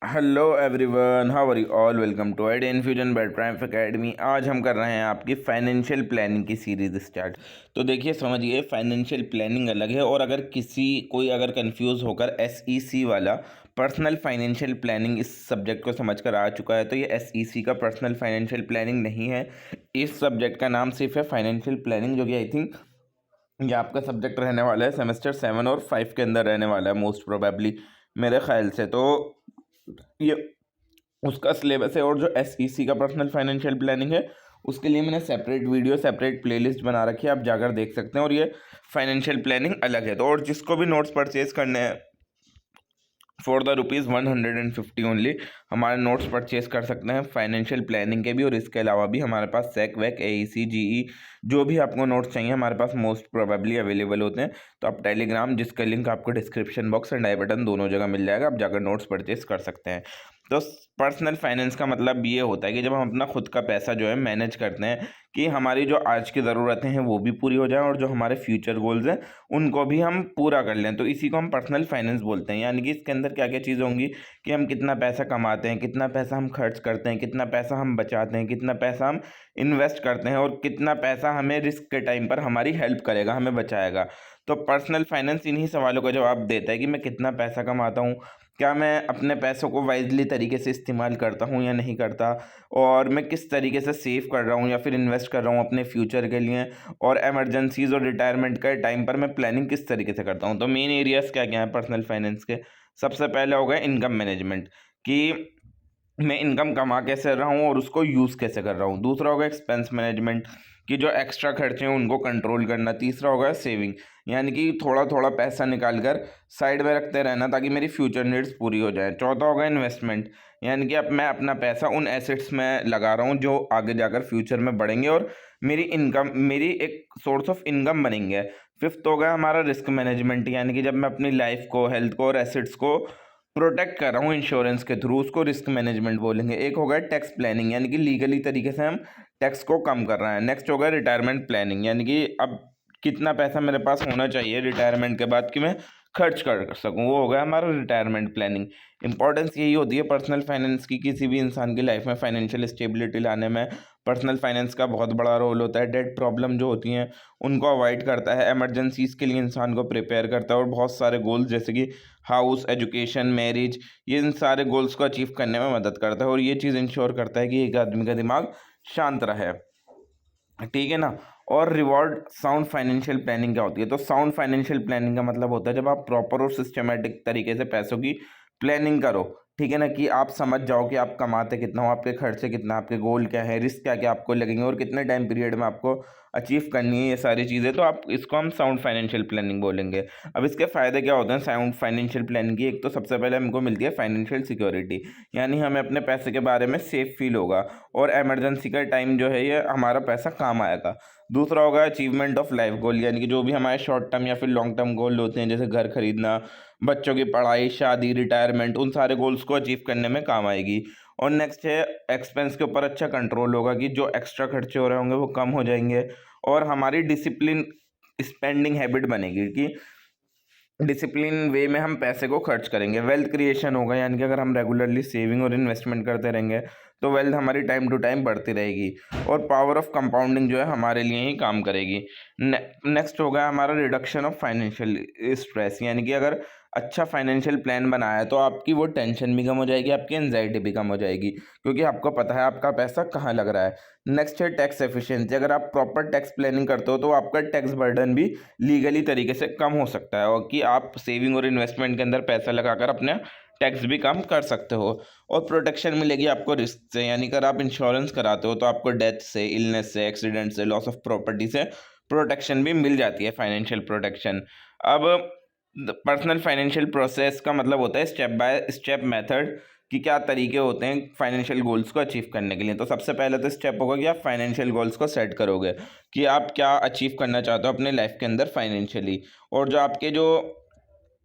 Hello everyone, how are you all. Welcome to idea infusion bed prime academy. आज हम कर रहे हैं आपकी फाइनेंशियल प्लानिंग की सीरीज स्टार्ट। तो देखिए, समझिए, फाइनेंशियल प्लानिंग अलग है, और अगर कोई अगर कंफ्यूज होकर एसईसी वाला पर्सनल फाइनेंशियल प्लानिंग इस सब्जेक्ट को समझकर आ चुका है, तो ये एसईसी का पर्सनल फाइनेंशियल प्लानिंग नहीं है। इस सब्जेक्ट का नाम सिर्फ है फाइनेंशियल प्लानिंग, जो कि आई थिंक ये आपका सब्जेक्ट रहने वाला है सेमेस्टर 7 और 5 के अंदर रहने वाला है मोस्ट प्रोबेबली, मेरे ख्याल से। तो ये उसका सिलेबस है। और जो एसईसी का पर्सनल फाइनेंशियल प्लानिंग है, उसके लिए मैंने सेपरेट वीडियो, सेपरेट प्लेलिस्ट बना रखी है, आप जाकर देख सकते हैं। और ये फाइनेंशियल प्लानिंग अलग है। तो और जिसको भी नोट्स परचेज करने हैं फॉर द ₹150 ओनली, हमारे नोट्स परचेज कर सकते हैं फाइनेंशियल प्लानिंग के भी। और इसके अलावा भी हमारे पास सेक वेक एईसी जीई जो भी आपको नोट्स चाहिए हमारे पास मोस्ट प्रोबेबली अवेलेबल होते हैं। तो आप टेलीग्राम, जिसका लिंक आपको description box and I button दोनों जगह मिल जाएगा, आप जाकर नोट्स परचेज कर सकते हैं। तो पर्सनल फाइनेंस का मतलब ये होता है कि जब हम अपना खुद का पैसा जो है मैनेज करते हैं, कि हमारी जो आज की ज़रूरतें हैं वो भी पूरी हो जाएं, और जो हमारे फ्यूचर गोल्स हैं उनको भी हम पूरा कर लें। तो इसी को हम पर्सनल फाइनेंस बोलते हैं। यानी कि इसके अंदर क्या क्या चीज़ें होंगी, कि हम कितना पैसा कमाते हैं, कितना पैसा हम खर्च करते हैं, कितना पैसा हम बचाते हैं, कितना पैसा हम इन्वेस्ट करते हैं, और कितना पैसा हमें रिस्क के टाइम पर हमारी हेल्प करेगा, हमें बचाएगा। तो पर्सनल फाइनेंस इन्हीं सवालों का जवाब देता है कि मैं कितना पैसा कमाता हूँ, क्या मैं अपने पैसों को वाइजली तरीके से इस्तेमाल करता हूँ या नहीं करता, और मैं किस तरीके से सेव कर रहा हूँ या फिर इन्वेस्ट कर रहा हूँ अपने फ्यूचर के लिए, और एमरजेंसीज और रिटायरमेंट के टाइम पर मैं प्लानिंग किस तरीके से करता हूँ। तो मेन एरियाज क्या क्या हैं पर्सनल फाइनेंस के। सबसे पहले होगा इनकम मैनेजमेंट, कि मैं इनकम कमा कैसे रहा हूँ और उसको यूज़ कैसे कर रहा हूँ। दूसरा होगा एक्सपेंस मैनेजमेंट, कि जो एक्स्ट्रा खर्चे हैं उनको कंट्रोल करना। तीसरा होगा सेविंग, यानी कि थोड़ा थोड़ा पैसा निकाल कर साइड में रखते रहना ताकि मेरी फ्यूचर नीड्स पूरी हो जाए। चौथा होगा इन्वेस्टमेंट, यानी कि अब मैं अपना पैसा उन एसेट्स में लगा रहा हूँ जो आगे जाकर फ्यूचर में बढ़ेंगे और मेरी एक सोर्स ऑफ इनकम बनेंगे। फिफ्थ होगा हमारा रिस्क मैनेजमेंट, यानी कि जब मैं अपनी लाइफ को, हेल्थ को और एसेट्स को प्रोटेक्ट कर रहा हूँ इंश्योरेंस के थ्रू, उसको रिस्क मैनेजमेंट बोलेंगे। एक होगा टैक्स प्लानिंग, यानी कि लीगली तरीके से हम टैक्स को कम कर रहे हैं। नेक्स्ट होगा रिटायरमेंट प्लानिंग, यानी कि अब कितना पैसा मेरे पास होना चाहिए रिटायरमेंट के बाद कि मैं खर्च कर सकूं, वो होगा हमारा रिटायरमेंट प्लानिंग। इंपॉर्टेंस यही होती है पर्सनल फाइनेंस की, किसी भी इंसान की लाइफ में फाइनेंशियल स्टेबिलिटी लाने में पर्सनल फाइनेंस का बहुत बड़ा रोल होता है। डेट प्रॉब्लम जो होती हैं उनको अवॉइड करता है, एमरजेंसीज के लिए इंसान को प्रिपेयर करता है, और बहुत सारे गोल्स जैसे कि हाउस, एजुकेशन, मैरिज, ये इन सारे गोल्स को अचीव करने में मदद करता है। और ये चीज़ इंश्योर करता है कि एक आदमी का दिमाग शांत रहे, ठीक है ना। और रिवॉर्ड साउंड फाइनेंशियल प्लानिंग क्या होती है। तो साउंड फाइनेंशियल प्लानिंग का मतलब होता है जब आप प्रॉपर और सिस्टमेटिक तरीके से पैसों की प्लानिंग करो, ठीक है ना, कि आप समझ जाओ कि आप कमाते कितना हो, आपके खर्चे कितना, आपके गोल क्या है, रिस्क क्या क्या आपको लगेंगे, और कितने टाइम पीरियड में आपको अचीव करनी है ये सारी चीज़ें। तो आप इसको हम साउंड फाइनेंशियल प्लानिंग बोलेंगे। अब इसके फ़ायदे क्या होते हैं साउंड फाइनेंशियल प्लानिंग की। एक तो सबसे पहले हमको मिलती है फाइनेंशियल सिक्योरिटी, यानी हमें अपने पैसे के बारे में सेफ फील होगा, और इमरजेंसी का टाइम जो है ये हमारा पैसा काम आएगा। दूसरा होगा अचीवमेंट ऑफ लाइफ गोल, यानी कि जो भी हमारे शॉर्ट टर्म या फिर लॉन्ग टर्म गोल होते हैं, जैसे घर खरीदना, बच्चों की पढ़ाई, शादी, रिटायरमेंट, उन सारे गोल्स को अचीव करने में काम आएगी। और नेक्स्ट है एक्सपेंस के ऊपर अच्छा कंट्रोल होगा, कि जो एक्स्ट्रा खर्चे हो रहे होंगे वो कम हो जाएंगे, और हमारी डिसिप्लिन स्पेंडिंग हैबिट बनेगी, कि डिसिप्लिन वे में हम पैसे को खर्च करेंगे। वेल्थ क्रिएशन होगा, यानी कि अगर हम रेगुलरली सेविंग और इन्वेस्टमेंट करते रहेंगे तो वेल्थ हमारी टाइम टू टाइम बढ़ती रहेगी, और पावर ऑफ कंपाउंडिंग जो है हमारे लिए ही काम करेगी। नेक्स्ट होगा हमारा रिडक्शन ऑफ फाइनेंशियल स्ट्रेस, यानी कि अगर अच्छा फाइनेंशियल प्लान बनाया है तो आपकी वो टेंशन भी कम हो जाएगी, आपकी एंजाइटी भी कम हो जाएगी, क्योंकि आपको पता है आपका पैसा कहाँ लग रहा है। नेक्स्ट है टैक्स एफिशिएंसी, अगर आप प्रॉपर टैक्स प्लानिंग करते हो तो आपका टैक्स बर्डन भी लीगली तरीके से कम हो सकता है, और कि आप सेविंग और इन्वेस्टमेंट के अंदर पैसा लगाकर अपने टैक्स भी कम कर सकते हो। और प्रोटेक्शन मिलेगी आपको रिस्क से, यानी कि अगर आप इंश्योरेंस कराते हो तो आपको डेथ से, इलनेस से, एक्सीडेंट से, लॉस ऑफ प्रॉपर्टी से प्रोटेक्शन भी मिल जाती है, फाइनेंशियल प्रोटेक्शन। अब पर्सनल फाइनेंशियल प्रोसेस का मतलब होता है स्टेप बाय स्टेप मेथड, कि क्या तरीके होते हैं फाइनेंशियल गोल्स को अचीव करने के लिए। तो सबसे पहले तो स्टेप होगा कि आप फाइनेंशियल गोल्स को सेट करोगे, कि आप क्या अचीव करना चाहते हो अपने लाइफ के अंदर फाइनेंशियली, और जो आपके जो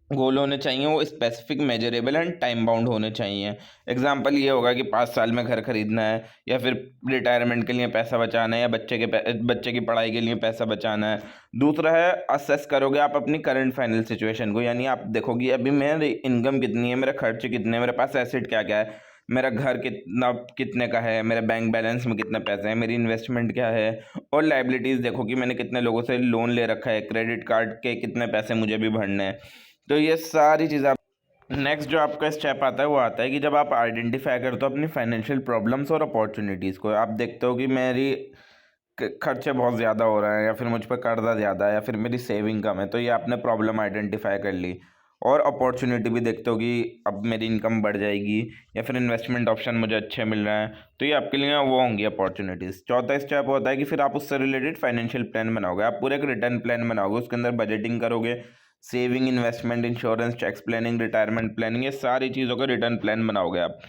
गोल होने चाहिए वो specific, measurable and time bound होने चाहिए। एग्जांपल ये होगा कि 5 साल में घर खरीदना है, या फिर रिटायरमेंट के लिए पैसा बचाना है, या बच्चे की पढ़ाई के लिए पैसा बचाना है। दूसरा है, असेस करोगे आप अपनी करंट फाइनल सिचुएशन को, यानी आप देखोगे अभी मेरी इनकम कितनी है, मेरे खर्च कितने हैं, मेरे पास एसेट क्या क्या है, मेरा घर कितने का है, मेरे बैंक बैलेंस में कितने पैसे हैं, मेरी इन्वेस्टमेंट क्या है, और लाइबिलिटीज़ देखो कि मैंने कितने लोगों से लोन ले रखा है, क्रेडिट कार्ड के कितने पैसे मुझे भी भरने हैं। तो ये सारी चीज़ आप, नेक्स्ट जो आपका स्टेप आता है वो आता है कि जब आप आइडेंटिफाई करते हो अपनी फाइनेंशियल प्रॉब्लम्स और अपॉर्चुनिटीज़ को, आप देखते हो कि मेरी खर्चे बहुत ज़्यादा हो रहे हैं, या फिर मुझ पर कर्जा ज़्यादा है, या फिर मेरी सेविंग कम है, तो ये आपने प्रॉब्लम आइडेंटिफाई कर ली। और अपॉर्चुनिटी भी देखते हो कि अब मेरी इनकम बढ़ जाएगी, या फिर इन्वेस्टमेंट ऑप्शन मुझे अच्छे मिल रहे हैं, तो ये आपके लिए वो होंगी अपॉर्चुनिटीज़। चौथा स्टेप होता है कि फिर आप उससे रिलेटेड फाइनेंशियल प्लान बनाओगे, आप पूरे एक रिटर्न प्लान बनाओगे, उसके अंदर बजटिंग करोगे, saving, investment, insurance, tax planning, retirement planning, ये सारी चीज़ों का रिटर्न प्लान बनाओगे आप।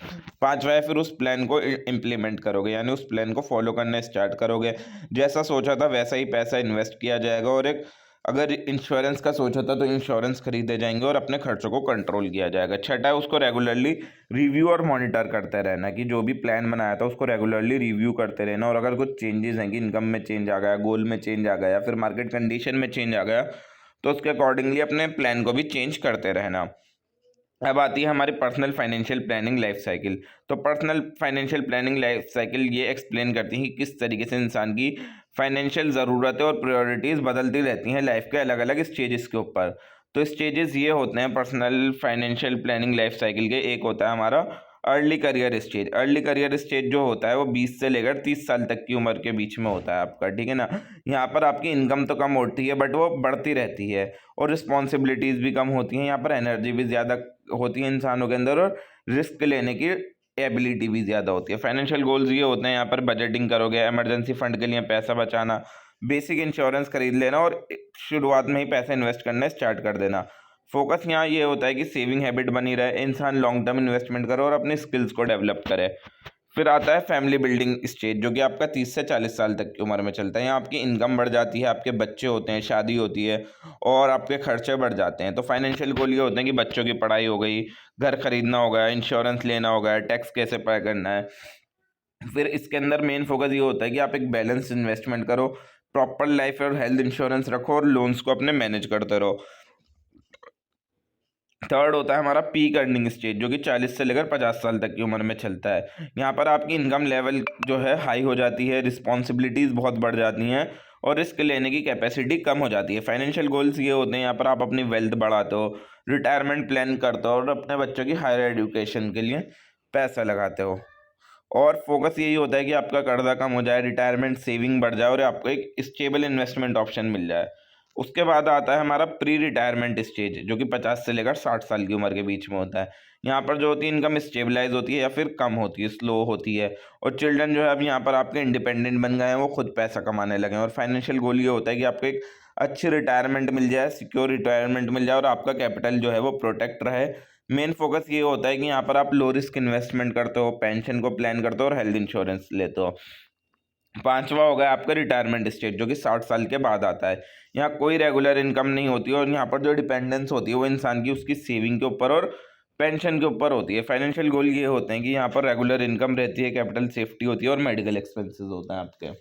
पांचवा है, फिर उस प्लान को इम्प्लीमेंट करोगे, यानी उस प्लान को फॉलो करना स्टार्ट करोगे। जैसा सोचा था वैसा ही पैसा इन्वेस्ट किया जाएगा, और एक, अगर इंश्योरेंस का सोचा था तो इंश्योरेंस खरीदे जाएंगे, और अपने खर्चों को कंट्रोल किया जाएगा। छठा है, उसको रेगुलरली रिव्यू और मॉनिटर करते रहना, कि जो भी प्लान बनाया था उसको रेगुलरली रिव्यू करते रहना, और अगर कुछ चेंजेस हैं कि इनकम में चेंज आ गया, गोल में चेंज आ गया, या फिर मार्केट कंडीशन में चेंज आ गया, तो उसके अकॉर्डिंगली अपने प्लान को भी चेंज करते रहना। अब आती है हमारी personal financial planning life cycle. तो personal financial planning life cycle ये एक्सप्लेन करती है कि किस तरीके से इंसान की फाइनेंशियल ज़रूरतें और प्रायोरिटीज़ बदलती रहती हैं लाइफ के अलग अलग स्टेजेस के ऊपर। तो स्टेजेस ये होते हैं personal financial planning life cycle के। एक होता है हमारा early career stage. Early career stage जो होता है वो 20 से लेकर 30 साल तक की उम्र के बीच में होता है आपका, ठीक है ना। यहाँ पर आपकी इनकम तो कम होती है बट वो बढ़ती रहती है, और रिस्पॉन्सिबिलिटीज़ भी कम होती हैं, यहाँ पर एनर्जी भी ज़्यादा होती है इंसानों के अंदर, और रिस्क लेने की एबिलिटी भी ज़्यादा होती है। फाइनेंशियल गोल्स ये होते हैं, यहाँ पर बजटिंग करोगे, इमरजेंसी फंड के लिए पैसा बचाना, बेसिक इंश्योरेंस खरीद लेना, और शुरुआत में ही पैसा इन्वेस्ट करना स्टार्ट कर देना। फोकस यहाँ ये होता है कि सेविंग हैबिट बनी रहे, इंसान लॉन्ग टर्म इन्वेस्टमेंट करे और अपने स्किल्स को डेवलप करे। फिर आता है फैमिली बिल्डिंग स्टेज, जो कि आपका 30 से 40 साल तक की उम्र में चलता है। यहाँ आपकी इनकम बढ़ जाती है, आपके बच्चे होते हैं, शादी होती है, और आपके खर्चे बढ़ जाते हैं। तो फाइनेंशियल गोल ये होते हैं कि बच्चों की पढ़ाई हो गई, घर खरीदना होगा, इंश्योरेंस लेना होगा, टैक्स कैसे पे करना है। फिर इसके अंदर मेन फोकस ये होता है कि आप एक बैलेंस इन्वेस्टमेंट करो, प्रॉपर लाइफ और हेल्थ इंश्योरेंस रखो, और लोन्स को अपने मैनेज करते रहो। थर्ड होता है हमारा पीक अर्निंग स्टेज, जो कि 40 से लेकर 50 साल तक की उम्र में चलता है। यहाँ पर आपकी इनकम लेवल जो है हाई हो जाती है, रिस्पॉन्सिबिलिटीज़ बहुत बढ़ जाती हैं, और रिस्क लेने की कैपेसिटी कम हो जाती है। फाइनेंशियल गोल्स ये होते हैं, यहाँ पर आप अपनी वेल्थ बढ़ाते हो, रिटायरमेंट प्लान करते हो, और अपने बच्चों की हायर एजुकेशन के लिए पैसा लगाते हो। और फोकस यही होता है कि आपका कर्जा कम हो जाए, रिटायरमेंट सेविंग बढ़ जाए, और आपको एक स्टेबल इन्वेस्टमेंट ऑप्शन मिल जाए। उसके बाद आता है हमारा प्री रिटायरमेंट स्टेज, जो कि 50 से लेकर 60 साल की उम्र के बीच में होता है। यहाँ पर जो होती है इनकम स्टेबलाइज होती है, या फिर कम होती है, स्लो होती है, और चिल्ड्रन जो है अब यहाँ पर आपके इंडिपेंडेंट बन गए हैं, वो खुद पैसा कमाने लगे हैं। और फाइनेंशियल गोल ये होता है कि आपको एक अच्छी रिटायरमेंट मिल जाए, सिक्योर रिटायरमेंट मिल जाए, और आपका कैपिटल जो है वो प्रोटेक्ट रहे। मेन फोकस ये होता है कि यहाँ पर आप लो रिस्क इन्वेस्टमेंट करते हो, पेंशन को प्लान करते हो, और हेल्थ इंश्योरेंस लेते हो। पांचवा हो गया आपका रिटायरमेंट स्टेज, जो कि 60 साल के बाद आता है। यहाँ कोई रेगुलर इनकम नहीं होती है, और यहाँ पर जो डिपेंडेंस होती है वो इंसान की उसकी सेविंग के ऊपर और पेंशन के ऊपर होती है। फाइनेंशियल गोल ये होते हैं कि यहाँ पर रेगुलर इनकम रहती है, कैपिटल सेफ्टी होती है, और मेडिकल एक्सपेंसेस होते हैं आपके।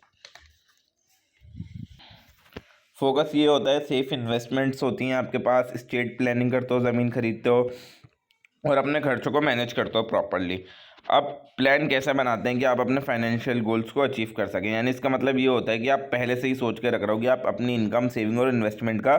फोकस ये होता है, सेफ इन्वेस्टमेंट्स होती हैं आपके पास, स्टेट प्लानिंग करते हो, ज़मीन खरीदते हो, और अपने खर्चों को मैनेज करते हो प्रॉपरली। अब प्लान कैसे बनाते हैं कि आप अपने फाइनेंशियल गोल्स को अचीव कर सकें, यानी इसका मतलब ये होता है कि आप पहले से ही सोच के रख रहे हो कि आप अपनी इनकम, सेविंग और इन्वेस्टमेंट का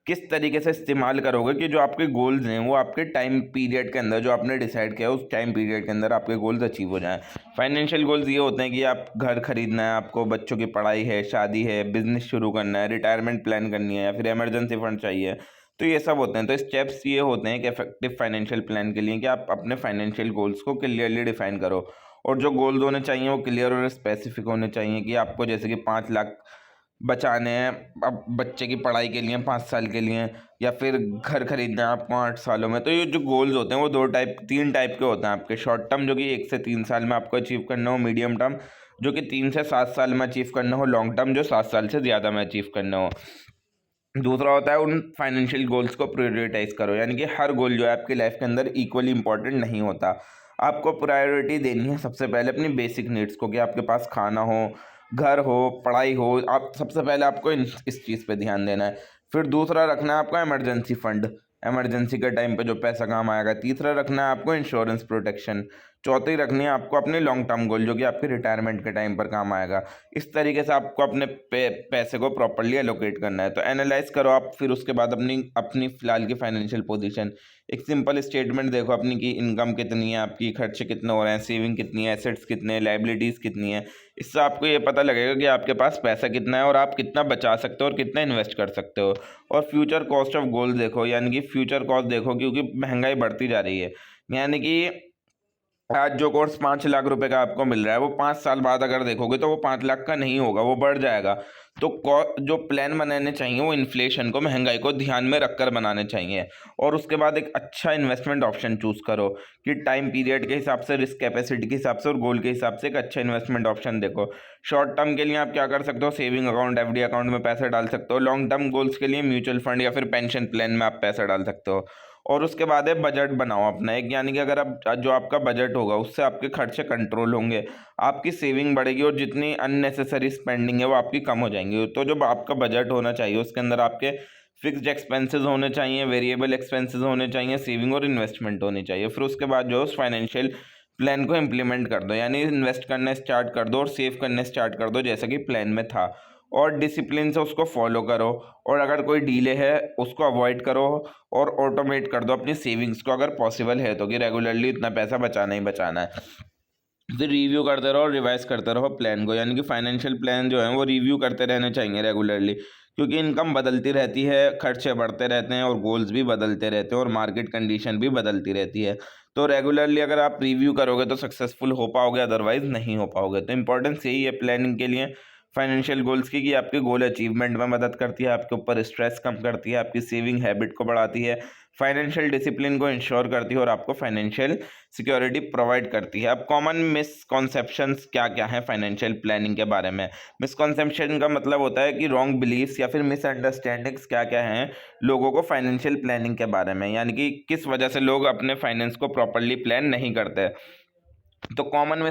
किस तरीके से इस्तेमाल करोगे कि जो आपके गोल्स हैं वो आपके टाइम पीरियड के अंदर, जो आपने डिसाइड किया उस टाइम पीरियड के अंदर आपके गोल्स अचीव हो जाएं। फाइनेंशियल गोल्स ये होते हैं कि आप घर खरीदना है, आपको बच्चों की पढ़ाई है, शादी है, बिजनेस शुरू करना है, रिटायरमेंट प्लान करनी है, या फिर इमरजेंसी फंड चाहिए। तो ये सब होते हैं। तो स्टेप्स ये होते हैं कि इफेक्टिव फाइनेंशियल प्लान के लिए कि आप अपने फाइनेंशियल गोल्स को क्लियरली डिफाइन करो, और जो गोल्स होने चाहिए वो क्लियर और स्पेसिफिक होने चाहिए, कि आपको जैसे कि 5 लाख बचाने हैं अब बच्चे की पढ़ाई के लिए 5 साल के लिए, या फिर घर खरीदना है आपको 8 सालों में। तो ये जो गोल्स होते हैं वो 3 टाइप के होते हैं आपके। शॉर्ट टर्म, जो कि 1 से 3 साल में आपको अचीव करना हो, मीडियम टर्म जो कि 3 से 7 साल में अचीव करना हो, लॉन्ग टर्म जो 7 साल से ज़्यादा में अचीव करना हो। दूसरा होता है उन फाइनेंशियल गोल्स को प्रायोरिटाइज करो, यानी कि हर गोल जो है आपकी लाइफ के अंदर इक्वली इंपॉर्टेंट नहीं होता। आपको प्रायोरिटी देनी है सबसे पहले अपनी बेसिक नीड्स को, कि आपके पास खाना हो, घर हो, पढ़ाई हो। आप सबसे पहले आपको इस चीज़ पे ध्यान देना है। फिर दूसरा रखना है आपका इमरजेंसी फंड, इमरजेंसी के टाइम पे जो पैसा काम आएगा। तीसरा रखना है आपको इंश्योरेंस प्रोटेक्शन। चौथी रखनी है आपको अपनी लॉन्ग टर्म गोल, जो कि आपके रिटायरमेंट के टाइम पर काम आएगा। इस तरीके से आपको अपने पैसे को प्रॉपर्ली एलोकेट करना है। तो एनालाइज करो आप, फिर उसके बाद अपनी अपनी फिलहाल की फाइनेंशियल पोजीशन, एक सिंपल स्टेटमेंट देखो अपनी की इनकम कितनी है, आपकी खर्चे कितने हो रहे हैं, सेविंग कितनी है, एसेट्स कितने हैं, लाइबिलिटीज़ कितनी है। इससे आपको ये पता लगेगा कि आपके पास पैसा कितना है और आप कितना बचा सकते हो और कितना इन्वेस्ट कर सकते हो। और फ्यूचर कॉस्ट ऑफ गोल्ड देखो, यानी कि फ्यूचर कॉस्ट देखो, क्योंकि महंगाई बढ़ती जा रही है। यानी कि आज जो कोर्स 5 लाख रुपए का आपको मिल रहा है, वो 5 साल बाद अगर देखोगे तो वो 5 लाख का नहीं होगा, वो बढ़ जाएगा। तो जो प्लान बनाने चाहिए वो इन्फ्लेशन को, महंगाई को ध्यान में रखकर बनाने चाहिए। और उसके बाद एक अच्छा इन्वेस्टमेंट ऑप्शन चूज करो, कि टाइम पीरियड के हिसाब से, रिस्क कैपेसिटी के हिसाब से और गोल के हिसाब से एक अच्छा इन्वेस्टमेंट ऑप्शन देखो। शॉर्ट टर्म के लिए आप क्या कर सकते हो, सेविंग अकाउंट, एफडी अकाउंट में पैसे डाल सकते हो। लॉन्ग टर्म गोल्स के लिए म्यूचुअल फंड या फिर पेंशन प्लान में आप पैसा डाल सकते हो। और उसके बाद है बजट बनाओ अपना एक, यानी कि अगर आप जो आपका बजट होगा उससे आपके खर्चे कंट्रोल होंगे, आपकी सेविंग बढ़ेगी और जितनी अननेसेसरी स्पेंडिंग है वो आपकी कम हो जाएंगी। तो जो आपका बजट होना चाहिए उसके अंदर आपके फिक्स्ड एक्सपेंसेस होने चाहिए, वेरिएबल एक्सपेंसेस होने चाहिए, सेविंग और इन्वेस्टमेंट होनी चाहिए। फिर उसके बाद जो उस फाइनेंशियल प्लान को इम्प्लीमेंट कर दो, यानी इन्वेस्ट करना स्टार्ट कर दो और सेव करना स्टार्ट कर दो जैसा कि प्लान में था। और डिसिप्लिन से उसको फॉलो करो, और अगर कोई डीले है उसको अवॉइड करो, और ऑटोमेट कर दो अपनी सेविंग्स को अगर पॉसिबल है तो, कि रेगुलरली इतना पैसा बचाना ही बचाना है। फिर रिव्यू करते रहो और रिवाइज करते रहो प्लान को, यानी कि फाइनेंशियल प्लान जो है वो रिव्यू करते रहने चाहिए रेगुलरली, क्योंकि इनकम बदलती रहती है, खर्चे बढ़ते रहते हैं और गोल्स भी बदलते रहते हैं और मार्केट कंडीशन भी बदलती रहती है। तो रेगुलरली अगर आप रिव्यू करोगे तो सक्सेसफुल हो पाओगे, अदरवाइज नहीं हो पाओगे। तो इंपॉर्टेंस यही है प्लानिंग के लिए फाइनेंशियल गोल्स की, कि आपके गोल अचीवमेंट में मदद करती है, आपके ऊपर स्ट्रेस कम करती है, आपकी सेविंग हैबिट को बढ़ाती है, फाइनेंशियल डिसिप्लिन को इंश्योर करती है और आपको फाइनेंशियल सिक्योरिटी प्रोवाइड करती है। अब कॉमन मिसकॉन्सेप्शंस क्या क्या हैं फाइनेंशियल प्लानिंग के बारे में। मिसकॉन्सेप्शन का मतलब होता है कि रॉन्ग बिलीव्स या फिर मिसअंडरस्टैंडिंग्स क्या क्या हैं लोगों को फाइनेंशियल प्लानिंग के बारे में, यानी कि किस वजह से लोग अपने फाइनेंस को प्रॉपरली प्लान नहीं करते। तो कॉमन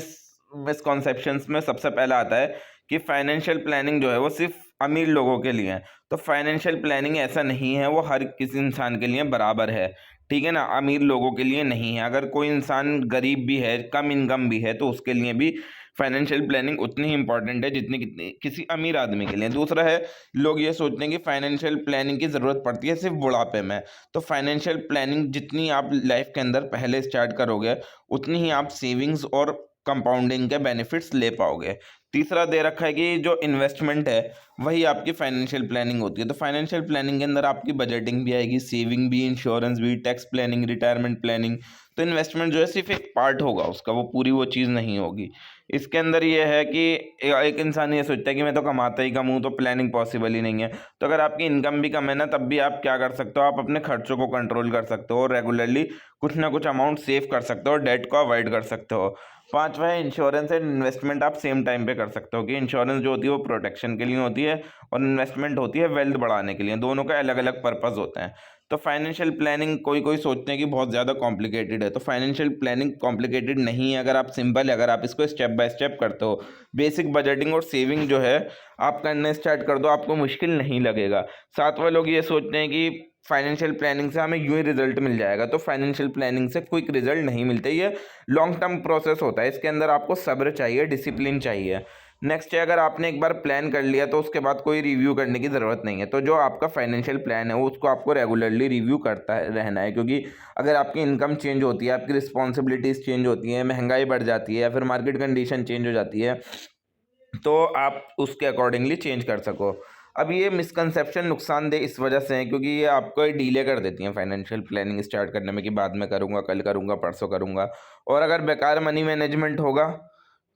मिसकॉन्सेप्शंस में सबसे पहला आता है कि फाइनेंशियल प्लानिंग जो है वो सिर्फ अमीर लोगों के लिए है। तो फाइनेंशियल प्लानिंग ऐसा नहीं है, वो हर किसी इंसान के लिए बराबर है, ठीक है ना। अमीर लोगों के लिए नहीं है, अगर कोई इंसान गरीब भी है, कम इनकम भी है, तो उसके लिए भी फाइनेंशियल प्लानिंग उतनी ही इंपॉर्टेंट है जितनी कितनी किसी अमीर आदमी के लिए। दूसरा है, लोग ये सोचते हैं कि फाइनेंशियल प्लानिंग की ज़रूरत पड़ती है सिर्फ बुढ़ापे में। तो फाइनेंशियल प्लानिंग जितनी आप लाइफ के अंदर पहले स्टार्ट करोगे उतनी ही आप सेविंग्स और कंपाउंडिंग के बेनिफिट्स ले पाओगे। तीसरा दे रखा है कि जो इन्वेस्टमेंट है वही आपकी फाइनेंशियल प्लानिंग होती है। तो फाइनेंशियल प्लानिंग के अंदर आपकी बजटिंग भी आएगी, सेविंग भी, इंश्योरेंस भी, टैक्स प्लानिंग, रिटायरमेंट प्लानिंग। तो इन्वेस्टमेंट जो है सिर्फ एक पार्ट होगा उसका, वो पूरी वो चीज़ नहीं होगी। इसके अंदर ये है कि एक इंसान ये सोचता है कि मैं तो कमाता ही कम हूँ तो प्लानिंग पॉसिबल ही नहीं है। तो अगर आपकी इनकम भी कम है ना, तब भी आप क्या कर सकते हो, आप अपने खर्चों को कंट्रोल कर सकते हो और रेगुलरली कुछ ना कुछ अमाउंट सेव कर सकते हो और डेट को अवॉइड कर सकते हो। पांचवा है, इंश्योरेंस एंड इन्वेस्टमेंट आप सेम टाइम पे कर सकते हो, कि इंश्योरेंस जो होती है वो प्रोटेक्शन के लिए होती है और इन्वेस्टमेंट होती है वेल्थ बढ़ाने के लिए। दोनों का अलग अलग पर्पस होते हैं। तो फाइनेंशियल प्लानिंग कोई कोई सोचते हैं कि बहुत ज़्यादा कॉम्प्लिकेटेड है, तो फाइनेंशियल प्लानिंग कॉम्प्लिकेटेड नहीं है, अगर आप सिंपल है, अगर आप इसको स्टेप बाय स्टेप करते हो, बेसिक बजटिंग और सेविंग जो है आप करने स्टार्ट कर दो, आपको मुश्किल नहीं लगेगा। सातवां, लोग ये सोचते हैं कि फाइनेंशियल प्लानिंग से हमें यूं ही रिजल्ट मिल जाएगा, तो फाइनेंशियल प्लानिंग से क्विक रिजल्ट नहीं मिलते, ये लॉन्ग टर्म प्रोसेस होता है, इसके अंदर आपको सब्र चाहिए, डिसिप्लिन चाहिए। नेक्स्ट है, अगर आपने एक बार प्लान कर लिया तो उसके बाद कोई रिव्यू करने की ज़रूरत नहीं है। तो जो आपका फाइनेंशियल प्लान है वो उसको आपको रेगुलरली रिव्यू करता रहना है, क्योंकि अगर आपकी इनकम चेंज होती है, आपकी रिस्पॉन्सिबिलिटीज़ चेंज होती हैं, महंगाई बढ़ जाती है या फिर मार्केट कंडीशन चेंज हो जाती है, तो आप उसके अकॉर्डिंगली चेंज कर सको। अब ये मिसकंसेप्शन नुकसानदेह इस वजह से है क्योंकि ये आपको डीले कर देती हैं फाइनेंशियल प्लानिंग स्टार्ट करने में, कि बाद में करूँगा, कल करूँगा, परसों करूँगा। और अगर बेकार मनी मैनेजमेंट होगा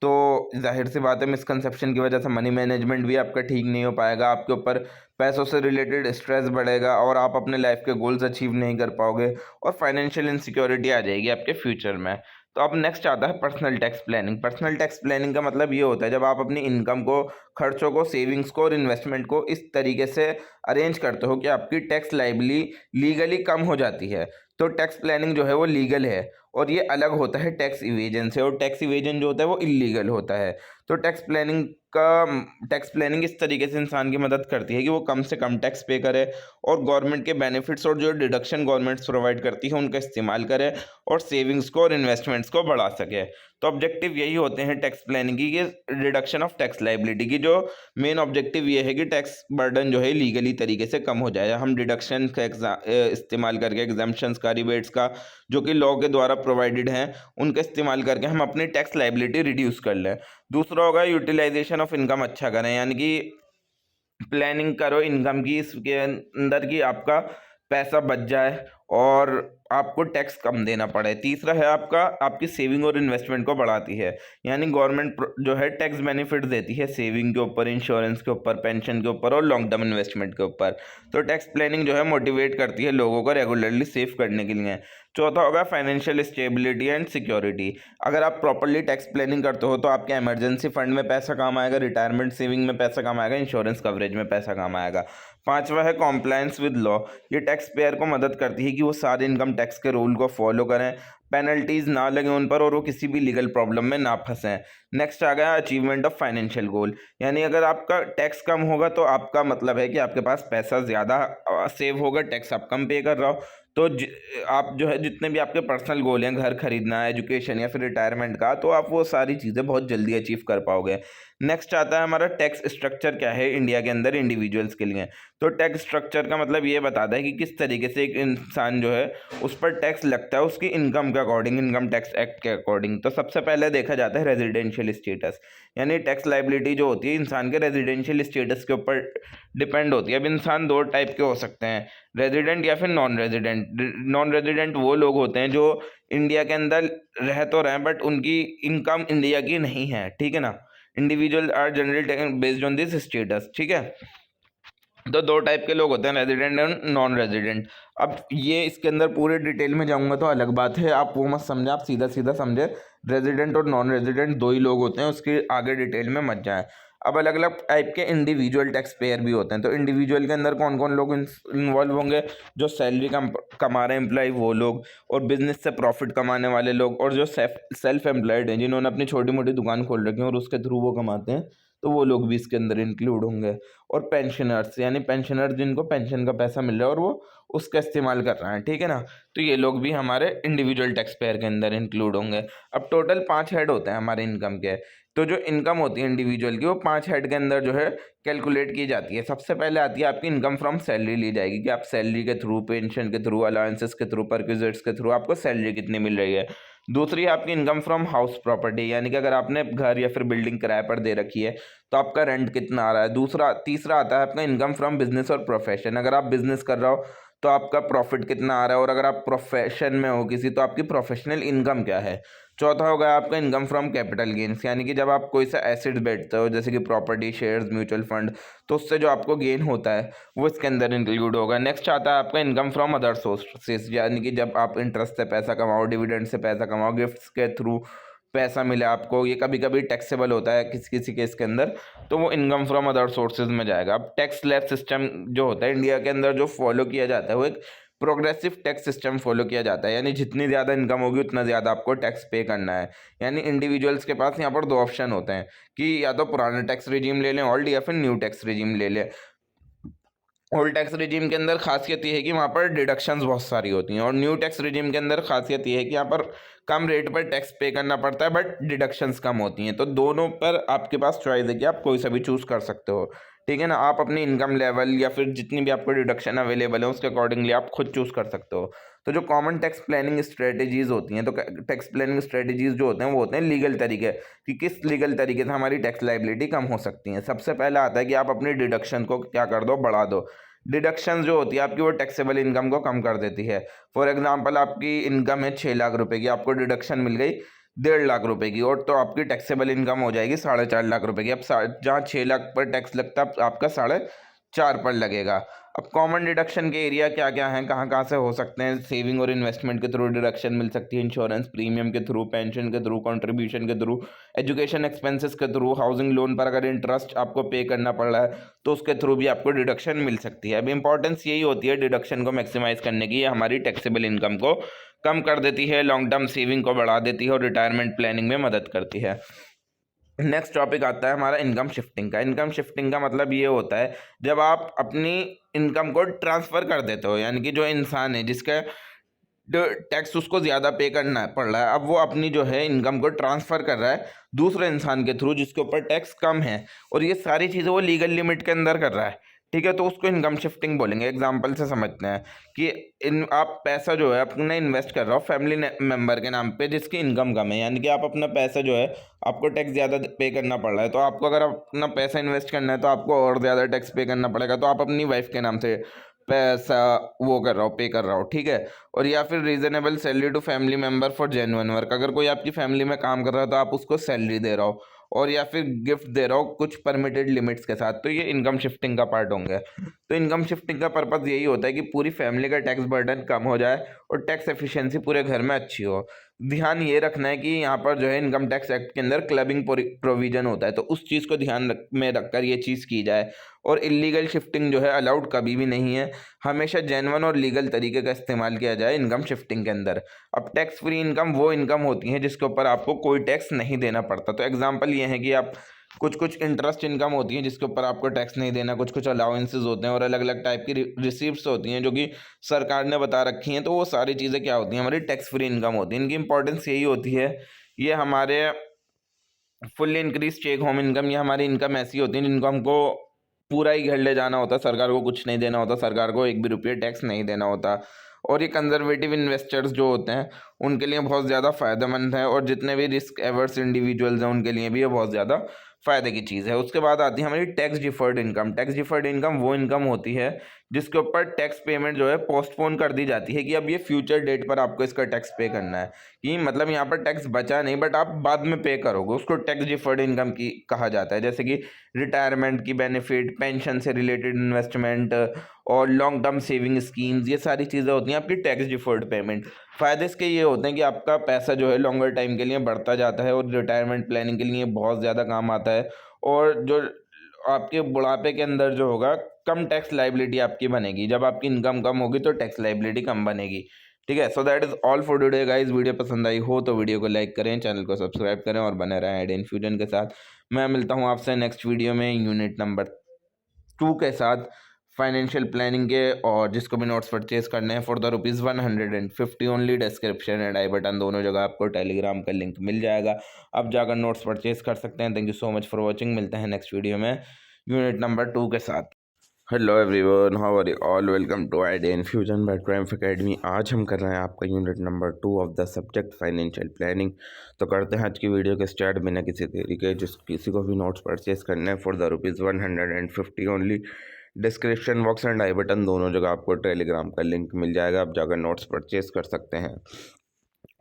तो जाहिर सी बात है मिसकंसेप्शन की वजह से मनी मैनेजमेंट भी आपका ठीक नहीं हो पाएगा, आपके ऊपर पैसों से रिलेटेड स्ट्रेस बढ़ेगा और आप अपने लाइफ के गोल्स अचीव नहीं कर पाओगे और फाइनेंशियल इनसिक्योरिटी आ जाएगी आपके फ्यूचर में। तो अब नेक्स्ट आता है personal tax planning. Personal tax planning का मतलब ये होता है जब आप अपनी इनकम को, खर्चों को, सेविंग्स को और इन्वेस्टमेंट को इस तरीके से अरेंज करते हो कि आपकी टैक्स लाइबिलिटी लीगली कम हो जाती है। तो टैक्स प्लानिंग जो है वो लीगल है और ये अलग होता है टैक्स इवेजन से, और टैक्स इवेजन जो होता है वो इलीगल होता है। तो टैक्स प्लानिंग इस तरीके से इंसान की मदद करती है कि वो कम से कम टैक्स पे करे और गवर्नमेंट के बेनिफिट्स और जो डिडक्शन गवर्नमेंट्स प्रोवाइड करती है उनका इस्तेमाल करे और सेविंग्स को और इन्वेस्टमेंट्स को बढ़ा सके। तो ऑब्जेक्टिव यही होते हैं टैक्स प्लानिंग की, कि रिडक्शन ऑफ टैक्स लाइबिलिटी की जो मेन ऑब्जेक्टिव ये है कि टैक्स बर्डन जो है लीगली तरीके से कम हो जाए। हम डिडक्शन का इस्तेमाल करके, एग्जाम्पशंस का, रिबेट्स का, जो कि लॉ के द्वारा प्रोवाइडेड हैं, उनका इस्तेमाल करके हम अपनी टैक्स लाइबिलिटी रिड्यूस कर लें। दूसरा होगा यूटिलाइजेशन ऑफ इनकम अच्छा करें, यानी कि प्लानिंग करो इनकम की इसके अंदर कि आपका पैसा बच जाए और आपको टैक्स कम देना पड़े। तीसरा है आपकी सेविंग और इन्वेस्टमेंट को बढ़ाती है, यानी गवर्नमेंट जो है टैक्स बेनिफिट देती है सेविंग के ऊपर, इंश्योरेंस के ऊपर, पेंशन के ऊपर और लॉन्ग टर्म इन्वेस्टमेंट के ऊपर। तो टैक्स प्लानिंग जो है मोटिवेट करती है लोगों को रेगुलरली सेव करने के लिए। चौथा होगा फाइनेंशियल स्टेबिलिटी एंड सिक्योरिटी। अगर आप प्रॉपर्ली टैक्स प्लानिंग करते हो तो आपके इमरजेंसी फंड में पैसा काम आएगा, रिटायरमेंट सेविंग में पैसा काम आएगा, इंश्योरेंस कवरेज में पैसा काम आएगा। पांचवा है कॉम्प्लायंस विद लॉ। ये टैक्स पेयर को मदद करती है कि वो सारे इनकम टैक्स के रूल को फॉलो करें, पेनल्टीज ना लगे उन पर और वो किसी भी लीगल प्रॉब्लम में ना फंसें। नेक्स्ट आ गया अचीवमेंट ऑफ फाइनेंशियल गोल, यानी अगर आपका टैक्स कम होगा तो आपका मतलब है कि आपके पास पैसा ज़्यादा सेव होगा, टैक्स आप कम पे कर रहे हो। तो आप जो है जितने भी आपके पर्सनल गोल हैं, घर खरीदना, एजुकेशन या फिर रिटायरमेंट का, तो आप वो सारी चीज़ें बहुत जल्दी अचीव कर पाओगे। नेक्स्ट आता है हमारा टैक्स स्ट्रक्चर क्या है इंडिया के अंदर इंडिविजुअल्स के लिए। तो टैक्स स्ट्रक्चर का मतलब ये बताता है कि किस तरीके से एक इंसान जो है उस पर टैक्स लगता है उसकी इनकम के अकॉर्डिंग, इनकम टैक्स एक्ट के अकॉर्डिंग। तो सबसे पहले देखा जाता है रेजिडेंशियल स्टेटस, यानी टैक्स लाइबिलिटी जो होती है इंसान के रेजिडेंशियल स्टेटस के ऊपर डिपेंड होती है। अब इंसान दो टाइप के हो सकते हैं, रेजिडेंट या फिर नॉन रेजिडेंट। नॉन रेजिडेंट वो लोग होते हैं जो इंडिया के अंदर रह तो रहे हैं बट उनकी इनकम इंडिया की नहीं है, ठीक है ना। Individual are generally based on this status, ठीक है। तो दो टाइप के लोग होते हैं, रेजिडेंट एंड नॉन रेजिडेंट। अब ये इसके अंदर पूरे डिटेल में जाऊंगा तो अलग बात है, आप वो मत समझे, आप सीधा सीधा समझे रेजिडेंट और नॉन रेजिडेंट दो ही लोग होते हैं, उसके आगे डिटेल में मत जाएं। अब अलग अलग टाइप के इंडिविजुअल टैक्स पेयर भी होते हैं। तो इंडिविजुअल के अंदर कौन कौन लोग इन्वॉल्व होंगे, जो सैलरी कमा रहे एम्प्लॉय वो लोग, और बिजनेस से प्रॉफिट कमाने वाले लोग, और जो सेल्फ एम्प्लॉयड हैं जिन्होंने अपनी छोटी मोटी दुकान खोल रखी है और उसके थ्रू वो कमाते हैं, तो वो लोग भी इसके अंदर इंक्लूड होंगे। और पेंशनर्स, यानी पेंशनर जिनको पेंशन का पैसा मिल रहा है और वो उसका इस्तेमाल कर रहे हैं, ठीक है ना। तो ये लोग भी हमारे इंडिविजुअल टैक्स पेयर के अंदर इंक्लूड होंगे। अब टोटल 5 हेड होते हैं हमारे इनकम के। तो जो इनकम होती है इंडिविजुअल की वो 5 हेड के अंदर जो है कैलकुलेट की जाती है। सबसे पहले आती है आपकी इनकम फ्रॉम सैलरी ली जाएगी, कि आप सैलरी के थ्रू, पेंशन के थ्रू, अलाउंसेस के थ्रू, परक्विजिट्स के थ्रू आपको सैलरी कितनी मिल रही है। दूसरी है आपकी इनकम फ्रॉम हाउस प्रॉपर्टी, यानी कि अगर आपने घर या फिर बिल्डिंग किराए पर दे रखी है तो आपका रेंट कितना आ रहा है। तीसरा आता है आपका इनकम फ्रॉम बिजनेस और प्रोफेशन, अगर आप बिजनेस कर रहे हो तो आपका प्रॉफिट कितना आ रहा है, और अगर आप प्रोफेशन में हो किसी तो आपकी प्रोफेशनल इनकम क्या है। चौथा होगा आपका इनकम फ्रॉम कैपिटल गेन्स, यानी कि जब आप कोई सा एसेट बेचते हो जैसे कि प्रॉपर्टी, शेयर्स, म्यूचुअल फंड, तो उससे जो आपको गेन होता है वो इसके अंदर इंक्लूड होगा। नेक्स्ट आता है आपका इनकम फ्रॉम अदर सोर्सेस, यानी कि जब आप इंटरेस्ट से पैसा कमाओ, डिविडेंड से पैसा कमाओ, गिफ्ट्स के थ्रू पैसा मिले आपको, ये कभी कभी टैक्सेबल होता है किसी किसी केस के अंदर, तो वो इनकम फ्रॉम अदर सोर्सेज में जाएगा। अब टैक्स स्लैब सिस्टम जो होता है इंडिया के अंदर जो फॉलो किया जाता है वो एक प्रोग्रेसिव टैक्स सिस्टम फॉलो किया जाता है, यानी जितनी ज़्यादा इनकम होगी उतना ज़्यादा आपको टैक्स पे करना है। यानी इंडिविजुअल्स के पास यहाँ पर दो ऑप्शन होते हैं कि या तो पुराना टैक्स रिजीम ले लें ओल्ड, या फिर न्यू टैक्स रिजीम ले लें। ओल्ड टैक्स रिजीम के अंदर खासियत ये है कि वहाँ पर डिडक्शंस बहुत सारी होती हैं, और न्यू टैक्स रिजीम के अंदर खासियत ये है कि यहाँ पर कम रेट पर टैक्स पे करना पड़ता है बट डिडक्शंस कम होती हैं। तो दोनों पर आपके पास चॉइस है कि आप कोई सा भी चूज़ कर सकते हो, ठीक है ना। आप अपनी इनकम लेवल या फिर जितनी भी आपको डिडक्शन अवेलेबल है उसके अकॉर्डिंगली आप खुद चूज़ कर सकते हो। तो जो कॉमन टैक्स प्लानिंग स्ट्रेटेजीज होती हैं, तो टैक्स प्लानिंग स्ट्रेटेजीज जो होते हैं वो होते हैं लीगल तरीके, कि किस लीगल तरीके से हमारी टैक्स लाइबिलिटी कम हो सकती है। सबसे पहला आता है कि आप अपनी डिडक्शन को क्या कर दो, बढ़ा दो। डिडक्शन जो होती है आपकी वो टैक्सेबल इनकम को कम कर देती है। फॉर एग्जांपल आपकी इनकम है 6 लाख रुपए की, आपको डिडक्शन मिल गई 1.5 लाख रुपए की, और तो आपकी टैक्सेबल इनकम हो जाएगी 4.5 लाख रुपए की। अब जहाँ 6 लाख पर टैक्स लगता है आपका 4 पर लगेगा। अब कॉमन डिडक्शन के एरिया क्या क्या हैं, कहाँ कहाँ से हो सकते हैं? सेविंग और इन्वेस्टमेंट के थ्रू डिडक्शन मिल सकती है, इंश्योरेंस प्रीमियम के थ्रू, पेंशन के थ्रू, कंट्रीब्यूशन के थ्रू, एजुकेशन एक्सपेंसेस के थ्रू, हाउसिंग लोन पर अगर इंटरेस्ट आपको पे करना पड़ रहा है तो उसके थ्रू भी आपको डिडक्शन मिल सकती है। अब इंपॉर्टेंस यही होती है डिडक्शन को मैक्सिमाइज करने की, ये हमारी टैक्सेबल इनकम को कम कर देती है, लॉन्ग टर्म सेविंग को बढ़ा देती है और रिटायरमेंट प्लानिंग में मदद करती है। नेक्स्ट टॉपिक आता है हमारा इनकम शिफ्टिंग का। इनकम शिफ्टिंग का मतलब ये होता है जब आप अपनी इनकम को ट्रांसफ़र कर देते हो, यानी कि जो इंसान है जिसका टैक्स उसको ज़्यादा पे करना पड़ रहा है, अब वो अपनी जो है इनकम को ट्रांसफ़र कर रहा है दूसरे इंसान के थ्रू जिसके ऊपर टैक्स कम है, और ये सारी चीज़ें वो लीगल लिमिट के अंदर कर रहा है, ठीक है? तो उसको इनकम शिफ्टिंग बोलेंगे। एग्जांपल से समझते हैं कि इन आप पैसा जो है अपना इन्वेस्ट कर रहे हो फैमिली मेम्बर के नाम पे जिसकी इनकम कम है, यानी कि आप अपना पैसा जो है आपको टैक्स ज़्यादा पे करना पड़ रहा है, तो आपको अगर अपना पैसा इन्वेस्ट करना है तो आपको और ज़्यादा टैक्स पे करना पड़ेगा, तो आप अपनी वाइफ के नाम से पैसा वो कर रहा हो, पे कर रहा हो, ठीक है? और या फिर reasonable salary to family member for genuine work, अगर कोई आपकी फैमिली में काम कर रहा है तो आप उसको सैलरी दे रहा हो, और या फिर गिफ्ट दे रहा हो कुछ परमिटेड लिमिट्स के साथ, तो ये इनकम शिफ्टिंग का पार्ट होंगे। तो इनकम शिफ्टिंग का पर्पज़ यही होता है कि पूरी फैमिली का टैक्स बर्डन कम हो जाए और टैक्स एफिशिएंसी पूरे घर में अच्छी हो। ध्यान ये रखना है कि यहाँ पर जो है इनकम टैक्स एक्ट के अंदर क्लबिंग प्रोविजन होता है, तो उस चीज़ को ध्यान में रखकर ये चीज़ की जाए, और इलीगल शिफ्टिंग जो है अलाउड कभी भी नहीं है। हमेशा जेन्युइन और लीगल तरीके का इस्तेमाल किया जाए इनकम शिफ्टिंग के अंदर। अब टैक्स फ्री इनकम वो इनकम होती है जिसके ऊपर आपको कोई टैक्स नहीं देना पड़ता। तो एग्जांपल ये है कि आप कुछ कुछ इंटरेस्ट इनकम होती है जिसके ऊपर आपको टैक्स नहीं देना, कुछ कुछ अलाउंसेस होते हैं और अलग अलग टाइप की रिसीप्ट्स होती हैं जो कि सरकार ने बता रखी हैं, तो वो सारी चीज़ें क्या होती हैं, हमारी टैक्स फ्री इनकम होती है। इनकी इंपॉर्टेंस यही होती है, ये हमारे fully increase take home income, ये हमारी इनकम ऐसी होती है जिनको हमको पूरा ही घर ले जाना होता है, सरकार को कुछ नहीं देना होता, सरकार को एक भी रुपये टैक्स नहीं देना होता। और ये कंजर्वेटिव इन्वेस्टर्स जो होते हैं उनके लिए बहुत ज़्यादा फ़ायदेमंद है, और जितने भी रिस्क एवर्स इंडिविजुअल्स हैं उनके लिए भी ये बहुत ज़्यादा फ़ायदे की चीज़ है। उसके बाद आती है हमारी tax deferred income. Tax deferred income वो इनकम होती है जिसके ऊपर टैक्स पेमेंट जो है पोस्टपोन कर दी जाती है कि अब ये फ्यूचर डेट पर आपको इसका टैक्स पे करना है, कि मतलब यहाँ पर टैक्स बचा नहीं बट आप बाद में पे करोगे, उसको टैक्स डिफर्ड इनकम की कहा जाता है। जैसे कि रिटायरमेंट की बेनिफिट, पेंशन से रिलेटेड इन्वेस्टमेंट और लॉन्ग टर्म सेविंग स्कीम्स, ये सारी चीज़ें होती हैं आपकी टैक्स डिफर्ड पेमेंट। फ़ायदे इसके ये होते हैं कि आपका पैसा जो है लॉन्गर टाइम के लिए बढ़ता जाता है और रिटायरमेंट प्लानिंग के लिए बहुत ज़्यादा काम आता है, और जो आपके बुढ़ापे के अंदर जो होगा कम टैक्स लाइबिलिटी आपकी बनेगी। जब आपकी इनकम कम होगी तो टैक्स लाइबिलिटी कम बनेगी, ठीक है? So that is all for today guys. Video पसंद आई हो तो वीडियो को लाइक करें, चैनल को सब्सक्राइब करें और बने रहें एड इन्फ्यूजन के साथ। मैं मिलता हूँ आपसे नेक्स्ट वीडियो में यूनिट नंबर 2 के साथ फाइनेंशियल प्लानिंग के, और जिसको भी नोट्स परचेज करने हैं for the ₹150 only, description and I button दोनों जगह आपको टेलीग्राम का लिंक मिल जाएगा, आप जाकर नोट्स परचेज कर सकते हैं। Thank you so much for watching. मिलते हैं नेक्स्ट वीडियो में यूनिट नंबर 2 के साथ। Hello everyone, how are you all, welcome to idea infusion by triumph academy. आज हम कर रहे हैं आपका unit number 2 of the subject financial planning. तो करते हैं आज की वीडियो के स्टार्ट बिना किसी देरी के। जिस किसी को भी नोट्स परचेज करने हैं for the ₹150 only, description box and I button दोनों जगह आपको टेलीग्राम का लिंक मिल जाएगा, आप जाकर नोट्स परचेज कर सकते हैं।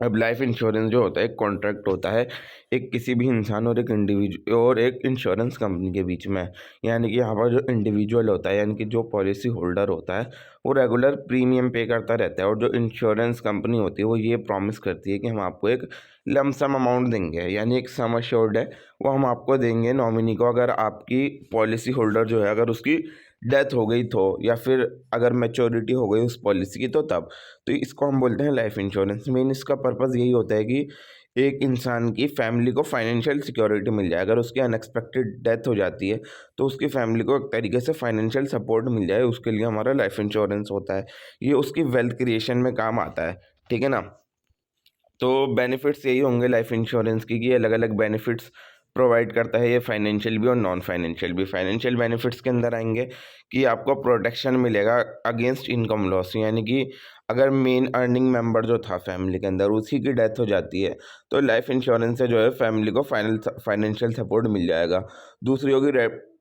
अब लाइफ इंश्योरेंस जो होता है एक कॉन्ट्रैक्ट होता है एक किसी भी इंसान और एक इंडिविजुअल और एक इंश्योरेंस कंपनी के बीच में। यानी कि यहाँ पर जो इंडिविजुअल होता है यानी कि जो पॉलिसी होल्डर होता है वो रेगुलर प्रीमियम पे करता रहता है, और जो इंश्योरेंस कंपनी होती है वो ये प्रॉमिस करती है कि हम आपको एक लमसम अमाउंट देंगे, यानी एक सम अश्योर्ड है वो हम आपको देंगे नॉमिनी को, अगर आपकी पॉलिसी होल्डर जो है अगर उसकी डेथ हो गई तो, या फिर अगर मैच्योरिटी हो गई उस पॉलिसी की तो तो इसको हम बोलते हैं लाइफ इंश्योरेंस। मेन इसका पर्पज़ यही होता है कि एक इंसान की फैमिली को फाइनेंशियल सिक्योरिटी मिल जाए, अगर उसकी अनएक्सपेक्टेड डेथ हो जाती है तो उसकी फैमिली को एक तरीके से फाइनेंशियल सपोर्ट मिल जाए, उसके लिए हमारा लाइफ इंश्योरेंस होता है। ये उसकी वेल्थ क्रिएशन में काम आता है, ठीक है ना? तो बेनिफिट्स यही होंगे लाइफ इंश्योरेंस की कि अलग अलग बेनिफिट्स प्रोवाइड करता है ये, फाइनेंशियल भी और नॉन फाइनेंशियल भी। फाइनेंशियल बेनिफिट्स के अंदर आएंगे कि आपको प्रोटेक्शन मिलेगा अगेंस्ट इनकम लॉस, यानी कि अगर मेन अर्निंग मेंबर जो था फैमिली के अंदर उसी की डेथ हो जाती है तो लाइफ इंश्योरेंस से जो है फैमिली को फाइनेंशियल सपोर्ट मिल जाएगा। दूसरी होगी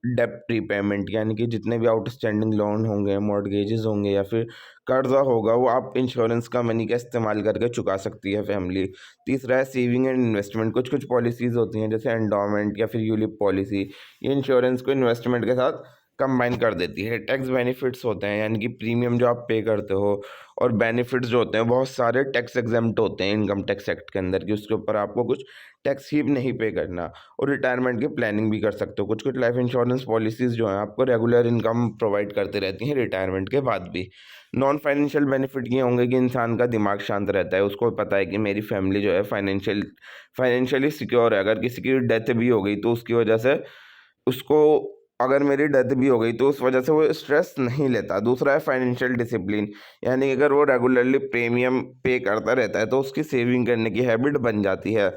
डेप्ट प्रीपेमेंट, यानी कि जितने भी आउटस्टैंडिंग लोन होंगे, मॉर्गेजेस होंगे या फिर कर्जा होगा वो आप इंश्योरेंस का मनी का इस्तेमाल करके चुका सकती है फैमिली। तीसरा है सेविंग एंड इन्वेस्टमेंट। कुछ कुछ पॉलिसीज़ होती हैं जैसे एंडोमेंट या फिर यूलिप पॉलिसी, ये इंश्योरेंस को इन्वेस्टमेंट के साथ कंबाइन कर देती है। टैक्स बेनिफिट्स होते हैं यानी कि प्रीमियम जो आप पे करते हो और बेनिफिट्स जो होते हैं बहुत सारे टैक्स एग्जेम्प्ट होते हैं इनकम टैक्स एक्ट के अंदर, कि उसके ऊपर आपको कुछ टैक्स ही नहीं पे करना। और रिटायरमेंट की प्लानिंग भी कर सकते हो। कुछ कुछ लाइफ इंश्योरेंस पॉलिसीज़ जो हैं आपको रेगुलर इनकम प्रोवाइड करते रहती हैं रिटायरमेंट के बाद भी। नॉन फाइनेंशियल बेनिफिट ये होंगे कि इंसान का दिमाग शांत रहता है, उसको पता है कि मेरी फैमिली जो है फाइनेंशियली सिक्योर है। अगर किसी की डेथ भी हो गई तो उसकी वजह से उसको अगर मेरी डेथ भी हो गई तो उस वजह से वो स्ट्रेस नहीं लेता। दूसरा है फाइनेंशियल डिसिप्लिन, यानी कि अगर वो रेगुलरली प्रीमियम पे करता रहता है तो उसकी सेविंग करने की हैबिट बन जाती है।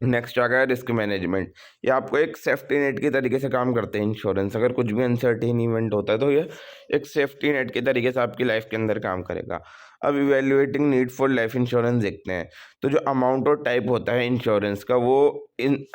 नेक्स्ट आ गया रिस्क मैनेजमेंट। ये आपको एक सेफ्टी नेट की तरीके से काम करते हैं इंश्योरेंस। अगर कुछ भी अनसर्टेन इवेंट होता है तो ये एक सेफ्टी नेट के तरीके से आपकी लाइफ के अंदर काम करेगा। अब evaluating need for life insurance देखते हैं। तो जो अमाउंट और टाइप होता है इंश्योरेंस का वो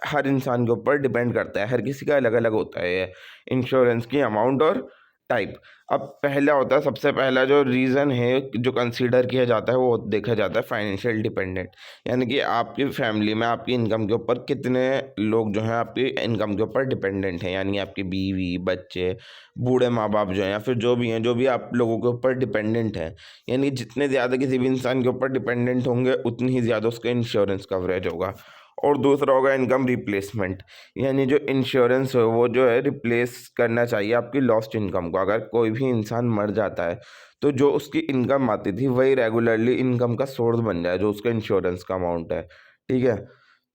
हर इंसान के ऊपर डिपेंड करता है। हर किसी का अलग अलग होता है ये इंश्योरेंस की अमाउंट और टाइप। अब पहला होता है, सबसे पहला जो रीज़न है जो कंसीडर किया जाता है वो देखा जाता है फाइनेंशियल डिपेंडेंट, यानी कि आपकी फैमिली में आपकी इनकम के ऊपर कितने लोग जो हैं आपकी इनकम के ऊपर डिपेंडेंट हैं, यानी आपकी बीवी, बच्चे, बूढ़े माँ बाप जो हैं या फिर जो भी हैं, जो भी आप लोगों के ऊपर डिपेंडेंट हैं। यानी जितने ज़्यादा किसी भी इंसान के ऊपर डिपेंडेंट होंगे उतनी ही ज़्यादा उसका इंश्योरेंस कवरेज होगा। और दूसरा होगा इनकम रिप्लेसमेंट, यानी जो इंश्योरेंस है वो जो है रिप्लेस करना चाहिए आपकी लॉस्ट इनकम को। अगर कोई भी इंसान मर जाता है तो जो उसकी इनकम आती थी वही रेगुलरली इनकम का सोर्स बन जाए, जो उसका इंश्योरेंस का अमाउंट है। ठीक है,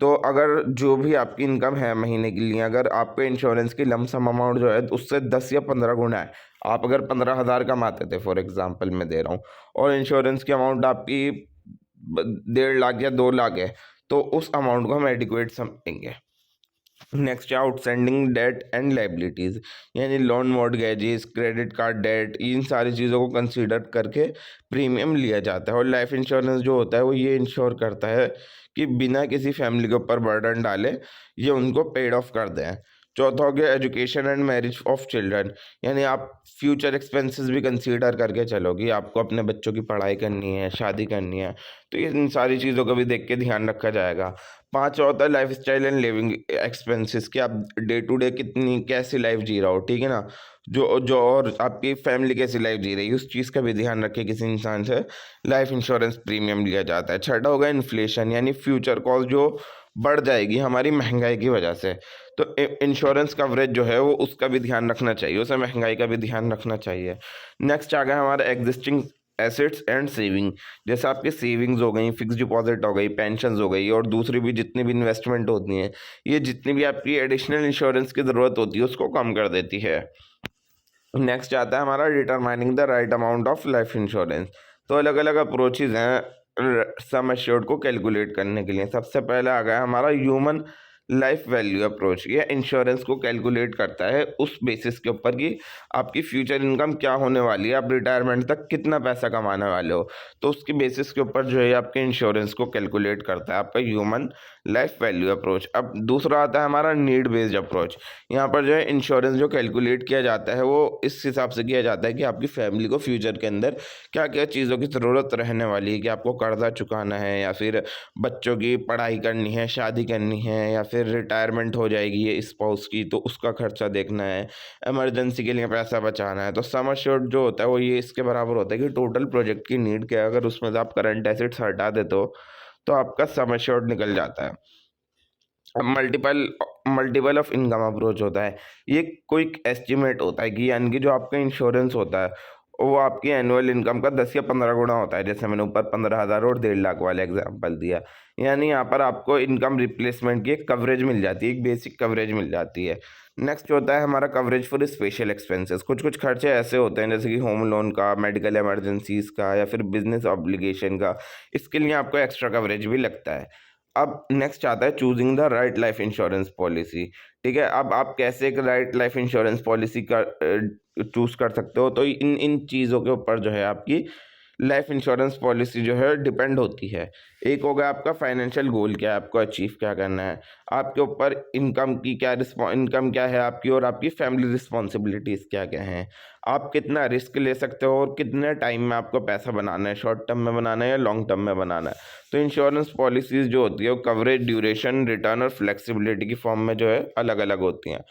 तो अगर जो भी आपकी इनकम है महीने के लिए, अगर आपके इंश्योरेंस की लमसम अमाउंट जो है उससे 10 या 15 गुना है, आप अगर 15,000 कमाते थे फॉर एग्जांपल मैं दे रहा हूँ, और इंश्योरेंस की अमाउंट आपकी 1.5 लाख या 2 लाख है, तो उस अमाउंट को हम एडिक्वेट समझेंगे। नेक्स्ट है आउटस्टैंडिंग डेट एंड लाइबिलिटीज़, यानी लोन, मॉर्टगेजेस, क्रेडिट कार्ड डेट, इन सारी चीज़ों को कंसीडर करके प्रीमियम लिया जाता है। और लाइफ इंश्योरेंस जो होता है वो ये इंश्योर करता है कि बिना किसी फैमिली के ऊपर बर्डन डाले ये उनको पेड ऑफ कर दें। चौथा हो गया education and marriage of children, यानी आप फ्यूचर एक्सपेंसेस भी कंसीडर करके चलो कि आपको अपने बच्चों की पढ़ाई करनी है, शादी करनी है, तो ये इन सारी चीज़ों का भी देख के ध्यान रखा जाएगा। पाँचवा होता है life style and living expenses, कि आप डे टू डे कितनी कैसी लाइफ जी रहा हो, ठीक है ना, जो जो और आपकी फैमिली कैसी लाइफ जी रही है उस चीज़ का भी ध्यान रखे किसी इंसान से लाइफ इंश्योरेंस प्रीमियम लिया जाता है। छठा होगा इन्फ्लेशन, यानी फ्यूचर कॉस्ट जो बढ़ जाएगी हमारी महंगाई की वजह से, तो इंश्योरेंस कवरेज जो है वो उसका भी ध्यान रखना चाहिए, उसे महंगाई का भी ध्यान रखना चाहिए। नेक्स्ट आ गया हमारा एग्जिस्टिंग एसेट्स एंड सेविंग, जैसे आपकी सेविंग्स हो गई, फिक्स डिपॉजिट हो गई, पेंशंस हो गई, और दूसरी भी जितनी भी इन्वेस्टमेंट होती हैं, ये जितनी भी आपकी एडिशनल इंश्योरेंस की ज़रूरत होती है उसको कम कर देती है। नेक्स्ट आता है हमारा determining the right amount of life insurance. तो अलग अलग अप्रोचेज हैं सम एश्योर्ड को कैलकुलेट करने के लिए। सबसे पहला आ गया हमारा ह्यूमन लाइफ वैल्यू अप्रोच। ये इंश्योरेंस को कैलकुलेट करता है उस बेसिस के ऊपर कि आपकी फ्यूचर इनकम क्या होने वाली है, आप रिटायरमेंट तक कितना पैसा कमाने वाले हो, तो उसकी बेसिस के ऊपर जो है आपके इंश्योरेंस को कैलकुलेट करता है आपका ह्यूमन लाइफ वैल्यू अप्रोच। अब दूसरा आता है हमारा नीड बेस्ड अप्रोच। यहाँ पर जो है इंश्योरेंस जो कैलकुलेट किया जाता है वो इस हिसाब से किया जाता है कि आपकी फैमिली को फ्यूचर के अंदर क्या क्या चीज़ों की ज़रूरत रहने वाली है, कि आपको कर्जा चुकाना है, या फिर बच्चों की पढ़ाई करनी है, शादी करनी है, या फिर रिटायरमेंट हो जाएगी ये स्पाउस की तो उसका खर्चा देखना है, इमरजेंसी के लिए पैसा बचाना है। तो सम एश्योर्ड जो होता है वो ये इसके बराबर होता है कि टोटल प्रोजेक्ट की नीड क्या है, अगर उसमें से आप करंट एसेट्स हटा देते हो तो आपका सम एश्योर्ड निकल जाता है। अब multiple multiple of income approach होता है। ये कोई एस्टिमेट होता है कि यानी कि जो आपका इंश्योरेंस होता है वो आपकी एनुअल इनकम का 10 या 15 गुना होता है। जैसे मैंने ऊपर 15,000 और 1.5 लाख वाला एग्जांपल दिया, यानी यहाँ पर आपको इनकम रिप्लेसमेंट की एक कवरेज मिल जाती है, एक बेसिक कवरेज मिल जाती है। नेक्स्ट होता है हमारा कवरेज फॉर स्पेशल एक्सपेंसेस। कुछ कुछ खर्चे ऐसे होते हैं जैसे कि होम लोन का, मेडिकल इमरजेंसीज का, या फिर बिजनेस ऑब्लिगेशन का, इसके लिए आपको एक्स्ट्रा कवरेज भी लगता है। अब नेक्स्ट आता है choosing the right life insurance policy. ठीक है, अब आप कैसे एक राइट लाइफ इंश्योरेंस पॉलिसी का चूज कर सकते हो, तो इन इन चीज़ों के ऊपर जो है आपकी लाइफ इंश्योरेंस पॉलिसी जो है डिपेंड होती है। एक होगा आपका फाइनेंशियल गोल क्या है, आपको अचीव क्या करना है, आपके ऊपर इनकम क्या है आपकी, और आपकी फैमिली रिस्पॉन्सिबिलिटीज़ क्या क्या हैं, आप कितना रिस्क ले सकते हो, और कितने टाइम में आपको पैसा बनाना है, शॉर्ट टर्म में बनाना है या लॉन्ग टर्म में बनाना है। तो इंश्योरेंस पॉलिसीज़ जो होती है वो कवरेज, ड्यूरेशन, रिटर्न और फ्लेक्सिबिलिटी की फॉर्म में जो है अलग अलग होती हैं।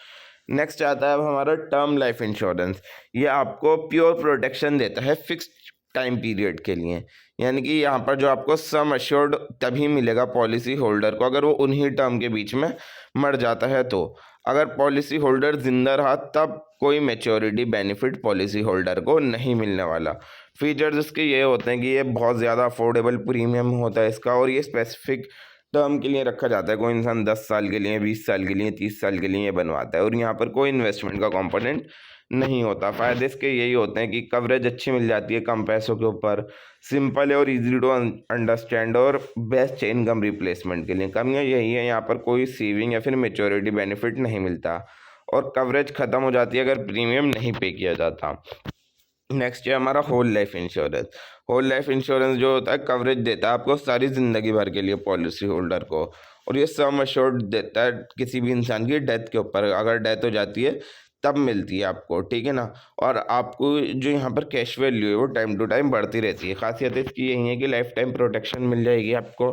नेक्स्ट आता है अब हमारा टर्म लाइफ इंश्योरेंस। ये आपको प्योर प्रोटेक्शन देता है फिक्स्ड टाइम पीरियड के लिए, यानी कि यहाँ पर जो आपको सम अश्योर्ड तभी मिलेगा पॉलिसी होल्डर को अगर वो उन्हीं टर्म के बीच में मर जाता है। तो अगर पॉलिसी होल्डर जिंदा रहा तब कोई मैच्योरिटी बेनिफिट पॉलिसी होल्डर को नहीं मिलने वाला। फीचर्स इसके ये होते हैं कि ये बहुत ज़्यादा अफोर्डेबल प्रीमियम होता है इसका, और ये स्पेसिफिक टर्म के लिए रखा जाता है। कोई इंसान 10 साल के लिए, 20 साल के लिए, 30 साल के लिए बनवाता है, और यहाँ पर कोई इन्वेस्टमेंट का कंपोनेंट नहीं होता। फ़ायदे इसके यही होते हैं कि कवरेज अच्छी मिल जाती है कम पैसों के ऊपर, सिंपल है और इजी टू अंडरस्टैंड, और बेस्ट इनकम रिप्लेसमेंट के लिए। कमियाँ यही है, यहाँ पर कोई सेविंग या फिर मेच्योरिटी बेनिफिट नहीं मिलता, और कवरेज ख़त्म हो जाती है अगर प्रीमियम नहीं पे किया जाता। नेक्स्ट है हमारा whole life insurance. Whole life insurance जो होता है कवरेज देता है आपको सारी ज़िंदगी भर के लिए पॉलिसी होल्डर को, और ये सम अश्योर्ड देता है किसी भी इंसान की डेथ के ऊपर। अगर डेथ हो जाती है तब मिलती है आपको, ठीक है ना। और आपको जो यहाँ पर कैश वैल्यू है वो टाइम टू टाइम बढ़ती रहती है। खासियत इसकी यही है कि लाइफ टाइम प्रोटेक्शन मिल जाएगी आपको।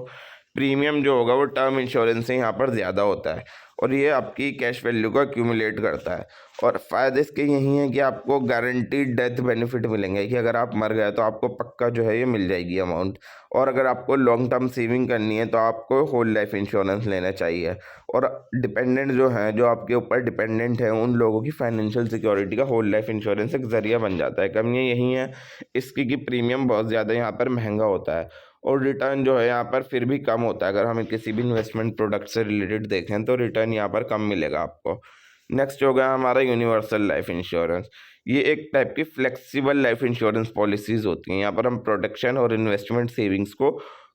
प्रीमियम जो होगा वो टर्म इंश्योरेंस से यहाँ पर ज़्यादा होता है, और ये आपकी कैश वैल्यू को एक्यूमुलेट करता है। और फ़ायदे इसके यही हैं कि आपको गारंटीड डेथ बेनिफिट मिलेंगे कि अगर आप मर गए तो आपको पक्का जो है ये मिल जाएगी अमाउंट। और अगर आपको लॉन्ग टर्म सेविंग करनी है तो आपको होल लाइफ इंश्योरेंस लेना चाहिए। और डिपेंडेंट जो हैं, जो आपके ऊपर डिपेंडेंट हैं, उन लोगों की फाइनेंशियल सिक्योरिटी का होल लाइफ इंश्योरेंस एक ज़रिया बन जाता है। कमियाँ यही हैं इसकी कि प्रीमियम बहुत ज़्यादा यहाँ पर महंगा होता है, और रिटर्न जो है यहाँ पर फिर भी कम होता है। अगर हमें किसी भी इन्वेस्टमेंट प्रोडक्ट से रिलेटेड देखें तो रिटर्न यहाँ पर कम मिलेगा आपको। नेक्स्ट हो गया हमारा यूनिवर्सल लाइफ इंश्योरेंस। ये एक टाइप की फ्लेक्सिबल लाइफ इंश्योरेंस पॉलिसीज़ होती हैं। यहाँ पर हम प्रोटेक्शन और इन्वेस्टमेंट सेविंग्स को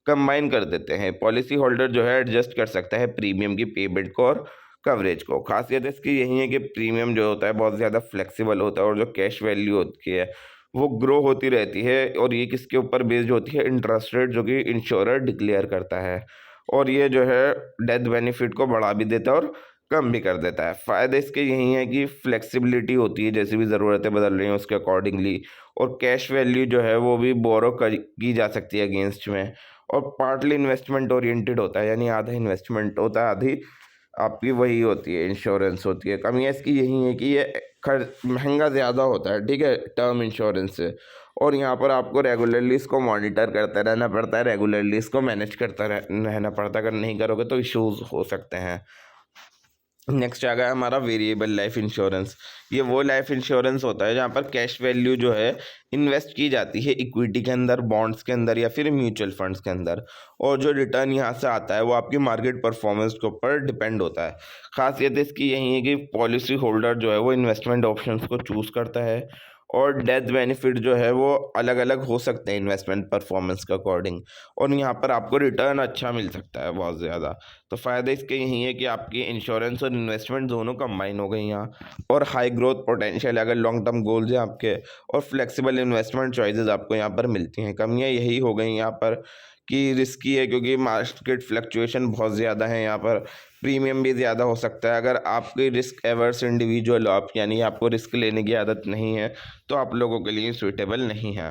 कंबाइन कर देते हैं। पॉलिसी होल्डर जो है एडजस्ट कर सकता है प्रीमियम की पेमेंट को और कवरेज को। खासियत इसकी यही है कि प्रीमियम जो होता है बहुत ज़्यादा फ्लेक्सिबल होता है, और जो कैश वैल्यू होती है वो ग्रो होती रहती है। और ये किसके ऊपर बेस्ड होती है? इंटरेस्ट रेट जो कि इंश्योरर डिक्लेयर करता है। और ये जो है डेथ बेनिफिट को बढ़ा भी देता है और कम भी कर देता है। फ़ायदे इसके यही हैं कि फ्लेक्सिबिलिटी होती है, जैसी भी ज़रूरतें बदल रही हैं उसके अकॉर्डिंगली। और कैश वैल्यू जो है वो भी बोरो की जा सकती है अगेंस्ट में। और पार्टली इन्वेस्टमेंट ओरिएंटेड होता है, यानी आधा इन्वेस्टमेंट होता है, आधी आपकी वही होती है, इंश्योरेंस होती है। कमियाँ इसकी यही है कि ये खर्च महंगा ज़्यादा होता है, ठीक है, टर्म इंश्योरेंस से। और यहाँ पर आपको रेगुलरली इसको मॉनिटर करते रहना पड़ता है, रेगुलरली इसको मैनेज करता रहना पड़ता है। अगर नहीं करोगे तो इश्यूज़ हो सकते हैं। नेक्स्ट आ गया हमारा वेरिएबल लाइफ इंश्योरेंस। ये वो लाइफ इंश्योरेंस होता है जहाँ पर कैश वैल्यू जो है इन्वेस्ट की जाती है इक्विटी के अंदर, बॉन्ड्स के अंदर या फिर म्यूचुअल फंड्स के अंदर, और जो रिटर्न यहाँ से आता है वो आपकी मार्केट परफॉर्मेंस के ऊपर डिपेंड होता है। खासियत इसकी यही है कि पॉलिसी होल्डर जो है वो इन्वेस्टमेंट ऑप्शंस को चूज़ करता है, और डेथ बेनिफिट जो है वो अलग अलग हो सकते हैं इन्वेस्टमेंट परफॉर्मेंस के अकॉर्डिंग, और यहाँ पर आपको रिटर्न अच्छा मिल सकता है बहुत ज़्यादा। तो फ़ायदे इसके यही है कि आपकी इंश्योरेंस और इन्वेस्टमेंट दोनों कंबाइन हो गई यहाँ, और हाई ग्रोथ पोटेंशियल अगर लॉन्ग टर्म गोल्स हैं आपके, और फ्लेक्सिबल इन्वेस्टमेंट चॉइसेस आपको यहाँ पर मिलती हैं। कमियाँ यही हो गई यहाँ पर कि रिस्की है, क्योंकि मार्केट फ्लक्चुएशन बहुत ज़्यादा है यहाँ पर। प्रीमियम भी ज़्यादा हो सकता है। अगर आपकी रिस्क एवर्स इंडिविजुअल हो आप, यानी आपको रिस्क लेने की आदत नहीं है, तो आप लोगों के लिए सूटेबल नहीं है।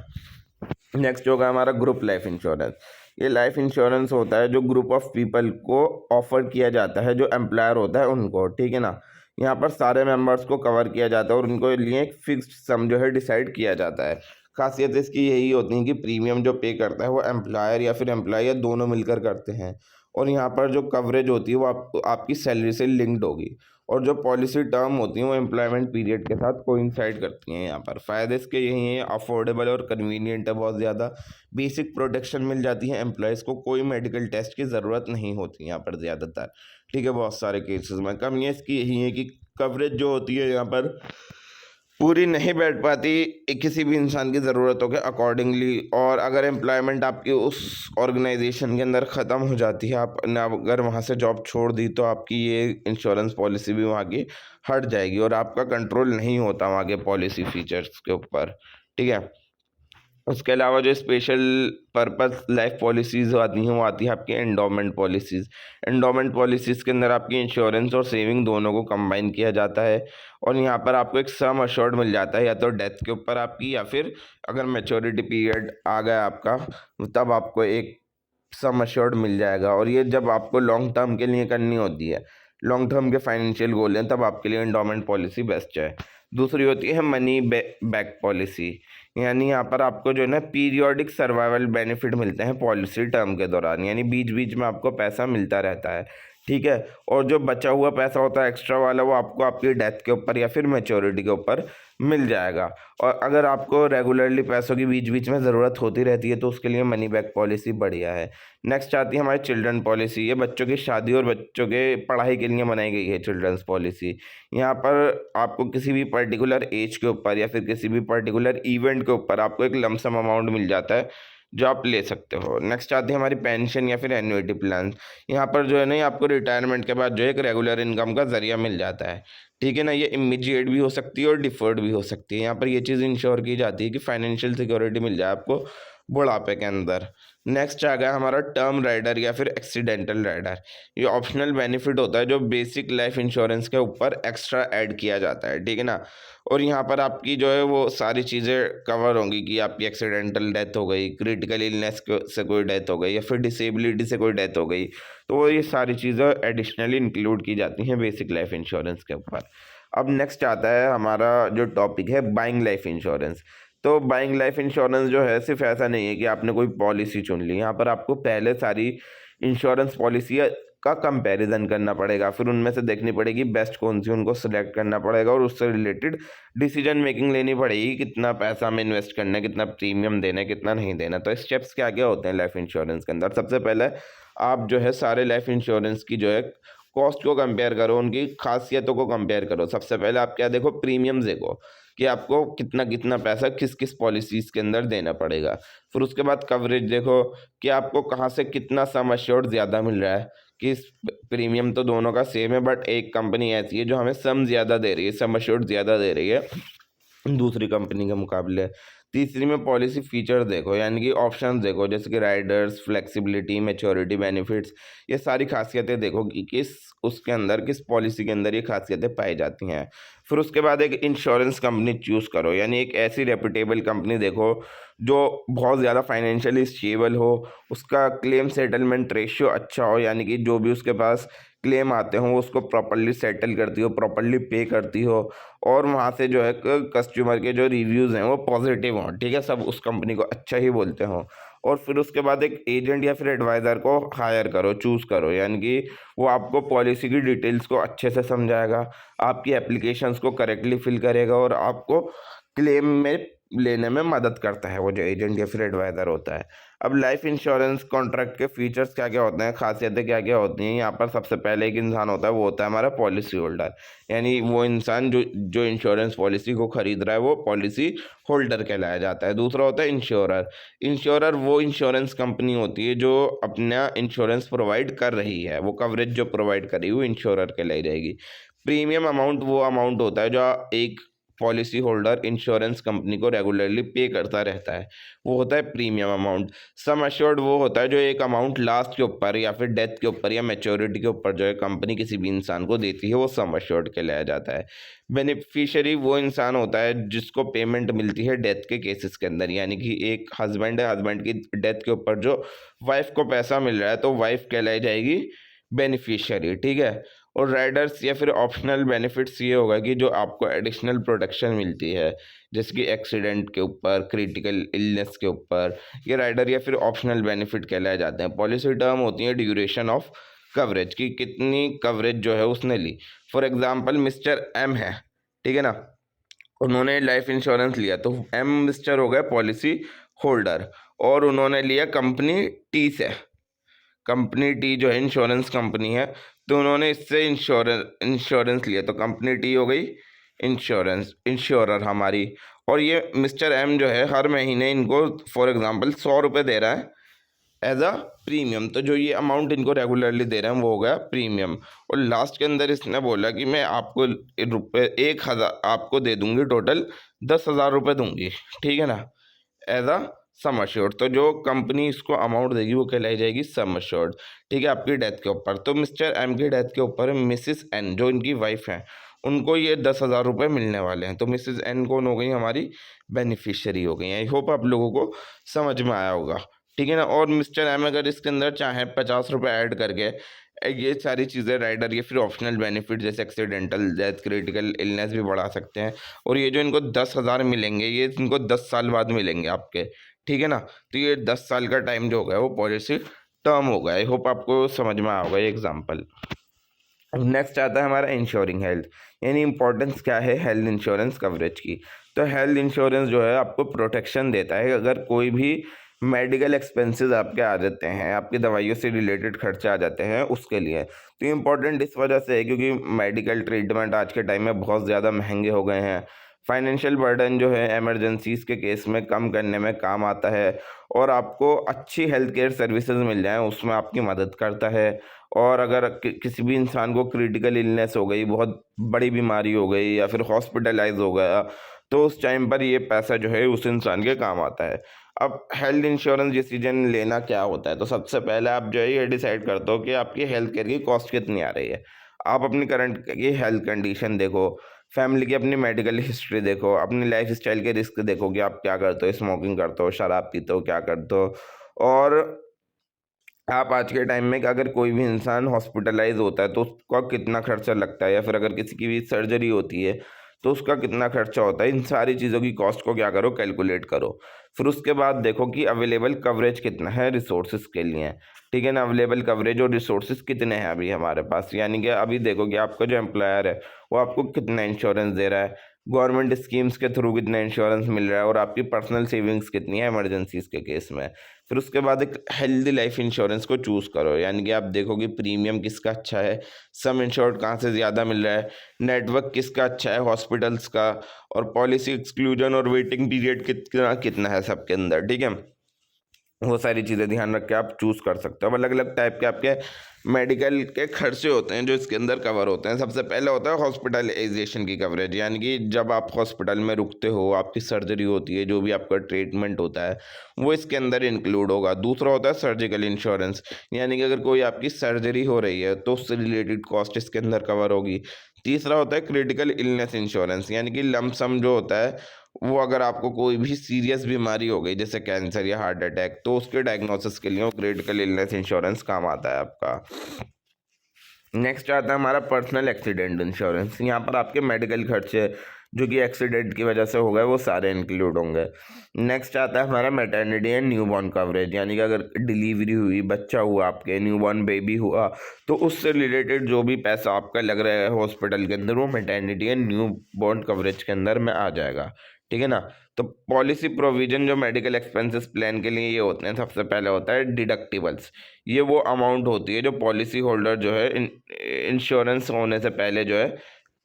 नेक्स्ट होगा हमारा ग्रुप लाइफ इंश्योरेंस। ये लाइफ इंश्योरेंस होता है जो ग्रुप ऑफ पीपल को ऑफर किया जाता है, जो एम्प्लॉयर होता है उनको, ठीक है ना। यहाँ पर सारे मेंबर्स को कवर किया जाता है और उनको लिए एक फिक्स्ड सम जो है डिसाइड किया जाता है। खासियत इसकी यही होती है कि प्रीमियम जो पे करता है वो एम्प्लॉयर या फिर एम्प्लॉयर दोनों मिलकर करते हैं, और यहाँ पर जो कवरेज होती है वो आपकी सैलरी से लिंक्ड होगी, और जो पॉलिसी टर्म होती हैं वो एम्प्लॉयमेंट पीरियड के साथ कोइंसाइड करती हैं। यहाँ पर फ़ायदे इसके यही हैं, अफोर्डेबल और कन्वीनियंट है बहुत ज़्यादा। बेसिक प्रोटेक्शन मिल जाती है एम्प्लॉयज़ को, कोई मेडिकल टेस्ट की ज़रूरत नहीं होती यहाँ पर ज़्यादातर, ठीक है, बहुत सारे केसेस में। कमियाँ इसकी यही है कि कवरेज जो होती है यहाँ पर पूरी नहीं बैठ पाती किसी भी इंसान की ज़रूरतों के अकॉर्डिंगली। और अगर एम्प्लॉयमेंट आपकी उस ऑर्गेनाइजेशन के अंदर ख़त्म हो जाती है, आपने अगर वहाँ से जॉब छोड़ दी, तो आपकी ये इंश्योरेंस पॉलिसी भी वहाँ की हट जाएगी, और आपका कंट्रोल नहीं होता वहाँ के पॉलिसी फीचर्स के ऊपर, ठीक है। उसके अलावा जो स्पेशल पर्पस लाइफ पॉलिसीज़ आती हैं वो आती है आपकी एंडोमेंट पॉलिसीज़। एंडोमेंट पॉलिसीज़ के अंदर आपकी इंश्योरेंस और सेविंग दोनों को कंबाइन किया जाता है, और यहाँ पर आपको एक सम अश्योर्ड मिल जाता है, या तो डेथ के ऊपर आपकी, या फिर अगर मैच्योरिटी पीरियड आ गया आपका तब आपको एक सम अश्योर्ड मिल जाएगा। और ये जब आपको लॉन्ग टर्म के लिए करनी होती है, लॉन्ग टर्म के फाइनेंशियल गोल हैं, तब आपके लिए एंडोमेंट पॉलिसी बेस्ट है। दूसरी होती है मनी बैक पॉलिसी, यानी यहाँ पर आपको जो है ना पीरियोडिक सर्वाइवल बेनिफिट मिलते हैं पॉलिसी टर्म के दौरान, यानी बीच बीच में आपको पैसा मिलता रहता है, ठीक है। और जो बचा हुआ पैसा होता है एक्स्ट्रा वाला, वो आपको आपकी डेथ के ऊपर या फिर मैच्योरिटी के ऊपर मिल जाएगा। और अगर आपको रेगुलरली पैसों की बीच बीच में ज़रूरत होती रहती है तो उसके लिए मनी बैक पॉलिसी बढ़िया है। नेक्स्ट आती है हमारी चिल्ड्रन पॉलिसी। ये बच्चों की शादी और बच्चों के पढ़ाई के लिए बनाई गई है चिल्ड्रंस पॉलिसी। यहाँ पर आपको किसी भी पर्टिकुलर एज के ऊपर या फिर किसी भी पर्टिकुलर इवेंट के ऊपर आपको एक लमसम अमाउंट मिल जाता है जो आप ले सकते हो। नेक्स्ट आती है हमारी पेंशन या फिर एन्युइटी प्लान। यहाँ पर जो है ना, ये आपको रिटायरमेंट के बाद जो है एक रेगुलर इनकम का जरिया मिल जाता है, ठीक है ना। ये इमीडिएट भी हो सकती है और डिफर्ड भी हो सकती है। यहाँ पर ये चीज़ इंश्योर की जाती है कि फाइनेंशियल सिक्योरिटी मिल जाए आपको बुढ़ापे के अंदर। नेक्स्ट आ गया हमारा टर्म राइडर या फिर एक्सीडेंटल राइडर। ये ऑप्शनल बेनिफिट होता है जो बेसिक लाइफ इंश्योरेंस के ऊपर एक्स्ट्रा ऐड किया जाता है, ठीक है ना। और यहाँ पर आपकी जो है वो सारी चीज़ें कवर होंगी कि आपकी एक्सीडेंटल डेथ हो गई, क्रिटिकल इलनेस से कोई डेथ हो गई या फिर डिसेबिलिटी से कोई डेथ हो गई, तो ये सारी चीज़ें एडिशनली इंक्लूड की जाती हैं बेसिक लाइफ इंश्योरेंस के ऊपर। अब नेक्स्ट आता है हमारा जो टॉपिक है बाइंग लाइफ इंश्योरेंस। तो बाइंग लाइफ इंश्योरेंस जो है सिर्फ ऐसा नहीं है कि आपने कोई पॉलिसी चुन ली, यहाँ पर आपको पहले सारी इंश्योरेंस पॉलिसी का कंपैरिजन करना पड़ेगा, फिर उनमें से देखनी पड़ेगी बेस्ट कौन सी, उनको सेलेक्ट करना पड़ेगा और उससे रिलेटेड डिसीजन मेकिंग लेनी पड़ेगी, कितना पैसा हमें इन्वेस्ट करना है, कितना प्रीमियम देना है, कितना नहीं देना। तो स्टेप्स क्या क्या होते हैं लाइफ इंश्योरेंस के अंदर। सबसे पहले आप जो है सारे लाइफ इंश्योरेंस की जो है कॉस्ट को कंपेयर करो, उनकी खासियतों को कंपेयर करो। सबसे पहले आप क्या देखो, प्रीमियम्स देखो कि आपको कितना कितना पैसा किस किस पॉलिसीज़ के अंदर देना पड़ेगा। फिर उसके बाद कवरेज देखो कि आपको कहाँ से कितना सम एश्योर्ड ज़्यादा मिल रहा है, कि प्रीमियम तो दोनों का सेम है बट एक कंपनी ऐसी है जो हमें सम ज़्यादा दे रही है, सम एश्योर्ड ज़्यादा दे रही है दूसरी कंपनी के मुकाबले। तीसरी में पॉलिसी फीचर देखो, यानी कि ऑप्शंस देखो जैसे कि राइडर्स, फ्लेक्सिबिलिटी, मैच्योरिटी बेनिफिट्स, ये सारी खासियतें देखो कि किस उसके अंदर किस पॉलिसी के अंदर ये खासियतें पाई जाती हैं। फिर उसके बाद एक इंश्योरेंस कंपनी चूज़ करो, यानी एक ऐसी रेपुटेबल कंपनी देखो जो बहुत ज़्यादा फाइनेंशियली स्टेबल हो, उसका क्लेम सेटलमेंट रेशियो अच्छा हो, यानी कि जो भी उसके पास क्लेम आते हों वो उसको प्रॉपर्ली सेटल करती हो, प्रॉपर्ली पे करती हो, और वहाँ से जो है कस्टमर के जो रिव्यूज़ हैं वो पॉजिटिव हों, ठीक है, सब उस कंपनी को अच्छा ही बोलते हों। और फिर उसके बाद एक एजेंट या फिर एडवाइज़र को हायर करो, चूज़ करो, यानी कि वो आपको पॉलिसी की डिटेल्स को अच्छे से समझाएगा, आपकी एप्लीकेशंस को करेक्टली फिल करेगा और आपको क्लेम में लेने में मदद करता है वो जो एजेंट या फिर एडवाइज़र होता है। अब लाइफ इंश्योरेंस कॉन्ट्रैक्ट के फीचर्स क्या क्या होते हैं, खासियतें क्या क्या होती हैं। यहाँ पर सबसे पहले एक इंसान होता है, वो होता है हमारा पॉलिसी होल्डर, यानी वो इंसान जो जो इंश्योरेंस पॉलिसी को खरीद रहा है वो पॉलिसी होल्डर कहलाया जाता है। दूसरा होता है इंश्योरर। इंश्योरर वो इंश्योरेंस कंपनी होती है जो अपना इंश्योरेंस प्रोवाइड कर रही है, वो कवरेज जो प्रोवाइड कर रही है वो इंश्योरर कहलाई जाएगी। प्रीमियम अमाउंट वो अमाउंट होता है जो एक पॉलिसी होल्डर इंश्योरेंस कंपनी को रेगुलरली पे करता रहता है, वो होता है प्रीमियम अमाउंट। सम अश्योर्ड वो होता है जो एक अमाउंट लास्ट के ऊपर या फिर डेथ के ऊपर या मैच्योरिटी के ऊपर जो है कंपनी किसी भी इंसान को देती है, वो सम अश्योर्ड कहलाया जाता है। बेनिफिशियरी वो इंसान होता है जिसको पेमेंट मिलती है डेथ के केसेस के अंदर, यानी कि एक हस्बैंड है, हस्बैंड की डेथ के ऊपर जो वाइफ को पैसा मिल रहा है तो वाइफ कहलाई जाएगी बेनिफिशियरी, ठीक है। और राइडर्स या फिर ऑप्शनल बेनिफिट्स ये होगा कि जो आपको एडिशनल प्रोटेक्शन मिलती है, जैसे कि एक्सीडेंट के ऊपर, क्रिटिकल इलनेस के ऊपर, ये राइडर या फिर ऑप्शनल बेनिफिट कहलाए जाते हैं। पॉलिसी टर्म होती है ड्यूरेशन ऑफ कवरेज, की कितनी कवरेज जो है उसने ली। फॉर एग्जांपल मिस्टर एम है, ठीक है ना, उन्होंने लाइफ इंश्योरेंस लिया तो एम मिस्टर हो गए पॉलिसी होल्डर, और उन्होंने लिया कंपनी टी से। कंपनी टी जो है इंश्योरेंस कंपनी है, तो उन्होंने इससे इंश्योरेंस लिया तो कंपनी टी हो गई इंश्योरर हमारी। और ये मिस्टर एम जो है हर महीने इनको फॉर एग्जांपल 100 रुपये दे रहा है एज अ प्रीमियम, तो जो ये अमाउंट इनको रेगुलरली दे रहे हैं वो हो गया प्रीमियम। और लास्ट के अंदर इसने बोला कि मैं आपको रुपये 1000 आपको दे दूंगी, टोटल 10,000 रुपये दूंगी, ठीक है ना, एज अ सम अश्योर्ड। तो जो कंपनी इसको अमाउंट देगी वो कहलाई जाएगी सम अश्योर्ड, ठीक है, आपकी डेथ के ऊपर। तो मिस्टर एम की डेथ के ऊपर मिसिस एन जो इनकी वाइफ हैं, उनको ये 10,000 रुपये मिलने वाले हैं। तो मिसिस एन कौन हो गई, हमारी बेनिफिशियरी हो गई। आई होप आप लोगों को समझ में आया होगा, ठीक है ना। और मिस्टर एम अगर इसके अंदर चाहे 50 रुपये ऐड करके ये सारी चीज़ें राइडर या फिर ऑप्शनल बेनिफिट जैसे एक्सीडेंटल डेथ, क्रिटिकल इलनेस भी बढ़ा सकते हैं। और ये जो इनको 10,000 मिलेंगे, ये इनको 10 साल बाद मिलेंगे आपके, ठीक है ना? तो ये 10 साल का टाइम जो हो गया वो पॉलिसी टर्म हो गया। आई होप आपको समझ में आया होगा ये एग्जाम्पल। नेक्स्ट आता है हमारा इंश्योरिंग हेल्थ, यानी इंपॉर्टेंस क्या है हेल्थ इंश्योरेंस कवरेज की। तो हेल्थ इंश्योरेंस जो है आपको प्रोटेक्शन देता है अगर कोई भी मेडिकल एक्सपेंसेस आपके आ जाते हैं, आपकी दवाइयों से रिलेटेड खर्चे आ जाते हैं उसके लिए। तो इम्पोर्टेंट इस वजह से है क्योंकि मेडिकल ट्रीटमेंट आज के टाइम में बहुत ज़्यादा महंगे हो गए हैं। फाइनेंशियल बर्डन जो है इमरजेंसीज के केस में कम करने में काम आता है, और आपको अच्छी हेल्थ केयर सर्विसेज मिल जाएँ उसमें आपकी मदद करता है। और अगर किसी भी इंसान को क्रिटिकल इलनेस हो गई, बहुत बड़ी बीमारी हो गई या फिर हॉस्पिटलाइज हो गया, तो उस टाइम पर ये पैसा जो है उस इंसान के काम आता है। अब हेल्थ इंश्योरेंस डिसीजन लेना क्या होता है, तो सबसे पहले आप जो है ये डिसाइड करते हो कि आपकी हेल्थ केयर की कॉस्ट कितनी आ रही है। आप अपनी करंट की हेल्थ कंडीशन देखो, फैमिली की अपनी मेडिकल हिस्ट्री देखो, अपनी लाइफ स्टाइल के रिस्क देखो कि आप क्या करते हो, स्मोकिंग करते हो, शराब पीते हो, क्या करते हो। और आप आज के टाइम में अगर कोई भी इंसान हॉस्पिटलाइज होता है तो उसका कितना खर्चा लगता है, या फिर अगर किसी की भी सर्जरी होती है तो उसका कितना खर्चा होता है, इन सारी चीज़ों की कॉस्ट को क्या करो, कैलकुलेट करो। फिर उसके बाद देखो कि अवेलेबल कवरेज कितना है रिसोर्सेज के लिए, ठीक है ना? अवेलेबल कवरेज और रिसोर्सेज कितने हैं अभी हमारे पास, यानी कि अभी देखो कि आपका जो एम्प्लॉयर है वो आपको कितना इंश्योरेंस दे रहा है, गवर्नमेंट स्कीम्स के थ्रू कितना इंश्योरेंस मिल रहा है, और आपकी पर्सनल सेविंग्स कितनी है इमरजेंसीज के केस में। फिर उसके बाद एक हेल्दी लाइफ इंश्योरेंस को चूज़ करो, यानी कि आप देखो कि प्रीमियम किसका अच्छा है, सम इंश्योर्ड कहाँ से ज़्यादा मिल रहा है, नेटवर्क किसका अच्छा है हॉस्पिटल्स का, और पॉलिसी एक्सक्लूजन और वेटिंग पीरियड कितना कितना है सबके अंदर, ठीक है? वो सारी चीज़ें ध्यान रख के आप चूज़ कर सकते हो। अब अलग अलग टाइप के आपके मेडिकल के खर्चे होते हैं जो इसके अंदर कवर होते हैं। सबसे पहले होता है हॉस्पिटलाइजेशन की कवरेज, यानी कि जब आप हॉस्पिटल में रुकते हो, आपकी सर्जरी होती है, जो भी आपका ट्रीटमेंट होता है वो इसके अंदर इंक्लूड होगा। दूसरा होता है सर्जिकल इंश्योरेंस, यानी कि अगर कोई आपकी सर्जरी हो रही है तो उससे रिलेटेड कॉस्ट इसके अंदर कवर होगी। तीसरा होता है क्रिटिकल इलनेस इंश्योरेंस, यानी कि लम सम जो होता है वो अगर आपको कोई भी सीरियस बीमारी हो गई जैसे कैंसर या हार्ट अटैक, तो उसके डायग्नोसिस के लिए वो क्रिटिकल इलनेस इंश्योरेंस काम आता है आपका। नेक्स्ट आता है हमारा पर्सनल एक्सीडेंट इंश्योरेंस। यहाँ पर आपके मेडिकल खर्चे जो कि एक्सीडेंट की वजह से हो गए वो सारे इंक्लूड होंगे। नेक्स्ट आता है हमारा मैटरनिटी एंड न्यूबॉर्न कवरेज, यानी कि अगर डिलीवरी हुई, बच्चा हुआ, आपके न्यूबॉर्न बेबी हुआ, तो उससे रिलेटेड जो भी पैसा आपका लग रहा है हॉस्पिटल के अंदर वो मैटरनिटी एंड न्यूबॉर्न कवरेज के अंदर में आ जाएगा, ठीक है ना? तो पॉलिसी प्रोविजन जो मेडिकल एक्सपेंसेस प्लान के लिए ये होते हैं, सबसे पहले होता है डिडक्टिबल्स। ये वो अमाउंट होती है जो पॉलिसी होल्डर जो है इंश्योरेंस होने से पहले जो है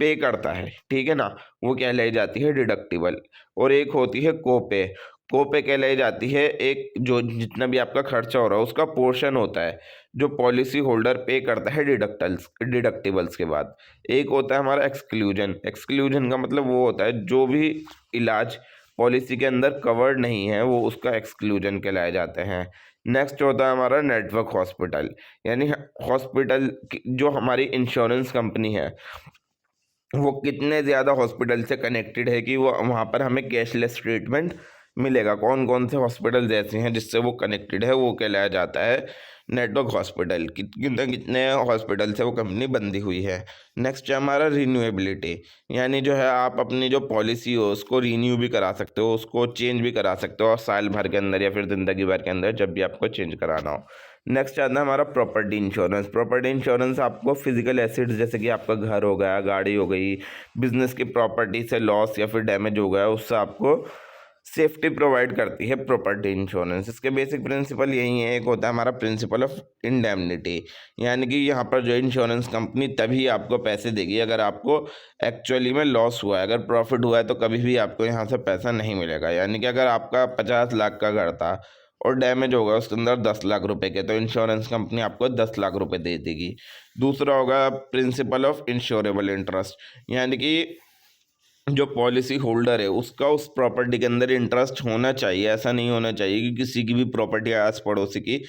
पे करता है, ठीक है ना? वो कहलाई जाती है डिडक्टिबल। और एक होती है कोपे। कोपे कहलाई जाती है एक जो जितना भी आपका खर्चा हो रहा है उसका पोर्शन होता है जो पॉलिसी होल्डर पे करता है डिडक्टिबल्स के बाद। एक होता है हमारा एक्सक्लूजन। एक्सक्लूजन का मतलब वो होता है जो भी इलाज पॉलिसी के अंदर कवर्ड नहीं है वो उसका एक्सक्लूजन कहलाए जाते हैं। नेक्स्ट होता है हमारा नेटवर्क हॉस्पिटल, यानी हॉस्पिटल जो हमारी इंश्योरेंस कंपनी है वो कितने ज़्यादा हॉस्पिटल से कनेक्टेड है कि वो वहाँ पर हमें कैशलेस ट्रीटमेंट मिलेगा। कौन कौन से हॉस्पिटल ऐसे हैं जिससे वो कनेक्टेड है वो कहलाया जाता है नेटवर्क हॉस्पिटल। कितने कितने हॉस्पिटल से वो कंपनी बंधी हुई है। नेक्स्ट है हमारा रिन्यूएबिलिटी, यानी जो है आप अपनी जो पॉलिसी हो उसको रीन्यू भी करा सकते हो, उसको चेंज भी करा सकते हो और साल भर के अंदर या फिर ज़िंदगी भर के अंदर जब भी आपको चेंज कराना हो। नेक्स्ट आता है हमारा प्रॉपर्टी इंश्योरेंस। प्रॉपर्टी इंश्योरेंस आपको फिजिकल एसेट्स जैसे कि आपका घर हो गया, गाड़ी हो गई, बिजनेस की प्रॉपर्टी से लॉस या फिर डैमेज हो गया उससे आपको सेफ्टी प्रोवाइड करती है प्रॉपर्टी इंश्योरेंस। इसके बेसिक प्रिंसिपल यही है। एक होता है हमारा प्रिंसिपल ऑफ इंडेमनिटी, यानी कि यहाँ पर जो इंश्योरेंस कंपनी तभी आपको पैसे देगी अगर आपको एक्चुअली में लॉस हुआ है। अगर प्रॉफिट हुआ है तो कभी भी आपको यहाँ से पैसा नहीं मिलेगा। यानी कि अगर आपका 50 लाख का घर था और डैमेज होगा उसके अंदर 10 लाख रुपए के, तो इंश्योरेंस कंपनी आपको 10 लाख रुपए दे देगी। दूसरा होगा प्रिंसिपल ऑफ इंश्योरेबल इंटरेस्ट, यानी कि जो पॉलिसी होल्डर है उसका उस प्रॉपर्टी के अंदर इंटरेस्ट होना चाहिए। ऐसा नहीं होना चाहिए कि किसी की भी प्रॉपर्टी आस पड़ोसी की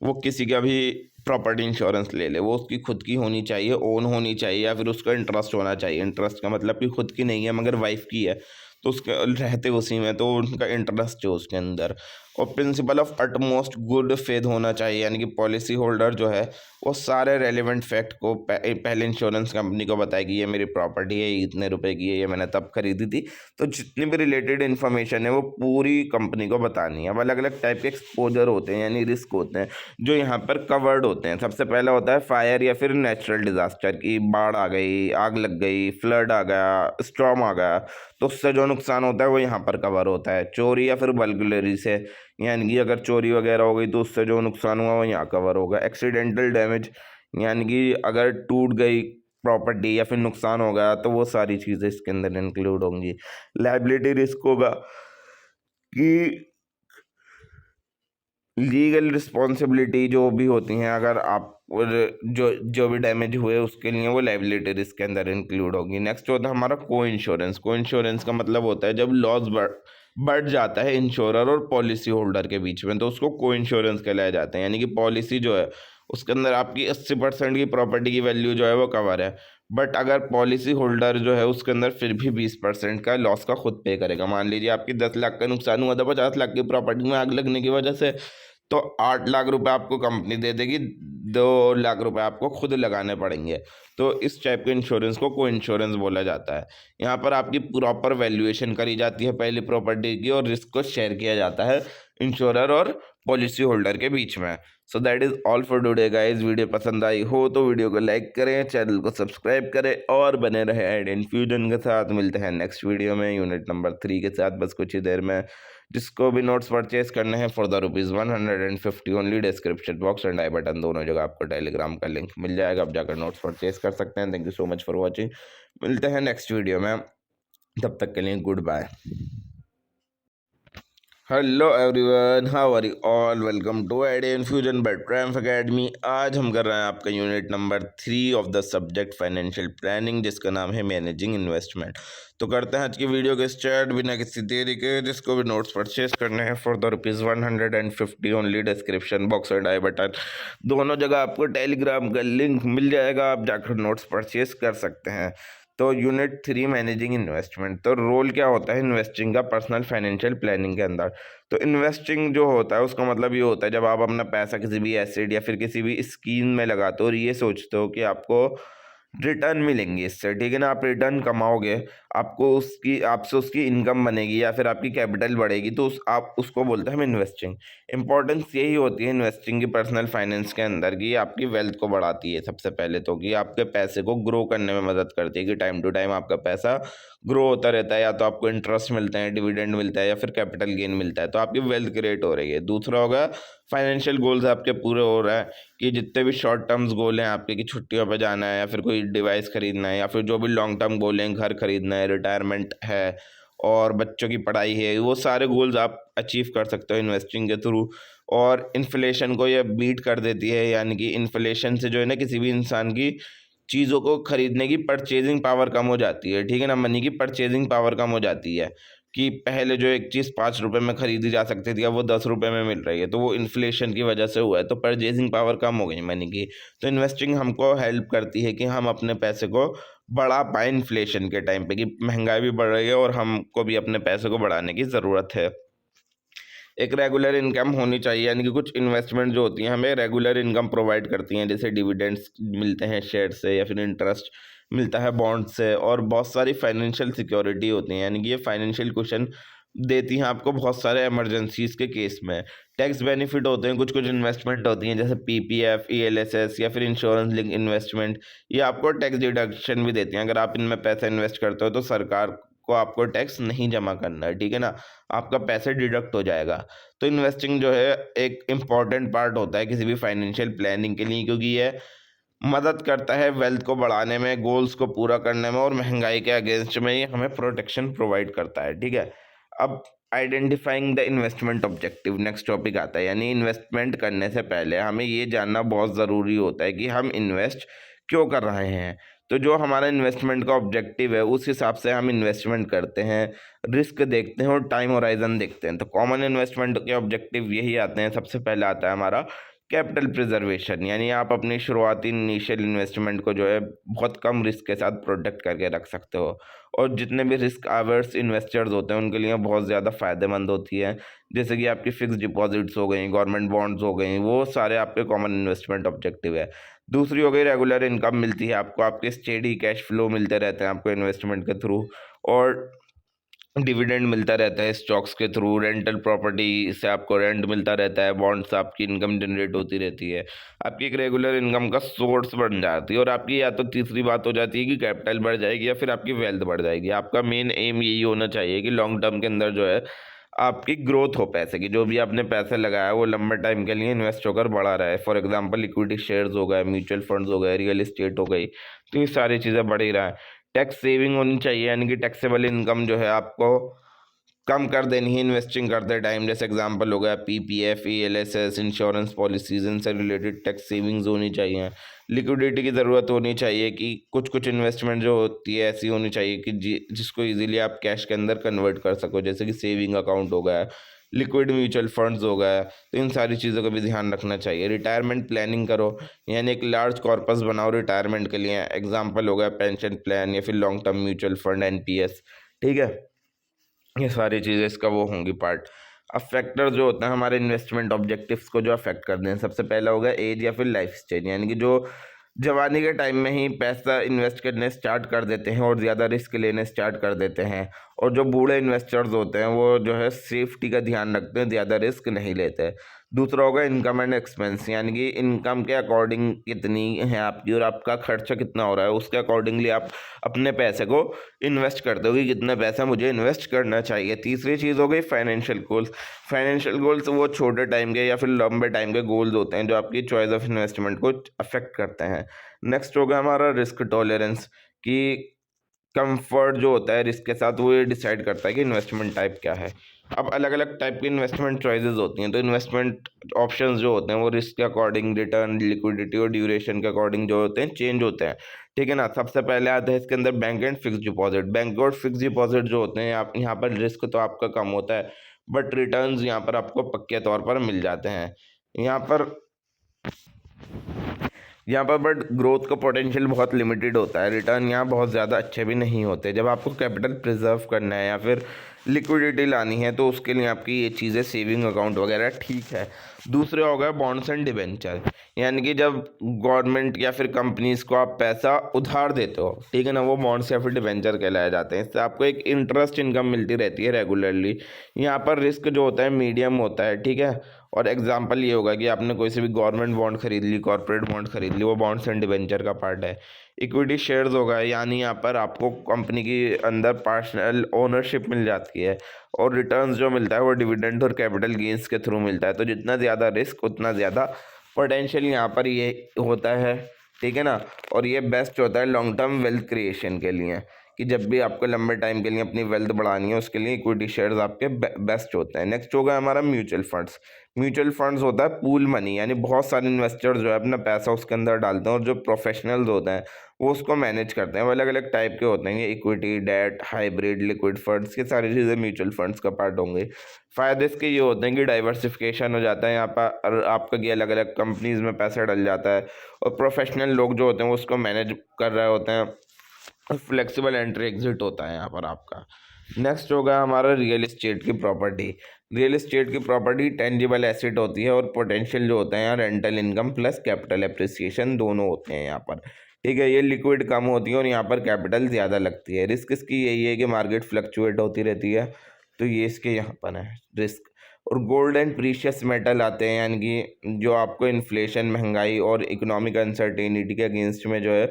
वो किसी का भी प्रॉपर्टी इंश्योरेंस ले ले। वो उसकी खुद की होनी चाहिए, ओन होनी चाहिए, या फिर उसका इंटरेस्ट होना चाहिए। इंटरेस्ट का मतलब कि खुद की नहीं है मगर वाइफ की है तो उसके रहते उसी में, तो उनका इंटरेस्ट है उसके अंदर। और principle of utmost good faith होना चाहिए, यानी कि पॉलिसी होल्डर जो है वो सारे रेलिवेंट फैक्ट को पहले इंश्योरेंस कंपनी को बताए कि ये मेरी प्रॉपर्टी है, इतने रुपए की है, ये मैंने तब खरीदी थी। तो जितनी भी रिलेटेड इन्फॉर्मेशन है वो पूरी कंपनी को बतानी है। अब अलग अलग टाइप के एक्सपोजर होते हैं यानी रिस्क होते हैं जो यहाँ पर कवर्ड होते हैं। सबसे पहला होता है फायर या फिर नेचुरल डिजास्टर की, बाढ़ आ गई, आग लग गई, फ्लड आ गया, स्टॉर्म आ गया, तो उससे जो नुकसान होता है वो यहाँ पर कवर होता है। चोरी या फिर बर्गलरी से, यानी कि अगर चोरी वगैरह हो गई तो उससे जो नुकसान हुआ वो यहाँ कवर होगा। एक्सीडेंटल डैमेज, यानी कि अगर टूट गई प्रॉपर्टी या फिर नुकसान हो गया तो वो सारी चीज़ें इसके अंदर इंक्लूड होंगी। लायबिलिटी रिस्क होगा कि लीगल रिस्पॉन्सिबिलिटी जो भी होती हैं, अगर आप और जो जो भी डैमेज हुए उसके लिए वो लायबिलिटी रिस्क के अंदर इंक्लूड होगी। नेक्स्ट होता है हमारा को इंश्योरेंस। को इंश्योरेंस का मतलब होता है जब लॉस बढ़ जाता है इंश्योरर और पॉलिसी होल्डर के बीच में, तो उसको को इंश्योरेंस कहलाया जाता है। यानी कि पॉलिसी जो है उसके अंदर आपकी 80% की प्रॉपर्टी की वैल्यू जो है वो कवर है, बट अगर पॉलिसी होल्डर जो है उसके अंदर फिर भी 20% का लॉस का खुद पे करेगा। मान लीजिए आपकी 10 लाख का नुकसान हुआ था 50 लाख की प्रॉपर्टी में आग लगने की वजह से, तो 8 लाख रुपए आपको कंपनी दे देगी, 2 लाख रुपए आपको खुद लगाने पड़ेंगे। तो इस टाइप के इंश्योरेंस को को इंश्योरेंस बोला जाता है। यहाँ पर आपकी प्रॉपर वैल्यूएशन करी जाती है पहली प्रॉपर्टी की, और रिस्क को शेयर किया जाता है इंश्योरर और पॉलिसी होल्डर के बीच में। So that is all for today guys. Video पसंद आई हो तो वीडियो को लाइक करें, चैनल को सब्सक्राइब करें और बने रहे एड इन्फ्यूजन के साथ। मिलते हैं नेक्स्ट वीडियो में यूनिट नंबर 3 के साथ बस कुछ ही देर में। जिसको भी नोट्स परचेज करने हैं for the ₹150 only, description box and I button दोनों जगह आपको टेलीग्राम का लिंक मिल जाएगा, आप जाकर नोट्स परचेज कर सकते हैं। Thank you so much for watching. मिलते हैं नेक्स्ट वीडियो में, तब तक के लिए goodbye. Hello everyone, how are you all, welcome to idea infusion by triumph academy. आज हम कर रहे हैं आपका unit number 3 of the subject financial planning, जिसका नाम है मैनेजिंग इन्वेस्टमेंट। तो करते हैं आज की वीडियो के स्टार्ट बिना किसी देरी के। जिसको भी नोट्स परचेज करने हैं for the ₹150 only, description box और आई बटन दोनों जगह आपको टेलीग्राम का लिंक मिल जाएगा, आप जाकर नोट्स परचेज कर सकते हैं। तो यूनिट 3 मैनेजिंग इन्वेस्टमेंट, तो रोल क्या होता है इन्वेस्टिंग का पर्सनल फाइनेंशियल प्लानिंग के अंदर। तो इन्वेस्टिंग जो होता है उसका मतलब ये होता है जब आप अपना पैसा किसी भी एसेट या फिर किसी भी स्कीम में लगाते हो और ये सोचते हो कि आपको रिटर्न मिलेंगे इससे, ठीक है ना, आप रिटर्न कमाओगे, आपको उसकी आपसे उसकी इनकम बनेगी या फिर आपकी कैपिटल बढ़ेगी, तो आप उसको बोलते हैं हम इन्वेस्टिंग। इंपॉर्टेंस यही होती है इन्वेस्टिंग की पर्सनल फाइनेंस के अंदर कि आपकी वेल्थ को बढ़ाती है सबसे पहले, तो कि आपके पैसे को ग्रो करने में मदद करती है कि टाइम टू टाइम आपका पैसा ग्रो होता रहता है, या तो आपको इंटरेस्ट मिलता है, डिविडेंड मिलता है, या फिर कैपिटल गेन मिलता है, तो आपकी वेल्थ क्रिएट हो रही है। दूसरा होगा फाइनेंशियल गोल्स आपके पूरे हो रहा है कि जितने भी शॉर्ट टर्म्स गोल हैं आपके, कि छुट्टियों पे जाना है या फिर कोई डिवाइस खरीदना है, या फिर जो भी लॉन्ग टर्म गोल हैं, घर खरीदना है, रिटायरमेंट है और बच्चों की पढ़ाई है, वो सारे गोल्स आप अचीव कर सकते हो इन्वेस्टिंग के थ्रू। और इन्फ्लेशन को ये बीट कर देती है, यानी कि इन्फ्लेशन से जो है ना किसी भी इंसान की चीज़ों को खरीदने की परचेजिंग पावर कम हो जाती है, ठीक है ना, मनी की परचेजिंग पावर कम हो जाती है। कि पहले जो एक चीज़ ₹5 में खरीदी जा सकती थी अब वो ₹10 में मिल रही है, तो वो इन्फ्लेशन की वजह से हुआ है, तो परचेजिंग पावर कम हो गई मनी की। तो इन्वेस्टिंग हमको हेल्प करती है कि हम अपने पैसे को बढ़ा पाएँ इन्फ्लेशन के टाइम पे, कि महंगाई भी बढ़ रही है और हमको भी अपने पैसे को बढ़ाने की ज़रूरत है। एक रेगुलर इनकम होनी चाहिए, यानी कि कुछ इन्वेस्टमेंट जो होती हैं हमें रेगुलर इनकम प्रोवाइड करती हैं, जैसे डिविडेंड्स मिलते हैं शेयर से, या फिर इंटरेस्ट मिलता है बॉन्ड से, और बहुत सारी फाइनेंशियल सिक्योरिटी होती हैं, यानी कि ये फाइनेंशियल कुशन देती हैं आपको बहुत सारे इमरजेंसीज के केस में। टैक्स बेनिफिट होते हैं, कुछ कुछ इन्वेस्टमेंट होती हैं जैसे पीपीएफ, ईएलएसएस या फिर इंश्योरेंस लिंक इन्वेस्टमेंट, ये आपको टैक्स डिडक्शन भी देती हैं। अगर आप इनमें पैसा इन्वेस्ट करते हो तो सरकार को आपको टैक्स नहीं जमा करना है, ठीक है ना, आपका पैसे डिडक्ट हो जाएगा। तो इन्वेस्टिंग जो है एक इम्पॉर्टेंट पार्ट होता है किसी भी फाइनेंशियल प्लानिंग के लिए, क्योंकि ये मदद करता है वेल्थ को बढ़ाने में, गोल्स को पूरा करने में, और महंगाई के अगेंस्ट में ये हमें प्रोटेक्शन प्रोवाइड करता है, ठीक है। अब identifying the investment objective next topic आता है, यानी इन्वेस्टमेंट करने से पहले हमें ये जानना बहुत ज़रूरी होता है कि हम इन्वेस्ट क्यों कर रहे हैं। तो जो हमारा इन्वेस्टमेंट का ऑब्जेक्टिव है उस हिसाब से हम इन्वेस्टमेंट करते हैं, रिस्क देखते हैं और टाइम होराइजन देखते हैं। तो कॉमन इन्वेस्टमेंट के ऑब्जेक्टिव यही आते हैं। सबसे पहले आता है हमारा कैपिटल प्रिजर्वेशन, यानी आप अपनी शुरुआती इनिशियल इन्वेस्टमेंट को जो है बहुत कम रिस्क के साथ प्रोटेक्ट करके रख सकते हो, और जितने भी रिस्क आवर्स इन्वेस्टर्स होते हैं उनके लिए बहुत ज़्यादा फ़ायदेमंद होती है। जैसे कि आपकी फिक्स डिपॉजिट्स हो गई, गवर्नमेंट बॉन्ड्स हो गई, वो सारे आपके कॉमन इन्वेस्टमेंट ऑब्जेक्टिव है। दूसरी हो गई रेगुलर इनकम मिलती है आपको, आपके स्टेडी कैश फ्लो मिलते रहते हैं आपको इन्वेस्टमेंट के थ्रू, और डिविडेंड मिलता रहता है स्टॉक्स के थ्रू, रेंटल प्रॉपर्टी से आपको रेंट मिलता रहता है, बॉन्ड से आपकी इनकम जनरेट होती रहती है, आपकी एक रेगुलर इनकम का सोर्स बन जाती है। और आपकी या तो तीसरी बात हो जाती है कि कैपिटल बढ़ जाएगी या फिर आपकी वेल्थ बढ़ जाएगी। आपका मेन एम यही होना चाहिए कि लॉन्ग टर्म के अंदर जो है आपकी ग्रोथ हो पैसे की, जो भी आपने पैसे लगाया वो लंबे टाइम के लिए इन्वेस्ट होकर बढ़ा रहा है। फॉर एग्जाम्पल इक्विटी शेयर्स हो गए, म्यूचुअल फंड्स हो गए, रियल एस्टेट हो गई, तो ये सारी चीज़ें बढ़ ही रहा है। टैक्स सेविंग होनी चाहिए, यानी कि टैक्सेबल इनकम जो है आपको कम कर देनी है इन्वेस्टिंग करते टाइम। जैसे एग्जांपल हो गया पीपीएफ, ईएलएसएस, इंश्योरेंस पॉलिसीज, इनसे रिलेटेड टैक्स सेविंग्स होनी चाहिए। लिक्विडिटी की ज़रूरत होनी चाहिए कि कुछ कुछ इन्वेस्टमेंट जो होती है ऐसी होनी चाहिए कि जिसको इजीली आप कैश के अंदर कन्वर्ट कर सको, जैसे कि सेविंग अकाउंट हो गया, लिक्विड म्यूचुअल फंड्स हो गया। तो इन सारी चीज़ों का भी ध्यान रखना चाहिए। रिटायरमेंट प्लानिंग करो, यानी एक लार्ज कॉर्पस बनाओ रिटायरमेंट के लिए। एग्जाम्पल हो गया पेंशन प्लान या फिर long term mutual fund, NPS. ठीक है, ये सारी चीज़ें इसका वो होंगी पार्ट। अब फैक्टर जो होता है हमारे इन्वेस्टमेंट ऑब्जेक्टिव्स को जो अफेक्ट करते हैं, सबसे पहला होगा एज या फिर लाइफ स्टेज, यानी कि जो जवानी के टाइम में ही पैसा इन्वेस्ट करने स्टार्ट कर देते हैं और ज़्यादा रिस्क लेने स्टार्ट कर देते हैं, और जो बूढ़े इन्वेस्टर्स होते हैं वो जो है सेफ्टी का ध्यान रखते हैं, ज़्यादा रिस्क नहीं लेते। दूसरा होगा इनकम एंड एक्सपेंस, यानी कि इनकम के अकॉर्डिंग कितनी है आपकी और आपका खर्चा कितना हो रहा है, उसके अकॉर्डिंगली आप अपने पैसे को इन्वेस्ट करते हो कि कितना पैसा मुझे इन्वेस्ट करना चाहिए। तीसरी चीज़ हो गई फाइनेंशियल गोल्स। फाइनेंशियल गोल्स वो छोटे टाइम के या फिर लंबे टाइम के गोल्स होते हैं जो आपकी चॉइस ऑफ इन्वेस्टमेंट को अफेक्ट करते हैं। नेक्स्ट होगा हमारा रिस्क टॉलरेंस, कि कंफर्ट जो होता है रिस्क के साथ वो ये डिसाइड करता है कि इन्वेस्टमेंट टाइप क्या है। अब अलग अलग टाइप की इन्वेस्टमेंट चॉइसेस होती हैं, तो इन्वेस्टमेंट ऑप्शंस जो होते हैं वो रिस्क के अकॉर्डिंग, रिटर्न, लिक्विडिटी और ड्यूरेशन के अकॉर्डिंग जो होते हैं चेंज होते हैं। ठीक है ना। सबसे पहले आता है इसके अंदर bank and fix deposit. Bank और फिक्स डिपॉजिट जो होते हैं, आप यहाँ पर रिस्क तो आपका कम होता है बट रिटर्न्स यहाँ पर आपको पक्के तौर पर मिल जाते हैं। यहाँ पर बट ग्रोथ का पोटेंशियल बहुत लिमिटेड होता है, रिटर्न यहाँ बहुत ज़्यादा अच्छे भी नहीं होते। जब आपको कैपिटल प्रिजर्व करना है या फिर लिक्विडिटी लानी है तो उसके लिए आपकी ये चीज़ें सेविंग अकाउंट वगैरह ठीक है। दूसरे हो गए बॉन्ड्स एंड डिबेंचर, यानी कि जब गवर्नमेंट या फिर कंपनीज को आप पैसा उधार देते हो, ठीक है ना, वो बॉन्ड्स या फिर डिबेंचर कहलाए जाते हैं। इससे आपको एक इंटरेस्ट इनकम मिलती रहती है रेगुलरली। यहाँ पर रिस्क जो होता है मीडियम होता है, ठीक है। और एग्जांपल ये होगा कि आपने कोई से भी गवर्नमेंट बॉन्ड खरीद ली, कॉर्पोरेट बॉन्ड खरीद ली, वो बॉन्ड्स एंड डिबेंचर का पार्ट है। इक्विटी शेयर्स होगा, यानी यहाँ पर आपको कंपनी की अंदर पार्शनल ओनरशिप मिल जाती है और रिटर्न्स जो मिलता है वो डिविडेंड और कैपिटल गेन्स के थ्रू मिलता है। तो जितना ज़्यादा रिस्क उतना ज़्यादा पोटेंशियल यहाँ पर ये होता है, ठीक है ना। और ये बेस्ट होता है लॉन्ग टर्म वेल्थ क्रिएशन के लिए, कि जब भी आपको लंबे टाइम के लिए अपनी वेल्थ बढ़ानी है उसके लिए इक्विटी शेयर्स आपके बेस्ट होते हैं। नेक्स्ट होगा हमारा म्यूचुअल फंड्स। म्यूचुअल फंड्स होता है पूल मनी, यानी बहुत सारे इन्वेस्टर्स जो है अपना पैसा उसके अंदर डालते हैं और जो प्रोफेशनल्स होते हैं वो उसको मैनेज करते हैं। वो अलग अलग टाइप के होते हैं, ये equity, debt, hybrid, liquid funds, ये सारी चीज़ें म्यूचुअल फंड्स का पार्ट होंगे। फ़ायदे इसके ये होते हैं कि डाइवर्सिफिकेशन हो जाता है यहाँ पर आपका, कि अलग अलग कंपनीज में पैसा डल जाता है और प्रोफेशनल लोग जो होते हैं वो उसको मैनेज कर रहे होते हैं। फ्लेक्सिबल एंट्री एग्जिट होता है यहाँ पर आपका। नेक्स्ट होगा हमारा रियल एस्टेट की प्रॉपर्टी। रियल एस्टेट की प्रॉपर्टी टेंजिबल एसेट होती है और पोटेंशियल जो होता है यहाँ rental income plus capital appreciation दोनों होते हैं यहाँ पर, ठीक है। ये लिक्विड कम होती है और यहाँ पर कैपिटल ज़्यादा लगती है। रिस्क इसकी यही है कि मार्केट फ्लक्चुएट होती रहती है, तो ये इसके यहाँ पर है रिस्क। और गोल्ड एंड प्रीशियस मेटल आते हैं, यानी कि जो आपको इन्फ्लेशन, महंगाई और इकोनॉमिक अनसर्टेनिटी के अगेंस्ट में जो है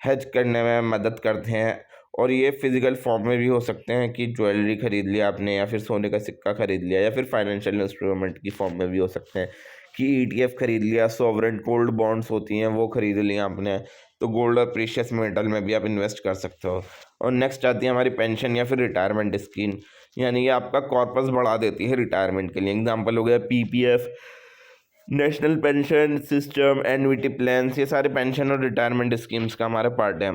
हेज करने में मदद करते हैं। और ये फिजिकल फॉर्म में भी हो सकते हैं कि ज्वेलरी खरीद लिया आपने या फिर सोने का सिक्का खरीद लिया, या फिर फाइनेंशियल इंस्ट्रूमेंट की फॉर्म में भी हो सकते हैं कि ईटीएफ खरीद लिया, सॉवरेन गोल्ड बॉन्ड्स होती हैं वो खरीद लिया आपने। तो गोल्ड और प्रीशियस मेटल में भी आप इन्वेस्ट कर सकते हो। और नेक्स्ट आती है हमारी पेंशन या फिर रिटायरमेंट स्कीम, यानी कि आपका कॉर्पस बढ़ा देती है रिटायरमेंट के लिए। एग्जाम्पल हो गया PPF, national pension system, annuity plans, ये सारे पेंशन और रिटायरमेंट स्कीम्स का हमारा पार्ट है।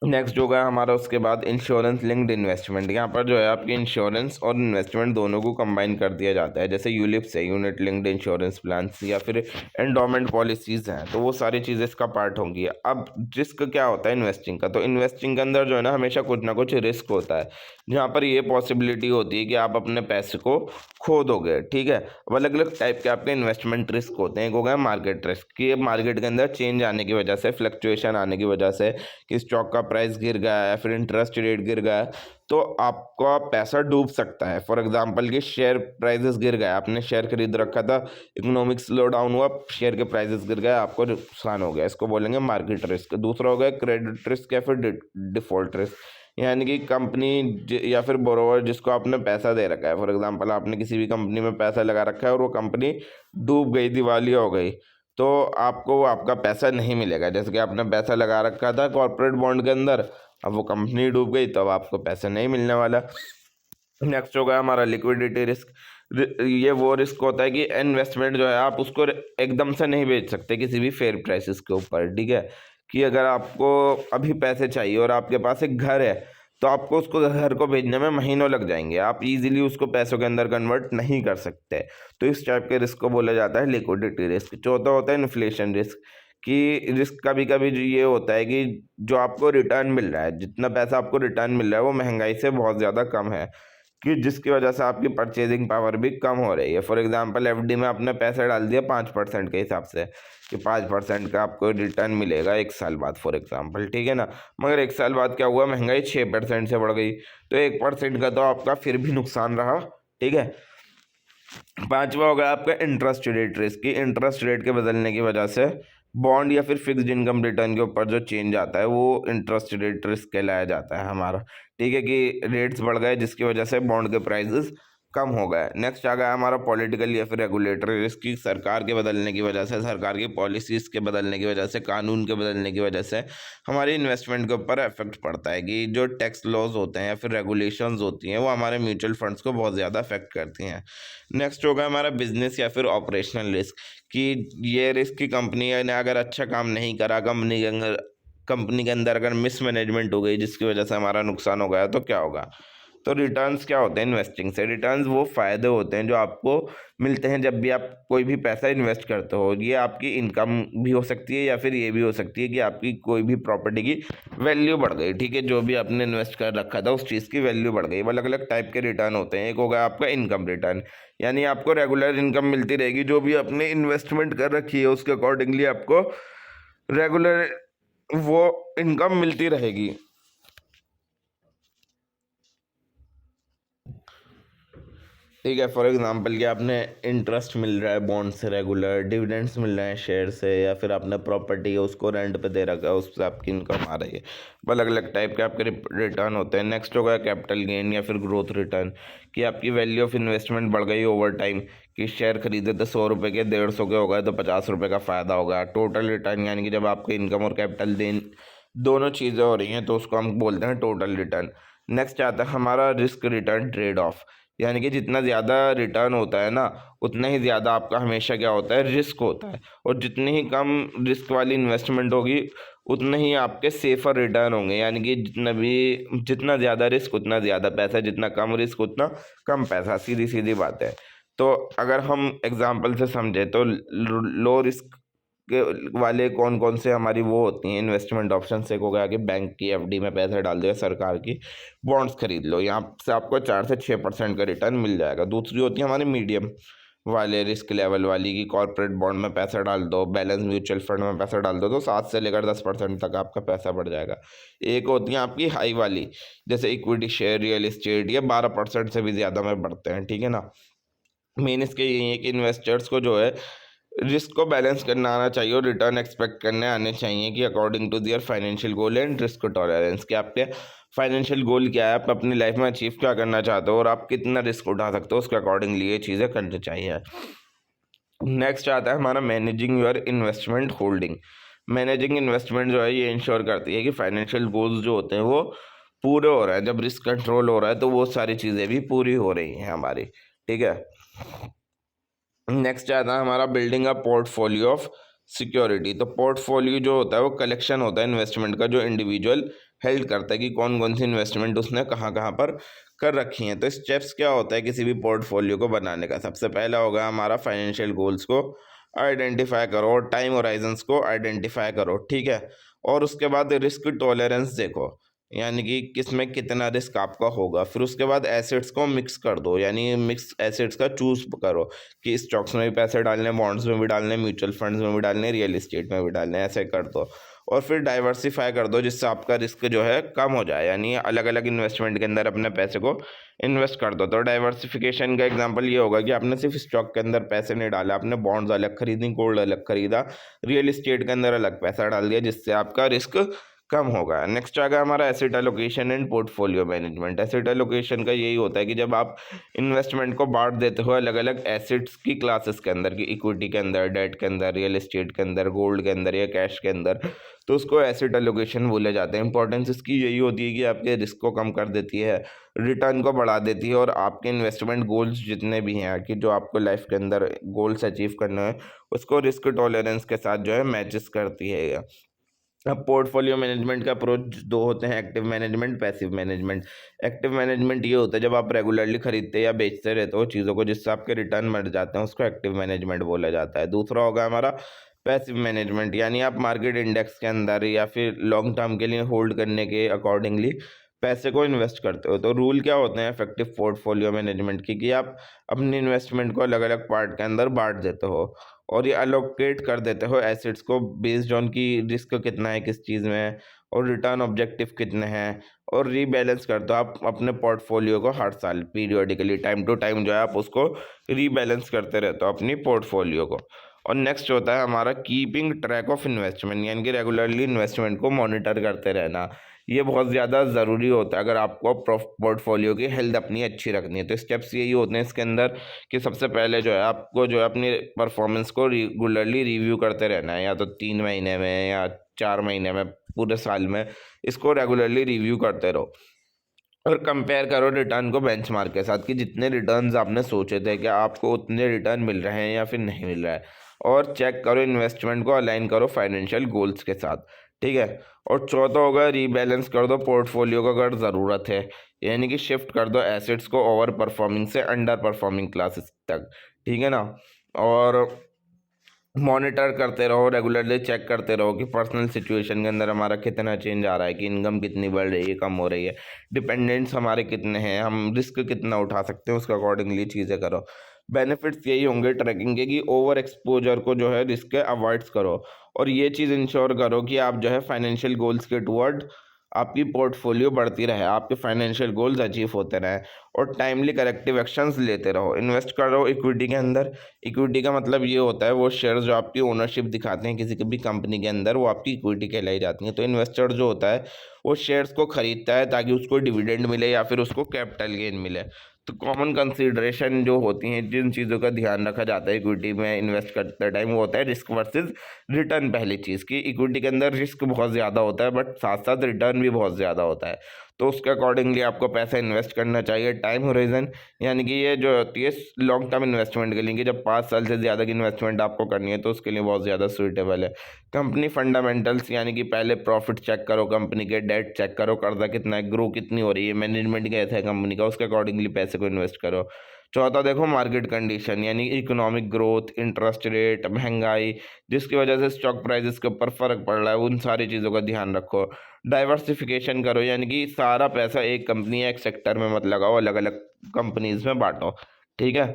नेक्स्ट होगा हमारा उसके बाद इंश्योरेंस लिंक्ड इन्वेस्टमेंट। यहाँ पर जो है आपकी इंश्योरेंस और इन्वेस्टमेंट दोनों को कंबाइन कर दिया जाता है। जैसे यूलिप्स है, यूनिट लिंक्ड इंश्योरेंस प्लान्स, या फिर एंडोमेंट पॉलिसीज हैं, तो वो सारी चीज़ें इसका पार्ट होंगी। अब रिस्क क्या होता है इन्वेस्टिंग का, तो इन्वेस्टिंग के अंदर जो है ना हमेशा कुछ ना कुछ रिस्क होता है, जहाँ पर ये पॉसिबिलिटी होती है कि आप अपने पैसे को खो दोगे। ठीक है, अब अलग अलग टाइप के आपके इन्वेस्टमेंट रिस्क होते हैं। एक हो गया मार्केट रिस्क, कि मार्केट के अंदर चेंज आने की वजह से, फ्लक्चुएशन आने की वजह से, कि स्टॉक का प्राइस गिर गया है, फिर इंटरेस्ट रेट गिर गया है, तो आपका पैसा डूब सकता है। फॉर एग्जांपल कि शेयर प्राइसेस गिर गया, आपने शेयर खरीद रखा था, इकोनॉमिक स्लो डाउन हुआ, शेयर के प्राइसेस गिर गए, आपको नुकसान हो गया, इसको बोलेंगे मार्केट रिस्क। दूसरा हो गया क्रेडिट रिस्क या फिर डिफॉल्ट रिस्क, यानी कि कंपनी या फिर बोरोवर जिसको आपने पैसा दे रखा है, फॉर एग्जांपल आपने किसी भी कंपनी में पैसा लगा रखा है और वो कंपनी डूब गई, दिवालिया हो गई, तो आपको वो आपका पैसा नहीं मिलेगा। जैसे कि आपने पैसा लगा रखा था कॉर्पोरेट बॉन्ड के अंदर, अब वो कंपनी डूब गई तो अब आपको पैसा नहीं मिलने वाला। नेक्स्ट होगा हमारा लिक्विडिटी रिस्क। ये वो रिस्क होता है कि इन्वेस्टमेंट जो है आप उसको एकदम से नहीं बेच सकते किसी भी फेयर प्राइसेस के ऊपर। ठीक है, कि अगर आपको अभी पैसे चाहिए और आपके पास एक घर है, तो आपको उसको घर को भेजने में महीनों लग जाएंगे, आप इजीली उसको पैसों के अंदर कन्वर्ट नहीं कर सकते। तो इस टाइप के रिस्क को बोला जाता है लिक्विडिटी रिस्क। चौथा होता है इन्फ्लेशन रिस्क, कि रिस्क कभी कभी जो ये होता है कि जो आपको रिटर्न मिल रहा है, जितना पैसा आपको रिटर्न मिल रहा है वो महंगाई से बहुत ज़्यादा कम है, कि जिसकी वजह से आपकी परचेजिंग पावर भी कम हो रही है। फॉर एग्जांपल एफडी में आपने पैसा डाल दिया 5% के हिसाब से, कि 5% का आपको रिटर्न मिलेगा 1 साल बाद, फॉर एग्जांपल, ठीक है ना। मगर 1 साल बाद क्या हुआ, महंगाई 6% से बढ़ गई, तो 1% का तो आपका फिर भी नुकसान रहा। ठीक है, पांचवा होगा आपका इंटरेस्ट रेट रिस्क, की इंटरेस्ट रेट के बदलने की वजह से बॉन्ड या फिर फिक्स्ड इनकम रिटर्न के ऊपर जो चेंज आता है वो इंटरेस्ट रेट रिस्क कहलाया जाता है हमारा। ठीक है, कि रेट्स बढ़ गए जिसकी वजह से बॉन्ड के प्राइसेस कम हो गए। नेक्स्ट आ गया हमारा पॉलिटिकल या फिर रेगुलेटरी रिस्क, की सरकार के बदलने की वजह से, सरकार की पॉलिसीज के बदलने की वजह से, कानून के बदलने की वजह से हमारी इन्वेस्टमेंट के ऊपर इफेक्ट पड़ता है, कि जो टैक्स लॉज होते हैं या फिर रेगुलेशंस होती हैं वो हमारे म्यूचुअल फंड्स को बहुत ज़्यादा अफेक्ट करती हैं। नेक्स्ट होगा हमारा बिजनेस या फिर ऑपरेशनल रिस्क, कि ये रिस्क की कंपनी ने अगर अच्छा काम नहीं करा, कंपनी के अंदर अगर मिसमैनेजमेंट हो गई जिसकी वजह से हमारा नुकसान हो गया, तो क्या होगा। तो रिटर्न्स क्या होते हैं इन्वेस्टिंग से, रिटर्न्स वो फ़ायदे होते हैं जो आपको मिलते हैं जब भी आप कोई भी पैसा इन्वेस्ट करते हो। ये आपकी इनकम भी हो सकती है या फिर ये भी हो सकती है कि आपकी कोई भी प्रॉपर्टी की वैल्यू बढ़ गई। ठीक है, जो भी आपने इन्वेस्ट कर रखा था उस चीज़ की वैल्यू बढ़ गई। अलग अलग टाइप के रिटर्न होते हैं। एक होगा आपका इनकम रिटर्न, यानी आपको रेगुलर इनकम मिलती रहेगी, जो भी आपने इन्वेस्टमेंट कर रखी है उसके अकॉर्डिंगली आपको रेगुलर वो इनकम मिलती रहेगी। ठीक है, फॉर एग्जांपल कि आपने इंटरेस्ट मिल रहा है बॉन्ड से, रेगुलर डिविडेंड्स मिल रहे हैं शेयर से, या फिर आपने प्रॉपर्टी है उसको रेंट पे दे रखा है, उससे आपकी इनकम आ रही है। अलग अलग टाइप के आपके रिटर्न होते हैं। नेक्स्ट होगा कैपिटल गेन या फिर ग्रोथ रिटर्न, कि आपकी वैल्यू ऑफ इन्वेस्टमेंट बढ़ गई ओवर टाइम, कि शेयर खरीदे तो 100 रुपये के 150 के हो गए तो 50 रुपये का फ़ायदा होगा। टोटल रिटर्न, यानी कि जब आपके इनकम और कैपिटल गेन दोनों चीज़ें हो रही हैं तो उसको हम बोलते हैं टोटल रिटर्न। नेक्स्ट आता है हमारा रिस्क रिटर्न ट्रेड ऑफ, यानी कि जितना ज़्यादा रिटर्न होता है ना उतना ही ज़्यादा आपका हमेशा क्या होता है, रिस्क होता है। और जितनी ही कम रिस्क वाली इन्वेस्टमेंट होगी उतने ही आपके सेफर रिटर्न होंगे, यानी कि जितना ज़्यादा रिस्क उतना ज़्यादा पैसा, जितना कम रिस्क उतना कम पैसा, सीधी सीधी बात है। तो अगर हम एग्जांपल से समझे तो लो रिस्क के वाले कौन कौन से हमारी वो होती हैं इन्वेस्टमेंट ऑप्शन। एक हो गया कि बैंक की एफडी में पैसे डाल दो या सरकार की बॉन्ड्स खरीद लो, यहाँ से आपको 4 से 6% का रिटर्न मिल जाएगा। दूसरी होती है हमारी मीडियम वाले रिस्क लेवल वाली, की कॉर्पोरेट बॉन्ड में पैसा डाल दो, बैलेंस म्यूचुअल फंड में पैसा डाल दो, तो 7 से लेकर 10% तक आपका पैसा बढ़ जाएगा। एक होती है आपकी हाई वाली, जैसे इक्विटी शेयर, रियल एस्टेट, ये 12% से भी ज़्यादा में बढ़ते हैं। ठीक है ना, मेन इसके यही है कि इन्वेस्टर्स को जो है रिस्क को बैलेंस करना आना चाहिए और रिटर्न एक्सपेक्ट करने आने चाहिए, कि according to their financial goal and risk tolerance, कि आपके फाइनेंशियल गोल क्या है, आप अपनी लाइफ में अचीव क्या करना चाहते हो और आप कितना रिस्क उठा सकते हो, उसके अकॉर्डिंगली ये चीज़ें करनी चाहिए। नेक्स्ट आता है हमारा managing your investment holding. Managing investment जो है ये इंश्योर करती है कि फाइनेंशियल गोल्स जो होते हैं वो पूरे हो रहे हैं। जब रिस्क कंट्रोल हो रहा है तो वो सारी चीज़ें भी पूरी हो रही हैं हमारी। ठीक है, नेक्स्ट आता है हमारा building a portfolio of security. तो पोर्टफोलियो जो होता है वो कलेक्शन होता है इन्वेस्टमेंट का जो इंडिविजुअल हेल्प करता है कि कौन कौन सी इन्वेस्टमेंट उसने कहाँ कहाँ पर कर रखी हैं। तो स्टेप्स क्या होता है किसी भी पोर्टफोलियो को बनाने का? सबसे पहला होगा हमारा फाइनेंशियल गोल्स को आइडेंटिफाई करो और टाइम होराइजंस को आइडेंटिफाई करो, ठीक है। और उसके बाद रिस्क टॉलरेंस देखो, यानी कि किसमें कितना रिस्क आपका होगा। फिर उसके बाद एसेट्स को मिक्स कर दो, यानी मिक्स एसेट्स का चूज करो कि स्टॉक्स में भी पैसे डालने, बॉन्ड्स में भी डालने, म्यूचुअल फंड्स में भी डालने, रियल इस्टेट में भी डालने, ऐसे कर दो। और फिर डाइवर्सिफाई कर दो जिससे आपका रिस्क जो है कम हो जाए, यानी अलग अलग इन्वेस्टमेंट के अंदर अपने पैसे को इन्वेस्ट कर दो। तो डाइवर्सिफिकेशन का एग्जांपल ये होगा कि आपने सिर्फ स्टॉक के अंदर पैसे नहीं डाला, आपने बॉन्ड्स अलग खरीदी, गोल्ड अलग खरीदा, रियल इस्टेट के अंदर अलग पैसा डाल दिया, जिससे आपका रिस्क कम होगा। नेक्स्ट आ गया हमारा asset allocation and portfolio management. Asset allocation का यही होता है कि जब आप इन्वेस्टमेंट को बांट देते हो अलग अलग एसेट्स की क्लासेस के अंदर, कि इक्विटी के अंदर, डेट के अंदर, रियल एस्टेट के अंदर, गोल्ड के अंदर या कैश के अंदर, तो उसको एसेट एलोकेशन बोले जाते हैं। इंपॉर्टेंस इसकी यही होती है कि आपके रिस्क को कम कर देती है, रिटर्न को बढ़ा देती है, और आपके इन्वेस्टमेंट गोल्स जितने भी हैं कि जो आपको लाइफ के अंदर गोल्स अचीव करना है उसको रिस्क टॉलरेंस के साथ जो है मैचेस करती है। अब पोर्टफोलियो मैनेजमेंट का अप्रोच दो होते हैं, active management, passive management. Active management ये होता है जब आप रेगुलरली खरीदते या बेचते रहते हो चीज़ों को जिससे आपके रिटर्न बढ़ जाते हैं, उसको एक्टिव मैनेजमेंट बोला जाता है। दूसरा होगा हमारा पैसिव मैनेजमेंट, यानी आप मार्केट इंडेक्स के अंदर या फिर लॉन्ग टर्म के लिए होल्ड करने के अकॉर्डिंगली पैसे को इन्वेस्ट करते हो। तो रूल क्या होते हैं इफेक्टिव पोर्टफोलियो मैनेजमेंट की, कि आप अपनी इन्वेस्टमेंट को अलग अलग पार्ट के अंदर बांट देते हो और ये अलोकेट कर देते हो एसेट्स को बेस्ड ऑन की रिस्क कितना है किस चीज़ में, और रिटर्न ऑब्जेक्टिव कितने हैं, और रीबैलेंस करते हो आप अपने पोर्टफोलियो को हर साल पीरियोडिकली, टाइम टू टाइम जो है आप उसको रीबैलेंस करते रहते हो अपनी पोर्टफोलियो को। और नेक्स्ट होता है हमारा कीपिंग ट्रैक ऑफ इन्वेस्टमेंट, यानी कि रेगुलरली इन्वेस्टमेंट को मॉनिटर करते रहना। ये बहुत ज़्यादा ज़रूरी होता है अगर आपको पोर्टफोलियो की हेल्थ अपनी अच्छी रखनी है। तो स्टेप्स यही होते हैं इसके अंदर कि सबसे पहले जो है आपको जो है अपनी परफॉर्मेंस को रेगुलरली रिव्यू करते रहना है, या तो 3 महीने में या 4 महीने में, पूरे साल में इसको रेगुलरली रिव्यू करते रहो। और कंपेयर करो रिटर्न को बेंचमार्क के साथ कि जितने रिटर्न्स आपने सोचे थे क्या आपको उतने रिटर्न मिल रहे हैं या फिर नहीं मिल रहा है। और चेक करो इन्वेस्टमेंट को अलाइन करो फाइनेंशियल गोल्स के साथ, ठीक है। और चौथा होगा रीबैलेंस कर दो पोर्टफोलियो को अगर ज़रूरत है, यानी कि शिफ्ट कर दो एसेट्स को ओवर परफॉर्मिंग से अंडर परफॉर्मिंग क्लासेस तक, ठीक है ना। और मॉनिटर करते रहो, रेगुलरली चेक करते रहो कि पर्सनल सिचुएशन के अंदर हमारा कितना चेंज आ रहा है, कि इनकम कितनी बढ़ रही है, कम हो रही है, डिपेंडेंट्स हमारे कितने हैं, हम रिस्क कितना उठा सकते हैं, उसके अकॉर्डिंगली चीज़ें करो। बेनिफिट्स यही होंगे ट्रैकिंग के कि ओवर एक्सपोजर को जो है रिस्क अवॉइड्स करो, और ये चीज़ इंश्योर करो कि आप जो है फाइनेंशियल गोल्स के टुवर्ड आपकी पोर्टफोलियो बढ़ती रहे, आपके फाइनेंशियल गोल्स अचीव होते रहें, और टाइमली करेक्टिव एक्शंस लेते रहो। इन्वेस्ट करो इक्विटी के अंदर। इक्विटी का मतलब ये होता है वो शेयर जो आपकी ओनरशिप दिखाते हैं किसी भी कंपनी के अंदर, वो आपकी इक्विटी कहलाई जाती है। तो इन्वेस्टर जो होता है वो शेयर्स को खरीदता है ताकि उसको डिविडेंड मिले या फिर उसको कैपिटल गेन मिले। तो कॉमन कंसीडरेशन जो होती हैं, जिन चीज़ों का ध्यान रखा जाता है इक्विटी में इन्वेस्ट करते टाइम, वो होता है रिस्क वर्सेस रिटर्न। पहली चीज़ कि इक्विटी के अंदर रिस्क बहुत ज़्यादा होता है बट साथ साथ रिटर्न भी बहुत ज़्यादा होता है, तो उसके अकॉर्डिंगली आपको पैसा इन्वेस्ट करना चाहिए। टाइम होराइजन, यानी कि ये जो होती है लॉन्ग टर्म इन्वेस्टमेंट के लिए, कि जब 5 साल से ज़्यादा की इन्वेस्टमेंट आपको करनी है तो उसके लिए बहुत ज़्यादा सूटेबल है। कंपनी फंडामेंटल्स, यानी कि पहले प्रॉफिट चेक करो कंपनी के, डेट चेक करो, कर्जा कितना है, ग्रो कितनी हो रही है, मैनेजमेंट कैसा है कंपनी का, उसके अकॉर्डिंगली पैसे को इन्वेस्ट करो। चौथा देखो मार्केट कंडीशन, यानी इकोनॉमिक ग्रोथ, इंटरेस्ट रेट, महंगाई, जिसकी वजह से स्टॉक प्राइसेस के ऊपर फर्क पड़ रहा है, उन सारी चीज़ों का ध्यान रखो। डाइवर्सिफिकेशन करो, यानी कि सारा पैसा एक कंपनी या एक सेक्टर में मत लगाओ, अलग अलग कंपनीज में बांटो, ठीक है।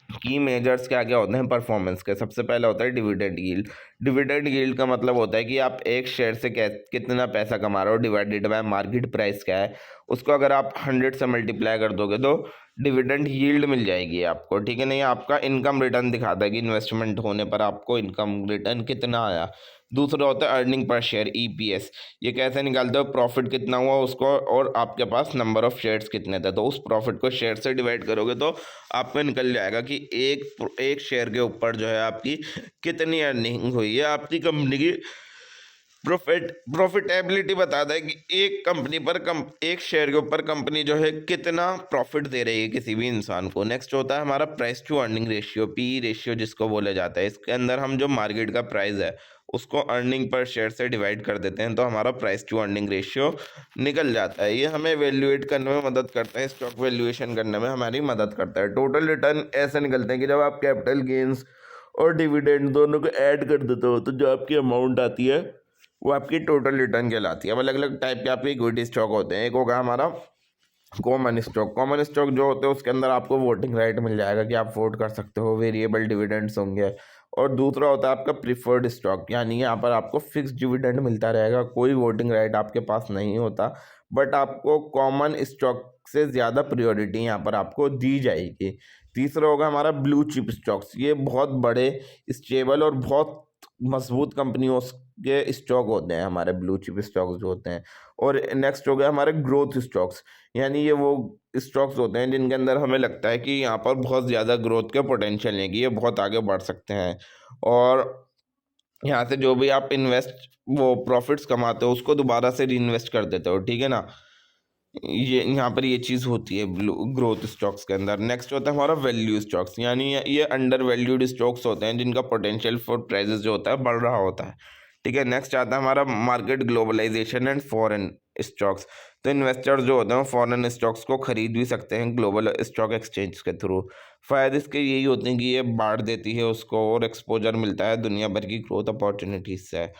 की मेजर्स क्या क्या होते हैं परफॉर्मेंस के? सबसे पहला होता है डिविडेंड यील्ड। डिविडेंड यील्ड का मतलब होता है कि आप एक शेयर से कितना पैसा कमा रहे हो डिवाइडेड बाय मार्केट प्राइस क्या है, उसको अगर आप 100 से मल्टीप्लाई कर दोगे तो डिविडेंड यील्ड मिल जाएगी आपको, ठीक है। नहीं, आपका इनकम रिटर्न दिखाता है कि इन्वेस्टमेंट होने पर आपको इनकम रिटर्न कितना आया। दूसरा होता है अर्निंग पर शेयर, ईपीएस। ये कैसे निकालते हो? प्रॉफिट कितना हुआ उसको, और आपके पास नंबर ऑफ शेयर्स कितने थे, तो उस प्रॉफिट को शेयर से डिवाइड करोगे तो आपको निकल जाएगा कि एक शेयर के ऊपर जो है आपकी कितनी अर्निंग हुई है आपकी कंपनी की। प्रॉफिटेबिलिटी बताता है कि एक कंपनी पर एक शेयर के ऊपर कंपनी जो है कितना प्रॉफिट दे रही है किसी भी इंसान को। नेक्स्ट होता है हमारा price to earning ratio, p ratio जिसको बोला जाता है। इसके अंदर हम जो मार्केट का प्राइस है उसको अर्निंग पर शेयर से डिवाइड कर देते हैं तो हमारा प्राइस टू अर्निंग रेशियो निकल जाता है। ये हमें वैल्यूएट करने में मदद करता है, स्टॉक वैल्यूएशन करने में हमारी मदद करता है। टोटल रिटर्न ऐसे निकलते हैं कि जब आप कैपिटल गेन्स और डिविडेंड दोनों को ऐड कर देते हो तो जो आपकी अमाउंट आती है वो आपकी टोटल रिटर्न कहलाती है। अब अलग अलग टाइप के आपके इक्विटी स्टॉक होते हैं। एक होगा हमारा कॉमन स्टॉक। कॉमन स्टॉक जो होते हैं उसके अंदर आपको वोटिंग राइट मिल जाएगा कि आप वोट कर सकते हो, वेरिएबल डिविडेंड्स होंगे। और दूसरा होता है आपका प्रिफर्ड स्टॉक, यानी यहाँ पर आपको फिक्स डिविडेंड मिलता रहेगा, कोई वोटिंग राइट आपके पास नहीं होता, बट आपको कॉमन स्टॉक से ज़्यादा प्रायोरिटी यहाँ पर आपको दी जाएगी। तीसरा होगा हमारा ब्लू चिप स्टॉक्स। ये बहुत बड़े, स्टेबल और बहुत मजबूत कंपनियों के स्टॉक होते हैं हमारे ब्लू चिप स्टॉक्स जो होते हैं। और नेक्स्ट हो गया हमारे ग्रोथ स्टॉक्स, यानी ये वो स्टॉक्स होते हैं जिनके अंदर हमें लगता है कि यहाँ पर बहुत ज़्यादा ग्रोथ के पोटेंशियल है, कि ये बहुत आगे बढ़ सकते हैं। और यहाँ से जो भी आप वो प्रॉफिट्स कमाते हो उसको दोबारा से री-इन्वेस्ट कर देते हो, ठीक है ना। ये यहाँ पर ये चीज़ होती है ग्रोथ स्टॉक्स के अंदर। नेक्स्ट होता है हमारा वैल्यू स्टॉक्स, यानी ये अंडर वैल्यूड स्टॉक्स होते हैं जिनका पोटेंशियल फॉर प्राइजेस जो होता है बढ़ रहा होता है, ठीक है। नेक्स्ट आता है हमारा market globalisation and foreign stocks. तो इन्वेस्टर्स जो होते हैं फॉरेन स्टॉक्स को खरीद भी सकते हैं ग्लोबल स्टॉक एक्सचेंज के थ्रू। फ़ायदे इसके यही होते हैं कि ये बांट देती है उसको और एक्सपोजर मिलता है दुनिया भर की ग्रोथ अपॉर्चुनिटीज से।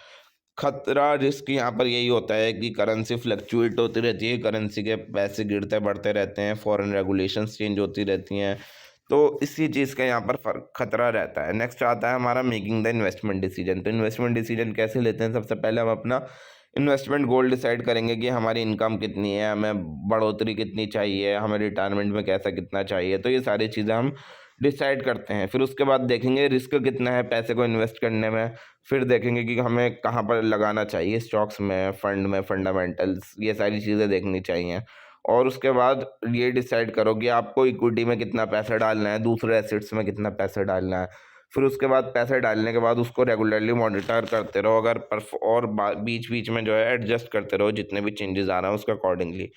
खतरा रिस्क यहाँ पर यही होता है कि करेंसी फ्लक्चुएट होती रहती है, करेंसी के पैसे गिरते बढ़ते रहते हैं, फॉरेन रेगुलेशंस चेंज होती रहती हैं, तो इसी चीज़ का यहाँ पर खतरा रहता है। नेक्स्ट आता है हमारा मेकिंग द इन्वेस्टमेंट डिसीजन। तो इन्वेस्टमेंट डिसीजन कैसे लेते हैं? सबसे पहले हम अपना इन्वेस्टमेंट गोल डिसाइड करेंगे कि हमारी इनकम कितनी है, हमें बढ़ोतरी कितनी चाहिए, हमें रिटायरमेंट में कैसा कितना चाहिए, तो ये सारी चीज़ें हम डिसाइड करते हैं। फिर उसके बाद देखेंगे रिस्क कितना है पैसे को इन्वेस्ट करने में। फिर देखेंगे कि हमें कहाँ पर लगाना चाहिए, स्टॉक्स में, फंड में, फंडामेंटल्स, ये सारी चीज़ें देखनी चाहिए। और उसके बाद ये डिसाइड करो कि आपको इक्विटी में कितना पैसा डालना है, दूसरे एसेट्स में कितना पैसा डालना है। फिर उसके बाद पैसे डालने के बाद उसको रेगुलरली मॉनिटर करते रहो, अगर और बीच बीच में जो है एडजस्ट करते रहो जितने भी चेंजेस आ रहे हैं उसके अकॉर्डिंगली।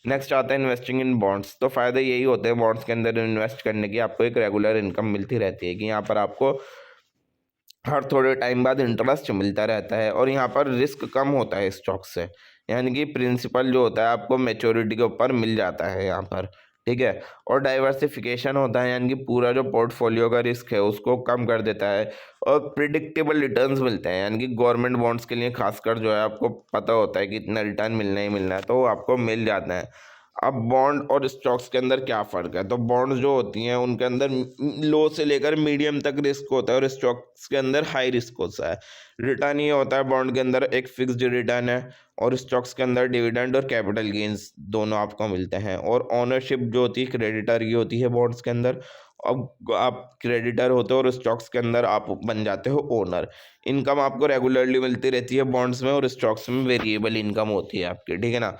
नेक्स्ट आता है इन्वेस्टिंग इन बॉन्ड्स। तो फ़ायदे यही होते हैं बॉन्ड्स के अंदर इन्वेस्ट करने की, आपको एक रेगुलर इनकम मिलती रहती है कि यहाँ पर आपको हर थोड़े टाइम बाद इंटरेस्ट मिलता रहता है। और यहाँ पर रिस्क कम होता है स्टॉक से, यानी कि प्रिंसिपल जो होता है आपको मैच्योरिटी के ऊपर मिल जाता है यहाँ पर, ठीक है। और डाइवर्सिफिकेशन होता है, यानी कि पूरा जो पोर्टफोलियो का रिस्क है उसको कम कर देता है। और प्रिडिक्टेबल रिटर्न्स मिलते हैं, यानी कि गवर्नमेंट बॉन्ड्स के लिए खासकर जो है आपको पता होता है कि इतना रिटर्न मिलना ही मिलना है, तो वो आपको मिल जाता है। अब बॉन्ड और स्टॉक्स के अंदर क्या फ़र्क है? तो बॉन्ड्स जो होती हैं उनके अंदर लो से लेकर मीडियम तक रिस्क होता है और स्टॉक्स के अंदर हाई रिस्क होता है। रिटर्न ये होता है बॉन्ड के अंदर एक फिक्स्ड रिटर्न है और स्टॉक्स के अंदर डिविडेंड और कैपिटल गेन्स दोनों आपको मिलते हैं। और ओनरशिप जो होती है क्रेडिटर की होती है बॉन्ड्स के अंदर। अब आप क्रेडिटर होते हो और स्टॉक्स के अंदर आप बन जाते हो ओनर। इनकम आपको रेगुलरली मिलती रहती है बॉन्ड्स में और स्टॉक्स में वेरिएबल इनकम होती है आपकी, ठीक है ना।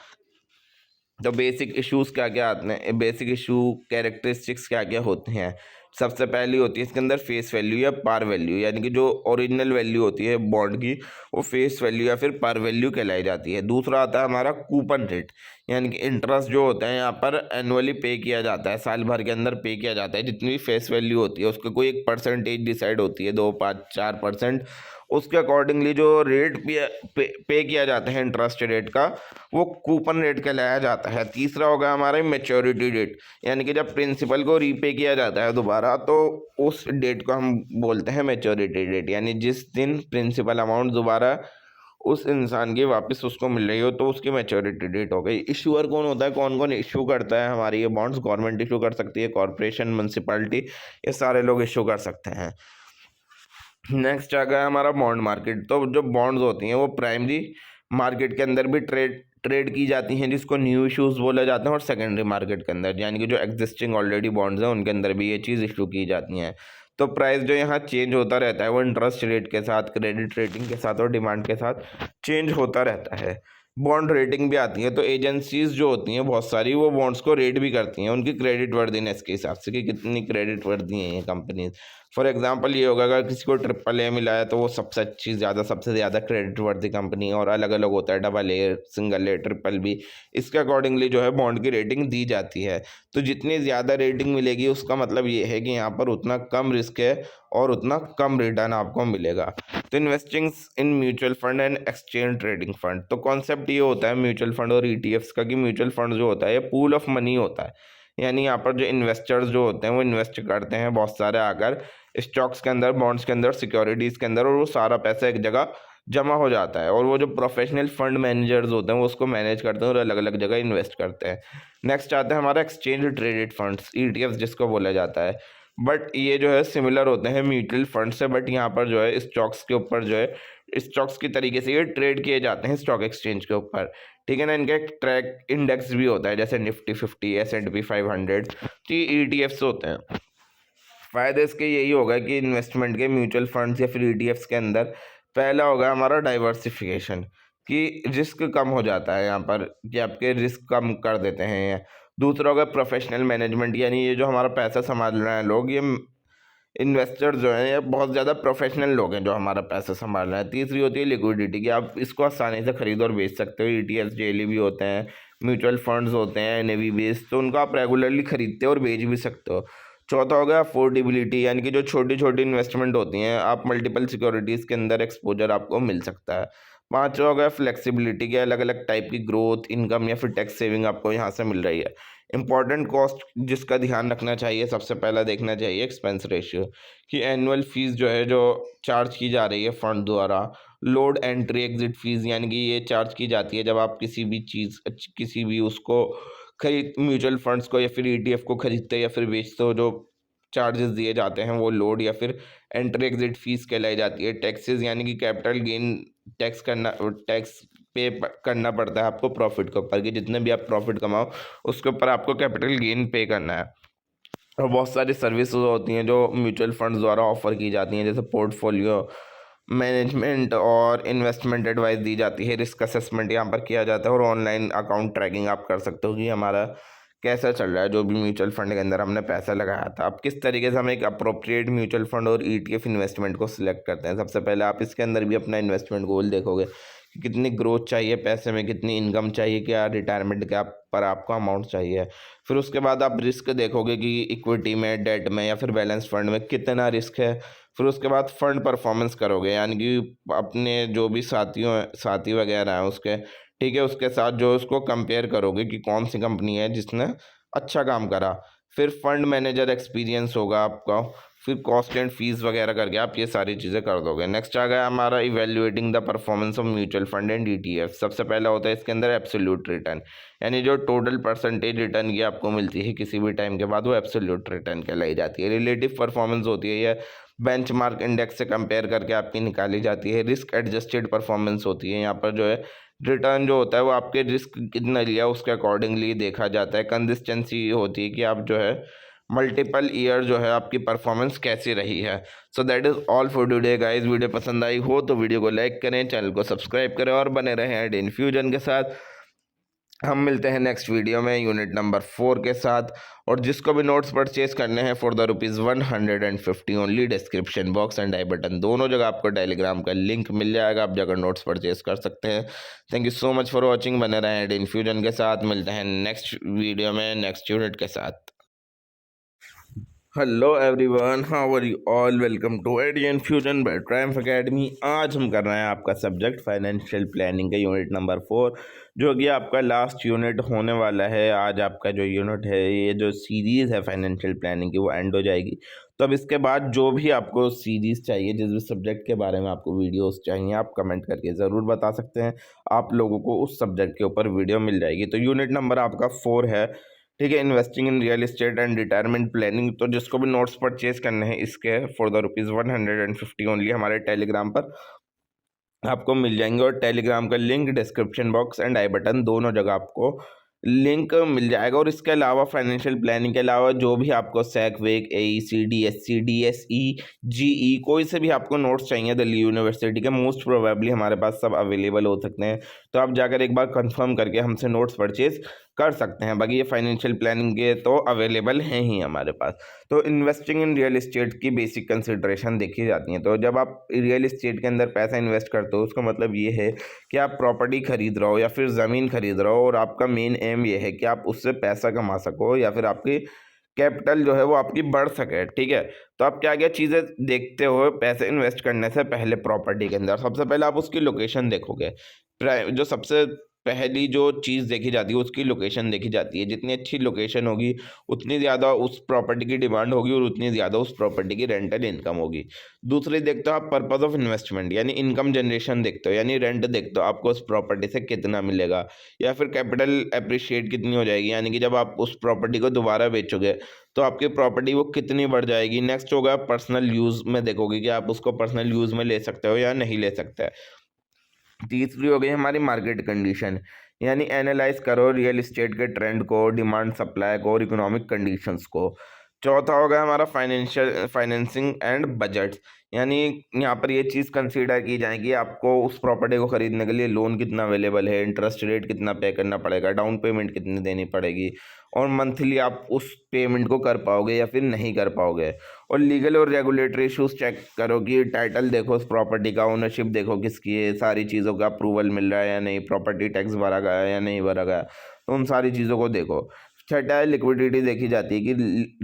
तो बेसिक इश्यूज क्या क्या आते हैं, बेसिक इशू कैरेक्टरिस्टिक्स क्या क्या होते हैं? सबसे पहली होती है इसके अंदर फेस वैल्यू या पार वैल्यू, यानी कि जो ओरिजिनल वैल्यू होती है बॉन्ड की वो फेस वैल्यू या फिर पार वैल्यू कहलाई जाती है। दूसरा आता है हमारा कूपन रेट, यानी कि इंटरेस्ट जो होता है यहाँ पर एनुअली पे किया जाता है, साल भर के अंदर पे किया जाता है। जितनी भी फेस वैल्यू होती है उसका कोई एक परसेंटेज डिसाइड होती है, 2, 5, 4%, उसके अकॉर्डिंगली जो रेट पे किया जाता है इंटरेस्ट रेट का वो कूपन रेट कहलाया जाता है। तीसरा होगा हमारा मैच्योरिटी डेट, यानी कि जब प्रिंसिपल को रीपे किया जाता है दोबारा तो उस डेट को हम बोलते हैं मैच्योरिटी डेट, यानी जिस दिन प्रिंसिपल अमाउंट दोबारा उस इंसान की वापस उसको मिल रही हो तो उसकी मैच्योरिटी डेट हो गई। इशूअर कौन होता है, कौन कौन इशू करता है हमारी ये बॉन्ड्स? गवर्नमेंट इशू कर सकती है, कॉरपोरेशन, म्यूनसिपैलिटी, ये सारे लोग इशू कर सकते हैं। नेक्स्ट आ गया हमारा बॉन्ड मार्केट। तो जो बॉन्ड्स होती हैं वो प्राइमरी मार्केट के अंदर भी ट्रेड की जाती हैं जिसको न्यू इश्यूज बोला जाता है, और सेकेंडरी मार्केट के अंदर यानी कि जो एग्जिस्टिंग ऑलरेडी बॉन्ड्स हैं उनके अंदर भी ये चीज़ इशू की जाती हैं। तो प्राइस जो यहाँ चेंज होता रहता है वो इंटरेस्ट रेट के साथ, क्रेडिट रेटिंग के साथ और डिमांड के साथ चेंज होता रहता है। बॉन्ड रेटिंग भी आती है। तो एजेंसीज जो होती हैं बहुत सारी, वो बॉन्ड्स को रेट भी करती हैं उनकी क्रेडिट वर्दीनेस के हिसाब से कि कितनी क्रेडिट वर्दी हैं ये कंपनीज। फॉर एग्जांपल ये होगा, अगर किसी को AAA मिला है तो वो सबसे ज़्यादा क्रेडिट वर्दी कंपनी है, और अलग अलग होता है AA, सिंगल A, BBB। इसके अकॉर्डिंगली जो है बॉन्ड की रेटिंग दी जाती है। तो जितनी ज़्यादा रेटिंग मिलेगी उसका मतलब ये है कि यहाँ पर उतना कम रिस्क है और उतना कम रिटर्न आपको मिलेगा। तो investing in mutual fund and exchange trading fund, तो कॉन्सेप्ट ये होता है म्यूचुअल फंड और ETFs का कि म्यूचुअल फंड जो होता है ये पूल ऑफ मनी होता है। यानी यहाँ पर जो इन्वेस्टर्स जो होते हैं वो इन्वेस्ट करते हैं बहुत सारे आकर स्टॉक्स के अंदर, बॉन्ड्स के अंदर, सिक्योरिटीज़ के अंदर, और वो सारा पैसा एक जगह जमा हो जाता है। और वो जो प्रोफेशनल फंड मैनेजर्स होते हैं वो उसको मैनेज करते हैं और अलग अलग जगह इन्वेस्ट करते हैं। नेक्स्ट आता है हमारा एक्सचेंज ट्रेडेड फंड्स, ETFs जिसको बोला जाता है। बट ये जो है सिमिलर होते हैं म्यूचुअल फंड से, बट यहाँ पर जो है स्टॉक्स के ऊपर जो है स्टॉक्स की तरीके से ये ट्रेड किए जाते हैं स्टॉक एक्सचेंज के ऊपर। ठीक है ना। इनका एक ट्रैक इंडेक्स भी होता है जैसे निफ्टी 50, S&P 500। तो ये ETFs होते हैं। फ़ायदे इसके यही होगा कि इन्वेस्टमेंट के म्यूचुअल फंड्स या फिर ETFs के अंदर पहला होगा हमारा डाइवर्सिफिकेशन, कि रिस्क कम हो जाता है यहाँ पर, कि आपके रिस्क कम कर देते हैं ये। दूसरा होगा प्रोफेशनल मैनेजमेंट, यानी ये जो हमारा पैसा संभाल रहे हैं लोग, ये इन्वेस्टर जो हैं ये बहुत ज़्यादा प्रोफेशनल लोग हैं जो हमारा पैसा संभाल रहे हैं। तीसरी होती है लिक्विडिटी, कि आप इसको आसानी से खरीद और बेच सकते हो। ETFs डेली भी होते हैं, म्यूचुअल फंड्स होते हैं NAV बेस्ड, तो उनको आप रेगुलरली खरीदते हो और बेच भी सकते हो। चौथा हो गया अफोर्डेबिलिटी, यानी कि जो छोटी छोटी इन्वेस्टमेंट होती हैं, आप मल्टीपल सिक्योरिटीज़ के अंदर एक्सपोजर आपको मिल सकता है। पाँचवा हो गया फ्लेक्सिबिलिटी, के अलग अलग टाइप की ग्रोथ, इनकम या फिर टैक्स सेविंग आपको यहाँ से मिल रही है। इंपॉर्टेंट कॉस्ट जिसका ध्यान रखना चाहिए, सबसे पहला देखना चाहिए एक्सपेंस रेशियो, कि एनुअल फीस जो है जो चार्ज की जा रही है फंड द्वारा। लोड एंट्री एग्जिट फीस, यानी कि ये चार्ज की जाती है जब आप किसी भी चीज़, किसी भी उसको खरीद, म्यूचुअल फंड्स को या फिर ETF को खरीदते या फिर बेचते हो, जो चार्जेस दिए जाते हैं वो लोड या फिर एंट्री एग्जिट फीस कहलाई जाती है। टैक्सेस, यानी कि कैपिटल गेन टैक्स करना पड़ता है आपको प्रॉफिट के ऊपर, कि जितने भी आप प्रॉफिट कमाओ उसके ऊपर आपको कैपिटल गेन पे करना है। और बहुत सारी सर्विसेज होती हैं जो म्यूचुअल फंड्स द्वारा ऑफर की जाती हैं, जैसे पोर्टफोलियो मैनेजमेंट और इन्वेस्टमेंट एडवाइस दी जाती है। रिस्क असेसमेंट यहाँ पर किया जाता है, और ऑनलाइन अकाउंट ट्रैकिंग आप कर सकते हो कि हमारा कैसा चल रहा है, जो भी म्यूचुअल फंड के अंदर हमने पैसा लगाया था। अब किस तरीके से हम एक अप्रोप्रिएट म्यूचुअल फंड और ETF इन्वेस्टमेंट को सिलेक्ट करते हैं। सबसे पहले आप इसके अंदर भी अपना इन्वेस्टमेंट गोल देखोगे कि कितनी ग्रोथ चाहिए पैसे में, कितनी इनकम चाहिए, क्या रिटायरमेंट के आप पर आपको अमाउंट चाहिए। फिर उसके बाद आप रिस्क देखोगे कि इक्विटी में, डेट में या फिर बैलेंस फंड में कितना रिस्क है। फिर उसके बाद फंड परफॉर्मेंस करोगे, यानी कि अपने जो भी साथी वगैरह हैं उसके, ठीक है, उसके साथ जो उसको कंपेयर करोगे कि कौन सी कंपनी है जिसने अच्छा काम करा। फिर फंड मैनेजर एक्सपीरियंस होगा आपका। फिर कॉस्ट एंड फीस वगैरह करके आप ये सारी चीज़ें कर दोगे। नेक्स्ट आ गया हमारा evaluating the performance of mutual fund and ETF। सबसे पहला होता है इसके अंदर एब्सोल्यूट रिटर्न, यानी जो टोटल परसेंटेज रिटर्न की आपको मिलती है किसी भी टाइम के बाद, वो एब्सोल्यूट रिटर्न कहलाई जाती है। रिलेटिव परफॉर्मेंस होती है, यह बेंचमार्क इंडेक्स से कंपेयर करके आपकी निकाली जाती है। रिस्क एडजस्टेड परफॉर्मेंस होती है, यहाँ पर जो है रिटर्न जो होता है वो आपके रिस्क कितना लिया उसके अकॉर्डिंगली देखा जाता है। कंसिस्टेंसी होती है कि आप जो है मल्टीपल ईयर जो है आपकी परफॉर्मेंस कैसी रही है। So that is all for today guys. Video पसंद आई हो तो वीडियो को लाइक करें, चैनल को सब्सक्राइब करें और बने रहें एड इन्फ्यूजन के साथ। हम मिलते हैं नेक्स्ट वीडियो में यूनिट नंबर 4 के साथ। और जिसको भी नोट्स परचेज करने हैं for the ₹150 only, description box and I button दोनों जगह आपको टेलीग्राम का लिंक मिल जाएगा, आप जाकर नोट्स परचेज कर सकते हैं। Thank you so much for watching. बने रहें एड इन्फ्यूजन के साथ। मिलते हैं नेक्स्ट वीडियो में नेक्स्ट यूनिट के साथ। Hello everyone, how are you all, welcome to idea infusion by triumph academy. आज हम कर रहे हैं आपका सब्जेक्ट फाइनेंशियल प्लानिंग का यूनिट नंबर 4, जो कि आपका लास्ट यूनिट होने वाला है। आज आपका जो यूनिट है, ये जो सीरीज़ है फाइनेंशियल प्लानिंग की, वो एंड हो जाएगी। तो अब इसके बाद जो भी आपको सीरीज़ चाहिए, जिस भी सब्जेक्ट के बारे में आपको वीडियोस चाहिए, आप कमेंट करके ज़रूर बता सकते हैं। आप लोगों को उस सब्जेक्ट के ऊपर वीडियो मिल जाएगी। तो यूनिट नंबर आपका 4 है, ठीक है, investing in real estate and retirement planning. तो जिसको भी नोट्स परचेज करने हैं इसके फॉर द ₹150 ओनली, हमारे टेलीग्राम पर आपको मिल जाएंगे। और टेलीग्राम का link description box and I button दोनों जगह आपको लिंक मिल जाएगा। और इसके अलावा फाइनेंशियल प्लानिंग के अलावा जो भी आपको सैक वेक AECD SC DSE GE कोई से भी आपको नोट्स चाहिए दिल्ली यूनिवर्सिटी के, मोस्ट प्रोबेबली हमारे पास सब अवेलेबल हो सकते हैं। तो आप जाकर एक बार कंफर्म करके हमसे नोट्स परचेज कर सकते हैं। बाकी ये फाइनेंशियल प्लानिंग के तो अवेलेबल हैं ही हमारे पास। तो इन्वेस्टिंग इन रियल एस्टेट की बेसिक कंसिडरेशन देखी जाती है। तो जब आप रियल एस्टेट के अंदर पैसा इन्वेस्ट करते हो उसका मतलब ये है कि आप प्रॉपर्टी खरीद रहे हो या फिर ज़मीन खरीद रहे हो, और आपका मेन एम ये है कि आप उससे पैसा कमा सको या फिर आपकी कैपिटल जो है वो आपकी बढ़ सके। ठीक है, तो आप क्या क्या चीज़ें देखते हो पैसे इन्वेस्ट करने से पहले प्रॉपर्टी के अंदर? सबसे पहले आप उसकी लोकेशन देखोगे। जो सबसे पहली जो चीज़ देखी जाती है उसकी लोकेशन देखी जाती है। जितनी अच्छी लोकेशन होगी उतनी ज़्यादा उस प्रॉपर्टी की डिमांड होगी और उतनी ज़्यादा उस प्रॉपर्टी की रेंटल इनकम होगी। दूसरी देखते हो आप पर्पस ऑफ इन्वेस्टमेंट, यानी इनकम जनरेशन देखते हो, यानी रेंट देखते हो आपको उस प्रॉपर्टी से कितना मिलेगा, या फिर कैपिटल एप्रिशिएट कितनी हो जाएगी, यानी कि जब आप उस प्रॉपर्टी को दोबारा बेचोगे तो आपकी प्रॉपर्टी वो कितनी बढ़ जाएगी। नेक्स्ट होगा पर्सनल यूज़ में देखोगे कि आप उसको पर्सनल यूज़ में ले सकते हो या नहीं ले सकते। तीसरी हो गई हमारी मार्केट कंडीशन, यानी एनालाइज करो रियल एस्टेट के ट्रेंड को, डिमांड सप्लाई को और इकोनॉमिक कंडीशंस को। चौथा हो गया हमारा फाइनेंसिंग एंड बजट, यानी यहाँ पर ये चीज़ कंसीडर की जाएगी आपको उस प्रॉपर्टी को खरीदने के लिए लोन कितना अवेलेबल है, इंटरेस्ट रेट कितना पे करना पड़ेगा, डाउन पेमेंट कितनी देनी पड़ेगी, और मंथली आप उस पेमेंट को कर पाओगे या फिर नहीं कर पाओगे। और लीगल और रेगुलेटरी इशूज़ चेक करो कि टाइटल देखो उस प्रॉपर्टी का, ओनरशिप देखो किसकी है, सारी चीज़ों का अप्रूवल मिल रहा है या नहीं, प्रॉपर्टी टैक्स भरा गया है या नहीं भरा गया, तो उन सारी चीज़ों को देखो। छठा है लिक्विडिटी देखी जाती है कि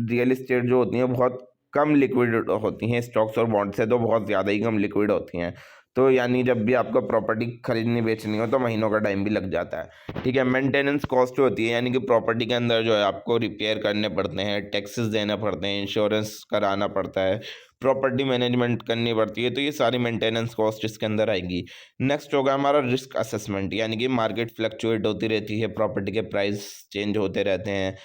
रियल एस्टेट जो होती है बहुत कम लिक्विड होती हैं, स्टॉक्स और बॉन्ड से तो बहुत ज़्यादा ही कम लिक्विड होती हैं। तो यानी जब भी आपको प्रॉपर्टी खरीदनी बेचनी हो तो महीनों का टाइम भी लग जाता है। ठीक है, मेंटेनेंस कॉस्ट होती है, यानी कि प्रॉपर्टी के अंदर जो है आपको रिपेयर करने पड़ते हैं, टैक्सेस देने पड़ते हैं, इंश्योरेंस कराना पड़ता है, प्रॉपर्टी मैनेजमेंट करनी पड़ती है, तो ये सारी मेंटेनेंस कॉस्ट इसके अंदर आएंगी। नेक्स्ट होगा हमारा रिस्क असेसमेंट, यानी कि मार्केट फ्लक्चुएट होती रहती है, प्रॉपर्टी के प्राइस चेंज होते रहते हैं।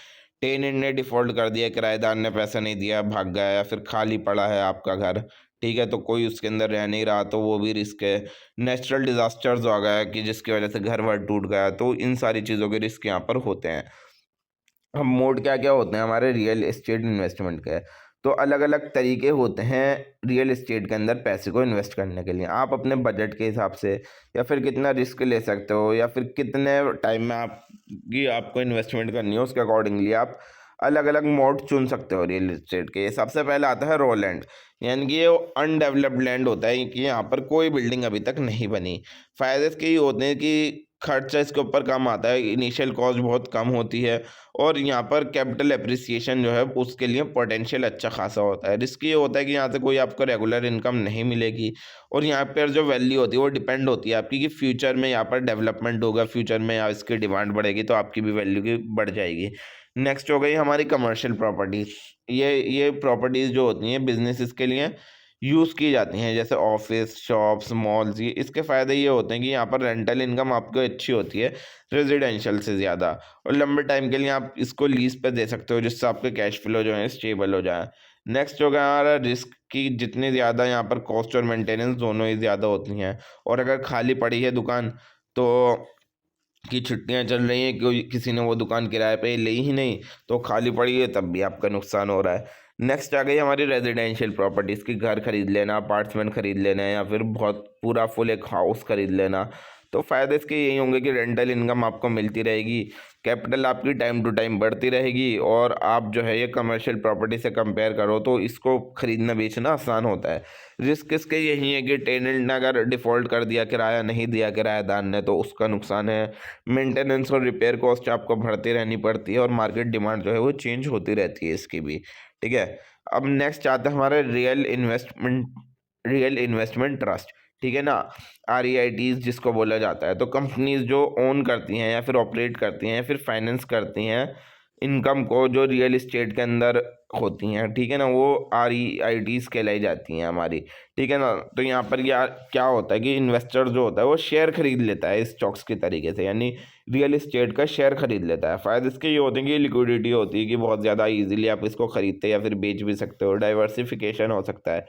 टेनेंट ने डिफ़ॉल्ट कर दिया, किराएदार ने पैसा नहीं दिया, भाग गया, या फिर खाली पड़ा है आपका घर, ठीक है, तो कोई उसके अंदर रह नहीं रहा, तो वो भी रिस्क है। नेचुरल डिज़ास्टर्स आ गया कि जिसकी वजह से घर वर टूट गया, तो इन सारी चीज़ों के रिस्क यहाँ पर होते हैं। हम मोड क्या क्या होते हैं हमारे रियल एस्टेट इन्वेस्टमेंट के? तो अलग अलग तरीके होते हैं रियल एस्टेट के अंदर पैसे को इन्वेस्ट करने के लिए। आप अपने बजट के हिसाब से या फिर कितना रिस्क ले सकते हो या फिर कितने टाइम में आपको इन्वेस्टमेंट करनी है उसके अकॉर्डिंगली आप अलग अलग मोड चुन सकते हो रियल एस्टेट के। सबसे पहला आता है रॉ लैंड, यानी कि ये अनडेवलप्ड लैंड होता है कि यहाँ पर कोई बिल्डिंग अभी तक नहीं बनी। फ़ायदे इसके ये होते हैं कि खर्चा इसके ऊपर कम आता है, इनिशियल कॉस्ट बहुत कम होती है, और यहाँ पर कैपिटल एप्रिसिएशन जो है उसके लिए पोटेंशियल अच्छा खासा होता है। रिस्क ये होता है कि यहाँ से कोई आपको रेगुलर इनकम नहीं मिलेगी, और यहाँ पर जो वैल्यू होती है वो डिपेंड होती है आपकी कि फ्यूचर में यहाँ पर डेवलपमेंट होगा, फ्यूचर में यहाँ इसकी डिमांड बढ़ेगी तो आपकी भी वैल्यू की बढ़ जाएगी। नेक्स्ट हो गई हमारी कमर्शियल प्रॉपर्टीज़। ये प्रॉपर्टीज़ जो होती हैं बिजनेसेस के लिए यूज़ की जाती हैं, जैसे ऑफिस, शॉप्स, मॉल्स। ये इसके फ़ायदे ये होते हैं कि यहाँ पर रेंटल इनकम आपको अच्छी होती है रेजिडेंशियल से ज़्यादा, और लंबे टाइम के लिए आप इसको लीज़ पे दे सकते हो जिससे आपके कैश फ्लो जो है स्टेबल हो जाए। नेक्स्ट हो गया हमारा रिस्क, की जितनी ज़्यादा यहाँ पर कॉस्ट और मेंटेनेंस दोनों ही ज़्यादा होती हैं, और अगर खाली पड़ी है दुकान तो कि छुट्टियां चल रही हैं, कोई किसी ने वो दुकान किराए पे ली ही नहीं तो खाली पड़ी है, तब भी आपका नुकसान हो रहा है। नेक्स्ट आ गई हमारी रेजिडेंशियल प्रॉपर्टीज़ की, घर खरीद लेना, अपार्टमेंट खरीद लेना, या फिर बहुत पूरा फुल एक हाउस खरीद लेना। तो फ़ायदे इसके यही होंगे कि रेंटल इनकम आपको मिलती रहेगी, कैपिटल आपकी टाइम टू टाइम बढ़ती रहेगी, और आप जो है ये कमर्शियल प्रॉपर्टी से कंपेयर करो तो इसको खरीदना बेचना आसान होता है। रिस्क इसके यही है कि टेनेंट ने अगर डिफ़ॉल्ट कर दिया, किराया नहीं दिया किराएदार ने, तो उसका नुकसान है। मेंटेनेंस और रिपेयर कॉस्ट आपको बढ़ती रहनी पड़ती है, और मार्केट डिमांड जो है वो चेंज होती रहती है इसकी भी। ठीक है, अब नेक्स्ट आता है हमारा रियल इन्वेस्टमेंट ट्रस्ट। ठीक है ना, REITs जिसको बोला जाता है। तो कंपनीज जो ओन करती हैं या फिर ऑपरेट करती हैं या फिर फाइनेंस करती हैं इनकम को जो रियल इस्टेट के अंदर होती हैं, ठीक है ना, वो REITs कहलाई जाती हैं हमारी। ठीक है ना, तो यहाँ पर क्या होता है कि इन्वेस्टर जो होता है वो शेयर खरीद लेता है स्टॉक्स के तरीके से, यानी रियल इस्टेट का शेयर खरीद लेता है। फ़ायदे इसके ये होते हैं कि लिक्विडिटी होती है कि बहुत ज़्यादा इजीली आप इसको खरीदते या फिर बेच भी सकते हो। डाइवर्सिफिकेशन हो सकता है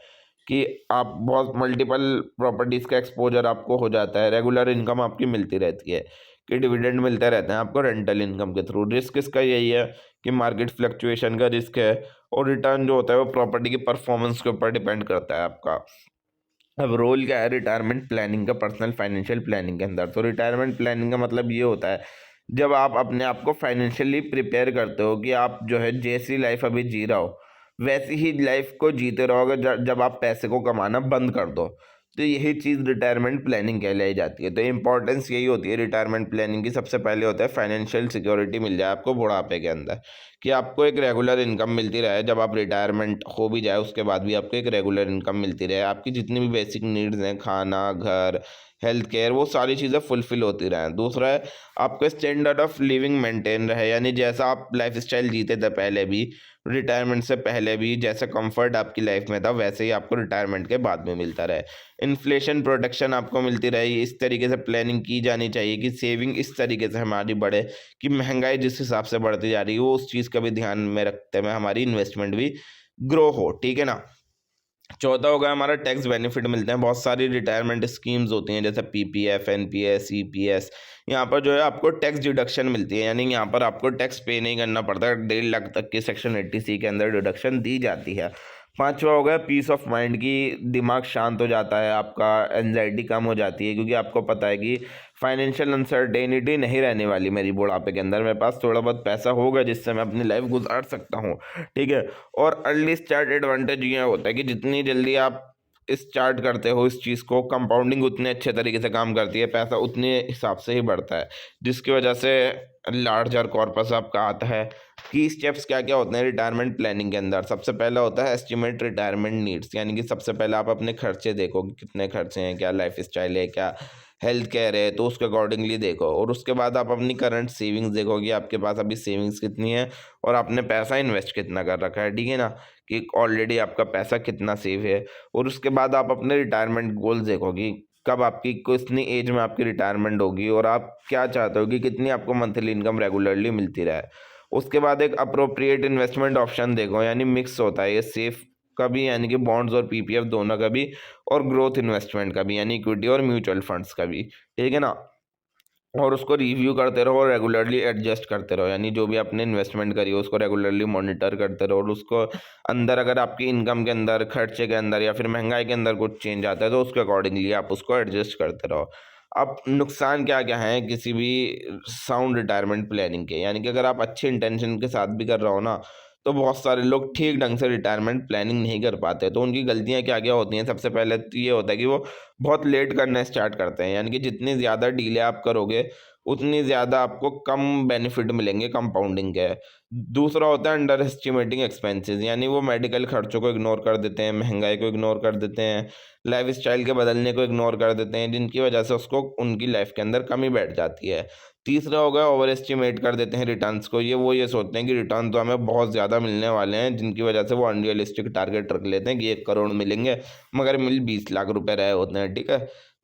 कि आप बहुत मल्टीपल प्रॉपर्टीज़ का एक्सपोजर आपको हो जाता है, रेगुलर इनकम आपकी मिलती रहती है। कि डिविडेंड मिलते रहते हैं आपको रेंटल इनकम के थ्रू। रिस्क इसका यही है कि मार्केट फ्लक्चुएशन का रिस्क है, और रिटर्न जो होता है वो प्रॉपर्टी की परफॉर्मेंस के ऊपर डिपेंड करता है आपका। अब रोल क्या है रिटायरमेंट प्लानिंग का पर्सनल फाइनेंशियल प्लानिंग के अंदर? तो रिटायरमेंट प्लानिंग का मतलब ये होता है जब आप अपने आप को फाइनेंशियली प्रिपेयर करते हो कि आप जो है जैसी लाइफ अभी जी रहा हो वैसी ही लाइफ को जीते रहोगे जब आप पैसे को कमाना बंद कर दो। तो यही चीज़ रिटायरमेंट प्लानिंग कहलाई जाती है। तो इम्पोर्टेंस यही होती है रिटायरमेंट प्लानिंग की। सबसे पहले होता है फाइनेंशियल सिक्योरिटी मिल जाए आपको बुढ़ापे के अंदर, कि आपको एक रेगुलर इनकम मिलती रहे। जब आप रिटायरमेंट हो भी जाए उसके बाद भी आपको एक रेगुलर इनकम मिलती रहे, आपकी जितनी भी बेसिक नीड्स हैं, खाना, घर, हेल्थ केयर, वो सारी चीज़ें फुलफिल होती रहें। दूसरा है आपको स्टैंडर्ड ऑफ लिविंग मेंटेन रहे, यानी जैसा आप लाइफ स्टाइल जीते थे पहले भी, रिटायरमेंट से पहले भी, जैसा कंफर्ट आपकी लाइफ में था वैसे ही आपको रिटायरमेंट के बाद में मिलता रहे। इन्फ्लेशन प्रोटेक्शन आपको मिलती रही। इस तरीके से प्लानिंग की जानी चाहिए कि सेविंग इस तरीके से हमारी बढ़े कि महंगाई जिस हिसाब से बढ़ती जा रही है वो उस चीज़ का भी ध्यान में रखते हुए हमारी इन्वेस्टमेंट भी ग्रो हो, ठीक है ना। चौथा होगा हमारा टैक्स बेनिफिट मिलते हैं। बहुत सारी रिटायरमेंट स्कीम्स होती हैं जैसे पीपीएफ, एनपीएस, ईपीएस। यहाँ पर जो है आपको टैक्स डिडक्शन मिलती है, यानी यहाँ पर आपको टैक्स पे नहीं करना पड़ता। 1.5 लाख तक की सेक्शन 80C के अंदर डिडक्शन दी जाती है। पांचवा हो गया पीस ऑफ माइंड, की दिमाग शांत हो जाता है आपका, एनजाइटी कम हो जाती है, क्योंकि आपको पता है कि फाइनेंशियल अनसर्टेनिटी नहीं रहने वाली मेरी बुढ़ापे के अंदर। मेरे पास थोड़ा बहुत पैसा होगा जिससे मैं अपनी लाइफ गुजार सकता हूँ, ठीक है। और अर्ली स्टार्ट एडवांटेज ये होता है कि जितनी जल्दी आप स्टार्ट करते हो इस चीज़ को, कंपाउंडिंग उतने अच्छे तरीके से काम करती है, पैसा उतने हिसाब से ही बढ़ता है, जिसकी वजह से लार्जर कॉर्पस आपका आता है। की स्टेप्स क्या क्या होते हैं रिटायरमेंट प्लानिंग के अंदर? सबसे पहला होता है एस्टिमेट रिटायरमेंट नीड्स, यानी कि सबसे पहले आप अपने खर्चे देखो कि कितने खर्चे हैं, क्या लाइफ स्टाइल है, क्या हेल्थ केयर है, तो उसके अकॉर्डिंगली देखो। और उसके बाद आप अपनी करंट सेविंग्स देखो कि आपके पास अभी सेविंग्स कितनी है और आपने पैसा इन्वेस्ट कितना कर रखा है, ठीक है ना, कि ऑलरेडी आपका पैसा कितना सेव है। और उसके बाद आप अपने रिटायरमेंट गोल्स देखो कि कब आपकी कितनी एज में आपकी रिटायरमेंट होगी और आप क्या चाहते हो कि कितनी आपको मंथली इनकम रेगुलरली मिलती रहे। उसके बाद एक अप्रोप्रिएट इन्वेस्टमेंट ऑप्शन देखो, यानी मिक्स होता है ये सेफ का भी, यानी कि बॉन्ड्स और पीपीएफ दोनों का भी, और ग्रोथ इन्वेस्टमेंट का भी, यानी इक्विटी और म्यूचुअल फंड्स का भी, ठीक है ना। और उसको रिव्यू करते रहो और रेगुलरली एडजस्ट करते रहो, यानी जो भी आपने इन्वेस्टमेंट करी हो उसको रेगुलरली मॉनिटर करते रहो। और उसको अंदर अगर आपकी इनकम के अंदर, खर्चे के अंदर या फिर महंगाई के अंदर कुछ चेंज आता है तो उसके अकॉर्डिंगली आप उसको एडजस्ट करते रहो। अब नुकसान क्या क्या हैं किसी भी साउंड रिटायरमेंट प्लानिंग के, यानी कि अगर आप अच्छे इंटेंशन के साथ भी कर रहे हो ना, तो बहुत सारे लोग ठीक ढंग से रिटायरमेंट प्लानिंग नहीं कर पाते। तो उनकी गलतियां क्या क्या होती हैं? सबसे पहले तो ये होता है कि वो बहुत लेट करना स्टार्ट करते हैं, यानी कि जितनी ज़्यादा डिले आप करोगे उतनी ज़्यादा आपको कम बेनिफिट मिलेंगे कंपाउंडिंग के। दूसरा होता है अंडर एस्टिमेटिंग एक्सपेंसेस, यानी वो मेडिकल खर्चों को इग्नोर कर देते हैं, महंगाई को इग्नोर कर देते हैं, लाइफ स्टाइल के बदलने को इग्नोर कर देते हैं, जिनकी वजह से उसको उनकी लाइफ के अंदर कमी बैठ जाती है। तीसरा होगा ओवर एस्टिमेट कर देते हैं रिटर्न्स को। ये सोचते हैं कि रिटर्न तो हमें बहुत ज़्यादा मिलने वाले हैं, जिनकी वजह से वो अनरियलिस्टिक टारगेट रख लेते हैं कि 1 करोड़ मिलेंगे, मगर मिल 20 लाख रुपए रहे होते हैं, ठीक है।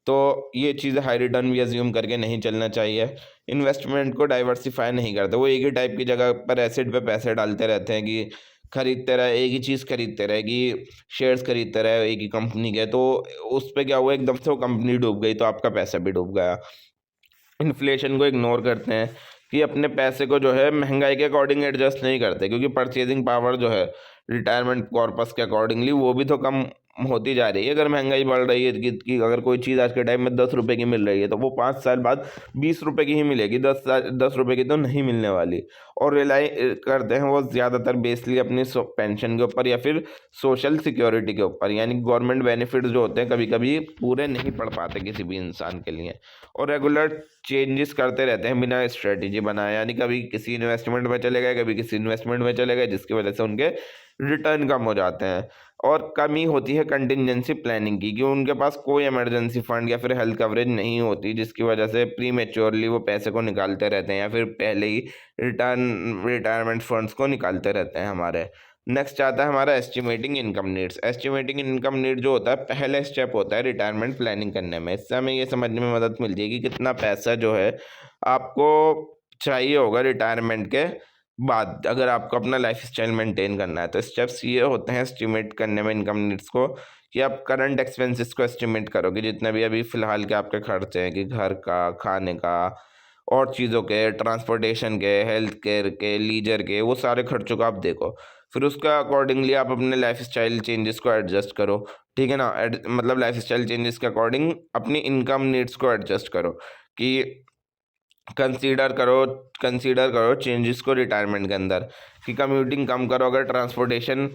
तो ये चीज़ हाई रिटर्न भी अज्यूम करके नहीं चलना चाहिए। इन्वेस्टमेंट को डाइवर्सिफाई नहीं करते, वो एक ही टाइप की जगह पर एसेट पे पैसे डालते रहते हैं कि खरीदते रहे, एक ही चीज़ खरीदते रहे, कि शेयर्स खरीदते रहे एक ही कंपनी के, तो उस पे क्या हुआ एकदम से वो कंपनी डूब गई तो आपका पैसा भी डूब गया। इन्फ्लेशन को इग्नोर करते हैं कि अपने पैसे को जो है महंगाई के अकॉर्डिंग एडजस्ट नहीं करते, क्योंकि परचेजिंग पावर जो है रिटायरमेंट कॉर्पस के अकॉर्डिंगली वो भी तो कम होती जा रही है। अगर महंगाई बढ़ रही है कि अगर कोई चीज़ आज के टाइम में 10 रुपए की मिल रही है तो वो 5 साल बाद 20 रुपए की ही मिलेगी, 10 रुपए की तो नहीं मिलने वाली। और रिलाई करते हैं वो ज़्यादातर बेसली अपनी पेंशन के ऊपर या फिर सोशल सिक्योरिटी के ऊपर, यानी गवर्नमेंट बेनिफिट्स जो होते हैं कभी कभी पूरे नहीं पड़ पाते किसी भी इंसान के लिए। और रेगुलर चेंजेस करते रहते हैं बिना स्ट्रेटेजी बनाए, यानी कभी किसी इन्वेस्टमेंट में चले गए, कभी किसी इन्वेस्टमेंट में चले गए, जिसकी वजह से उनके रिटर्न कम हो जाते हैं। और कमी होती है कंटिजेंसी प्लानिंग की, कि उनके पास कोई इमरजेंसी फंड या फिर हेल्थ कवरेज नहीं होती, जिसकी वजह से प्री मेच्योरली वो पैसे को निकालते रहते हैं या फिर पहले ही रिटायरमेंट फंड्स को निकालते रहते हैं हमारे। नेक्स्ट आता है हमारा estimating income needs. Estimating income need जो होता है पहला स्टेप होता है रिटायरमेंट प्लानिंग करने में। इससे हमें ये समझने में मदद मिलती है कि कितना पैसा जो है आपको चाहिए होगा रिटायरमेंट के बाद, अगर आपको अपना लाइफ स्टाइल मेंटेन करना है। तो स्टेप्स ये होते हैं एस्टिमेट करने में इनकम नीड्स को, कि आप करंट एक्सपेंसेस को एस्टिमेट करो कि जितने भी अभी फ़िलहाल के आपके खर्चे हैं, कि घर का, खाने का, और चीज़ों के, ट्रांसपोर्टेशन के, हेल्थ केयर के, लीजर के, वो सारे खर्चों को आप देखो। फिर उसका अकॉर्डिंगली आप अपने लाइफ़स्टाइल चेंजेस को एडजस्ट करो, ठीक है ना? मतलब लाइफ़स्टाइल चेंजेस के अकॉर्डिंग अपनी इनकम नीड्स को एडजस्ट करो कि कंसीडर करो चेंजेस को रिटायरमेंट के अंदर, कि कम्यूटिंग कम करो अगर ट्रांसपोर्टेशन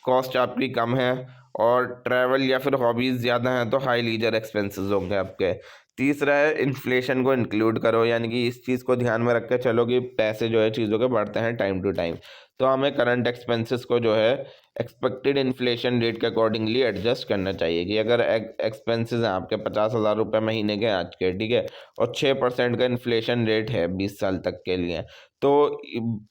कॉस्ट आपकी कम है, और ट्रैवल या फिर हॉबीज़ ज़्यादा हैं तो हाई लीजर एक्सपेंसेस होंगे आपके। तीसरा है इन्फ्लेशन को इंक्लूड करो, यानी कि इस चीज़ को ध्यान में रख के चलो कि पैसे जो है चीज़ों के बढ़ते हैं टाइम टू टाइम, तो हमें करंट एक्सपेंसेस को जो है एक्सपेक्टेड इन्फ्लेशन रेट के अकॉर्डिंगली एडजस्ट करना चाहिए। कि अगर एक्सपेंसेस हैं आपके 50,000 रुपये महीने के आज के, ठीक है, और 6% का इन्फ्लेशन रेट है 20 साल तक के लिए, तो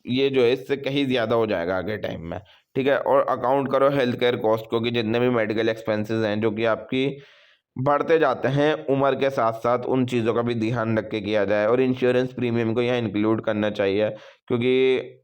ये जो है इससे कहीं ज़्यादा हो जाएगा आगे टाइम में, ठीक है। और अकाउंट करो हेल्थ केयर कॉस्ट को, कि जितने भी मेडिकल एक्सपेंसेस हैं जो कि आपकी बढ़ते जाते हैं उम्र के साथ साथ, उन चीज़ों का भी ध्यान रख के किया जाए। और इंश्योरेंस प्रीमियम को यहाँ इंक्लूड करना चाहिए, क्योंकि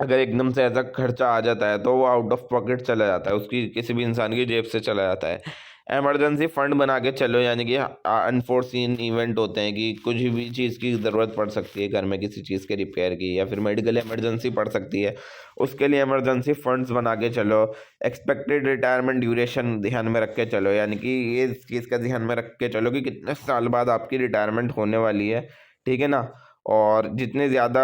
अगर एकदम से ऐसा खर्चा आ जाता है तो वो आउट ऑफ पॉकेट चला जाता है, उसकी किसी भी इंसान की जेब से चला जाता है। इमरजेंसी फंड बना के चलो, यानी कि अनफोर्सीन इवेंट होते हैं कि कुछ भी चीज़ की ज़रूरत पड़ सकती है घर में, किसी चीज़ के रिपेयर की, या फिर मेडिकल इमरजेंसी पड़ सकती है, उसके लिए इमरजेंसी फंड्स बना के चलो। एक्सपेक्टेड रिटायरमेंट ड्यूरेशन ध्यान में रख के चलो, यानी कि ये इस चीज़ का ध्यान में रख के चलो कि कितने साल बाद आपकी रिटायरमेंट होने वाली है, ठीक है ना? और जितने ज़्यादा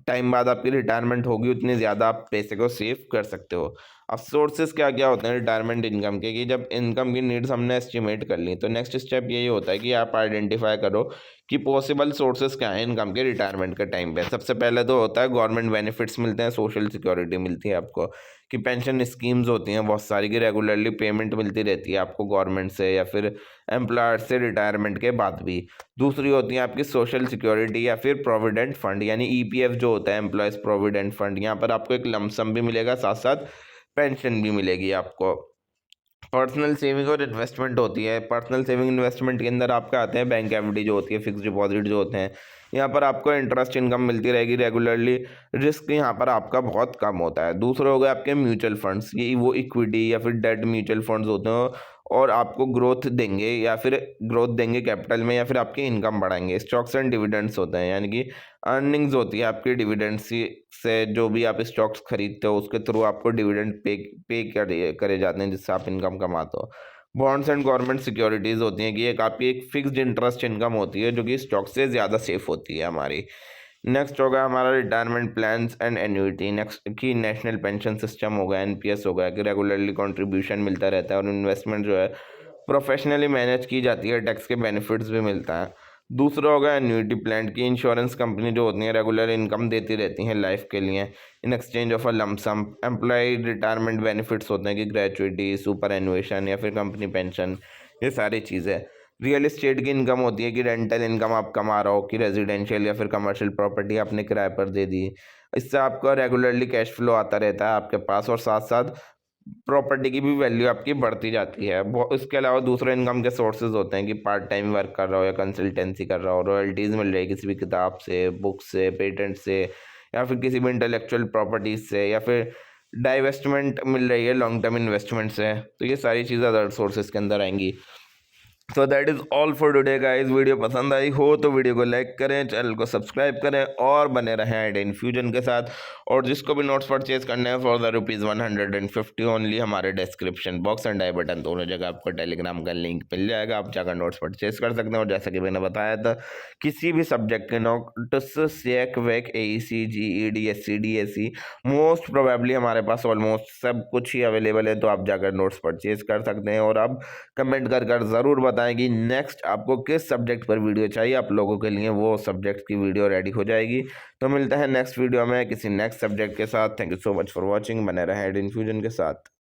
टाइम बाद आपकी रिटायरमेंट होगी उतने ज़्यादा आप पैसे को सेव कर सकते हो। अब सोर्सेज़ क्या-क्या होते हैं रिटायरमेंट इनकम के, कि जब इनकम की नीड्स हमने एस्टिमेट कर ली, तो नेक्स्ट स्टेप यही होता है कि आप आइडेंटिफाई करो कि पॉसिबल सोर्सेज़ क्या हैं इनकम के रिटायरमेंट के टाइम पे। सबसे पहले तो होता है गवर्नमेंट बेनिफिट्स मिलते हैं, सोशल सिक्योरिटी मिलती है आपको, कि पेंशन स्कीम्स होती हैं बहुत सारी, की रेगुलरली पेमेंट मिलती रहती है आपको गवर्नमेंट से या फिर एम्प्लॉयर से रिटायरमेंट के बाद भी। दूसरी होती है आपकी सोशल सिक्योरिटी या फिर प्रोविडेंट फंड, यानी ईपीएफ जो होता है, एम्प्लॉयज़ प्रोविडेंट फंड। यहाँ पर आपको एक लमसम भी मिलेगा, साथ साथ पेंशन भी मिलेगी आपको। पर्सनल सेविंग और इन्वेस्टमेंट होती है। पर्सनल सेविंग इन्वेस्टमेंट के अंदर आपका आते हैं बैंक एफडी जो होती है, फिक्स डिपॉजिट जो होते हैं, यहाँ पर आपको इंटरेस्ट इनकम मिलती रहेगी रेगुलरली। रिस्क यहाँ पर आपका बहुत कम होता है। दूसरे हो गए आपके म्यूचुअल फंड्स, ये वो इक्विटी या फिर डेट म्यूचुअल फंड्स होते हैं, और आपको ग्रोथ देंगे कैपिटल में, या फिर आपकी इनकम बढ़ाएंगे। स्टॉक्स एंड डिविडेंड्स होते हैं, यानी कि अर्निंग्स होती है आपकी डिविडेंड्स से, जो भी आप स्टॉक्स खरीदते हो उसके थ्रू आपको डिविडेंड पे करे जाते हैं, जिससे आप इनकम कमाते हो। बॉन्ड्स एंड गवर्नमेंट सिक्योरिटीज़ होती हैं, कि एक आपकी एक फिक्स्ड इंटरेस्ट इनकम होती है जो कि स्टॉक से ज़्यादा सेफ होती है हमारी। नेक्स्ट होगा हमारा retirement plans and annuity. Next की नेशनल पेंशन सिस्टम होगा, एनपीएस होगा, कि रेगुलरली कंट्रीब्यूशन मिलता रहता है, और इन्वेस्टमेंट जो है प्रोफेशनली मैनेज की जाती है, टैक्स के बेनिफिट्स भी मिलता है। दूसरा होगा एन्युइटी प्लान, की इंश्योरेंस कंपनी जो होती हैं रेगुलर इनकम देती रहती हैं लाइफ के लिए, in exchange of a lump sum. Employ retirement benefits होते हैं, कि ग्रेचुइटी, सुपर एनुएशन या फिर कंपनी पेंशन, ये सारी चीज़ें। रियल एस्टेट की इनकम होती है, कि रेंटल इनकम आप कमा रहे हो, कि रेजिडेंशियल या फिर कमर्शियल प्रॉपर्टी आपने किराए पर दे दी, इससे आपका रेगुलरली कैश फ्लो आता रहता है आपके पास, और साथ साथ प्रॉपर्टी की भी वैल्यू आपकी बढ़ती जाती है। इसके अलावा दूसरे इनकम के सोर्सेज होते हैं, कि पार्ट टाइम वर्क कर रहा हो या कंसल्टेंसी कर रहा हो, रॉयल्टीज़ मिल रही है किसी भी किताब से, बुक से, पेटेंट से, या फिर किसी भी इंटेलेक्चुअल प्रॉपर्टीज से, या फिर डाइवेस्टमेंट मिल रही है लॉन्ग टर्म इन्वेस्टमेंट से। तो ये सारी चीज़ें अदर सोर्सेज के अंदर आएंगी। So that is all for today guys. Video पसंद आई हो तो वीडियो को लाइक करें, चैनल को सब्सक्राइब करें, और बने रहें आइड इन्फ्यूजन के साथ। और जिसको भी नोट्स परचेज करने हैं फॉर द ₹150 ओनली, हमारे description box and I button दोनों जगह आपको टेलीग्राम का लिंक मिल जाएगा, आप जाकर नोट्स परचेज कर सकते हैं। और जैसा कि मैंने बताया था, किसी भी सब्जेक्ट के notes, SEC VEC, AEC, GED, SC, DSC, most probably हमारे पास ऑलमोस्ट सब कुछ ही अवेलेबल है, तो आप जाकर नोट्स परचेज कर सकते हैं। और आप कमेंट कर ज़रूर बताएं कि नेक्स्ट आपको किस सब्जेक्ट पर वीडियो चाहिए, आप लोगों के लिए वो सब्जेक्ट की वीडियो रेडी हो जाएगी। तो मिलते हैं नेक्स्ट वीडियो में किसी नेक्स्ट सब्जेक्ट के साथ। Thank you so much for watching. बने रहें एड इन्फ्यूजन के साथ।